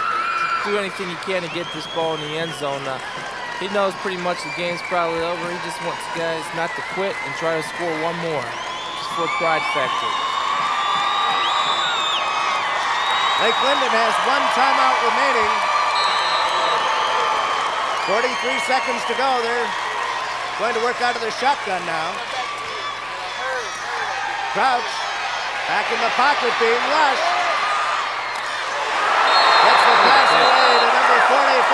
do anything he can to get this ball in the end zone. He knows pretty much the game's probably over. He just wants guys not to quit and try to score one more, just for a pride factor. Lake Linden has 1 timeout remaining. 43 seconds to go. They're going to work out of the shotgun now. Crouch back in the pocket, being rushed. Gets the pass away to number 45.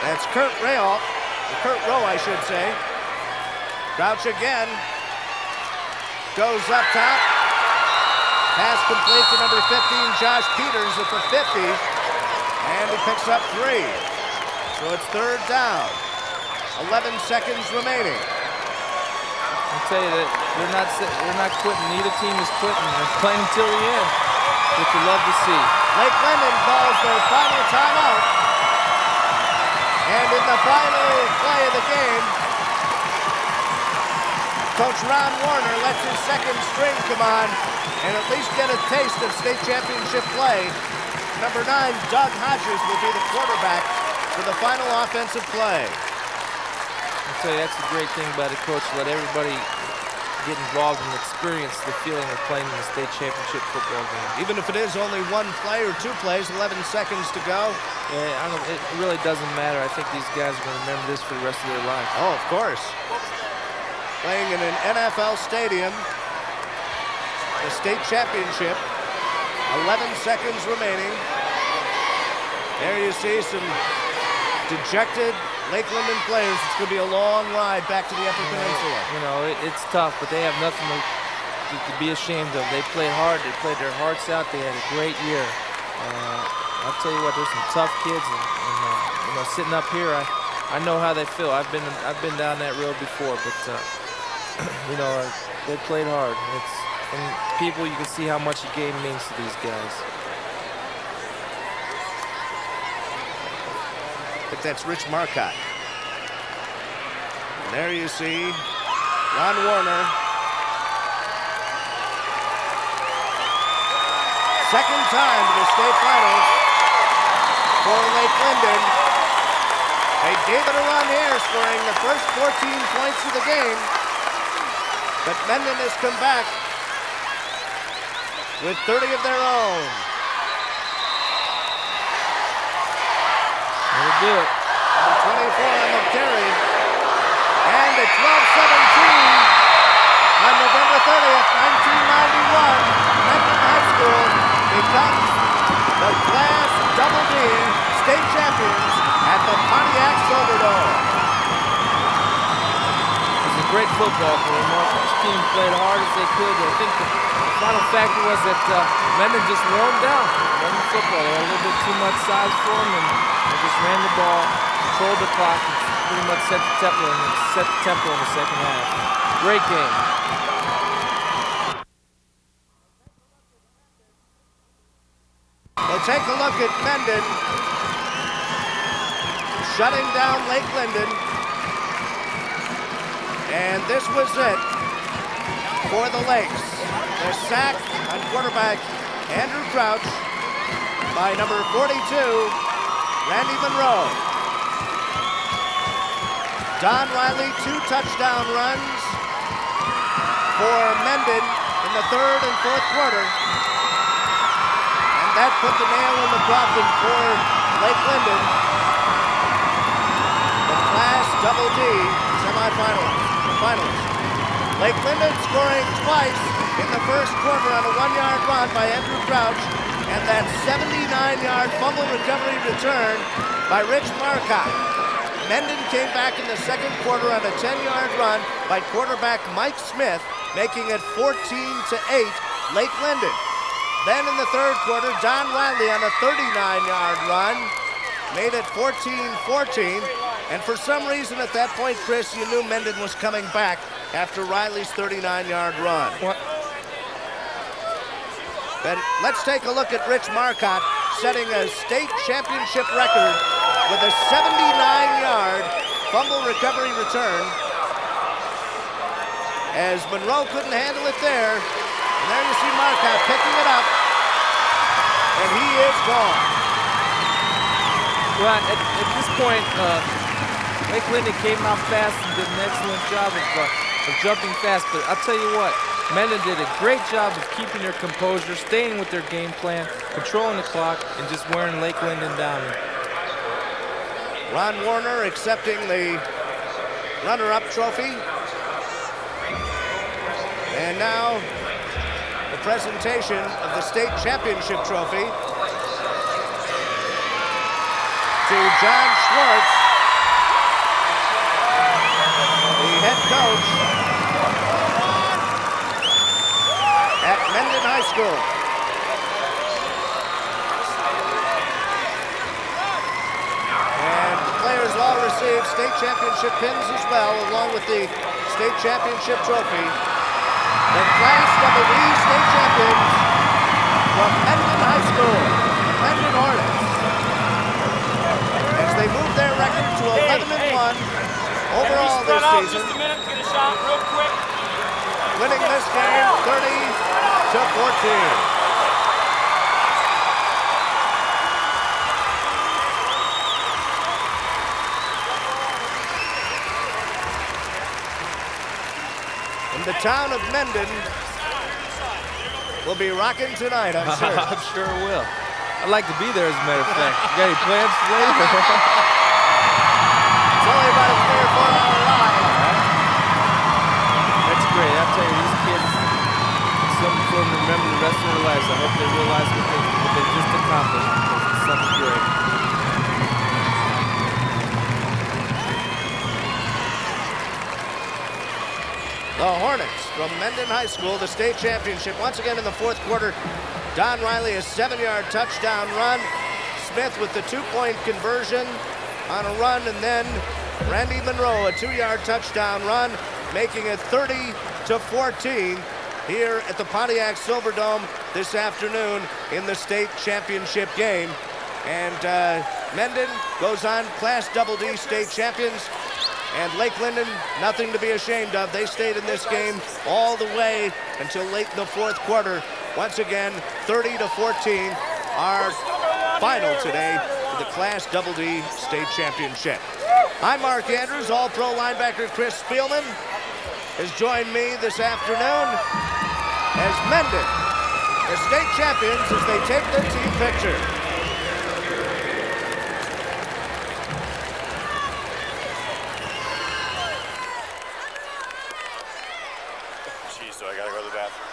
That's Kurt Rowe, I should say. Crouch again. Goes up top. Pass complete to number 15, Josh Peters at the 50. And he picks up 3. So it's third down. 11 seconds remaining. I'll tell you that they're not quitting. Neither team is quitting. They're playing until the end, which you love to see. Lake Linden calls their final timeout. And in the final play of the game, Coach Ron Warner lets his second string come on and at least get a taste of state championship play. Number 9, Doug Hodges, will be the quarterback for the final offensive play. I'll tell you, that's the great thing about the coach. Let everybody get involved and experience the feeling of playing in the state championship football game. Even if it is only 1 play or 2 plays, 11 seconds to go. Yeah, it really doesn't matter. I think these guys are going to remember this for the rest of their life. Oh, of course. Playing in an NFL stadium, the state championship, 11 seconds remaining. There you see some dejected Lake Linden players. It's going to be a long ride back to the Upper Peninsula. You know, it's tough, but they have nothing to be ashamed of. They played hard. They played their hearts out. They had a great year. I'll tell you what, there's some tough kids, and you know, sitting up here, I know how they feel. I've been down that road before, but you know, they played hard. And people, you can see how much the game means to these guys. I think that's Rich Marcotte. And there you see Ron Warner. Second time to the state finals for Lake Linden. They gave it a run here, scoring the first 14 points of the game. But Mendon has come back with 30 of their own. That'll do it. Number 24 on the carry. And at 12-17 on November 30th, 1991, Mendon High School becomes the Class Double D state champions at the Pontiac Silverdome. It was a great football game. This team played hard as they could. I think the final factor was that Mendon just wore them down. Running football, they had a little bit too much size for them, and they just ran the ball, controlled the clock, and pretty much set the tempo in the second half. Great game. We'll take a look at Mendon shutting down Lake Linden. And this was it for the Lakes. The sack on quarterback Andrew Crouch by number 42, Randy Monroe. Don Riley, 2 touchdown runs for Mendon in the third and fourth quarter. And that put the nail in the coffin for Lake Linden. The Class Double D semifinalists. Lake Linden scoring twice in the first quarter on a 1-yard run by Andrew Crouch, and that 79-yard fumble recovery return by Rich Marcotte. Mendon came back in the second quarter on a 10-yard run by quarterback Mike Smith, making it 14-8 Lake Linden. Then in the third quarter, Don Riley on a 39-yard run made it 14-14. And for some reason at that point, Chris, you knew Mendon was coming back after Riley's 39-yard run. What? But let's take a look at Rich Marcotte setting a state championship record with a 79-yard fumble recovery return. As Monroe couldn't handle it there. And there you see Marcotte picking it up. And he is gone. Well, at this point, Lake Linden came out fast and did an excellent job of of jumping fast, but I'll tell you what, Mendon did a great job of keeping their composure, staying with their game plan, controlling the clock, and just wearing Lake Linden down. Ron Warner accepting the runner-up trophy. And now the presentation of the state championship trophy to John Schwartz, the head coach at Mendon High School. And players all received state championship pins as well, along with the state championship trophy. The Class AA state champions from Mendon High School, the Mendon Hornets, as they move their record to 11-1 overall this season. Just a minute, get a shot real quick. Winning this game 30-14. And the town of Mendon will be rocking tonight, I'm sure. I'm sure it will. I'd like to be there, as a matter of fact. You got any plans later? It's only about a 3 or 4 hour ride. That's great. I'll tell you, these kids, it's something for them to remember the rest of their lives. I hope they realize what they just accomplished, because it's something great. The Hornets from Mendon High School, the state championship. Once again in the fourth quarter, Don Riley, a 7-yard touchdown run. Smith with the 2-point conversion on a run, and then Randy Monroe, a 2-yard touchdown run, making it 30-14 here at the Pontiac Silverdome this afternoon in the state championship game. And Mendon goes on, Class D state champions. And Lake Linden, nothing to be ashamed of. They stayed in this game all the way until late in the fourth quarter. Once again, 30-14, our final today for the Class D state championship. I'm Mark Andrews. All-Pro linebacker Chris Spielman has joined me this afternoon as Mendon, the state champions, as they take their team picture. Jeez, do I gotta go to the bathroom?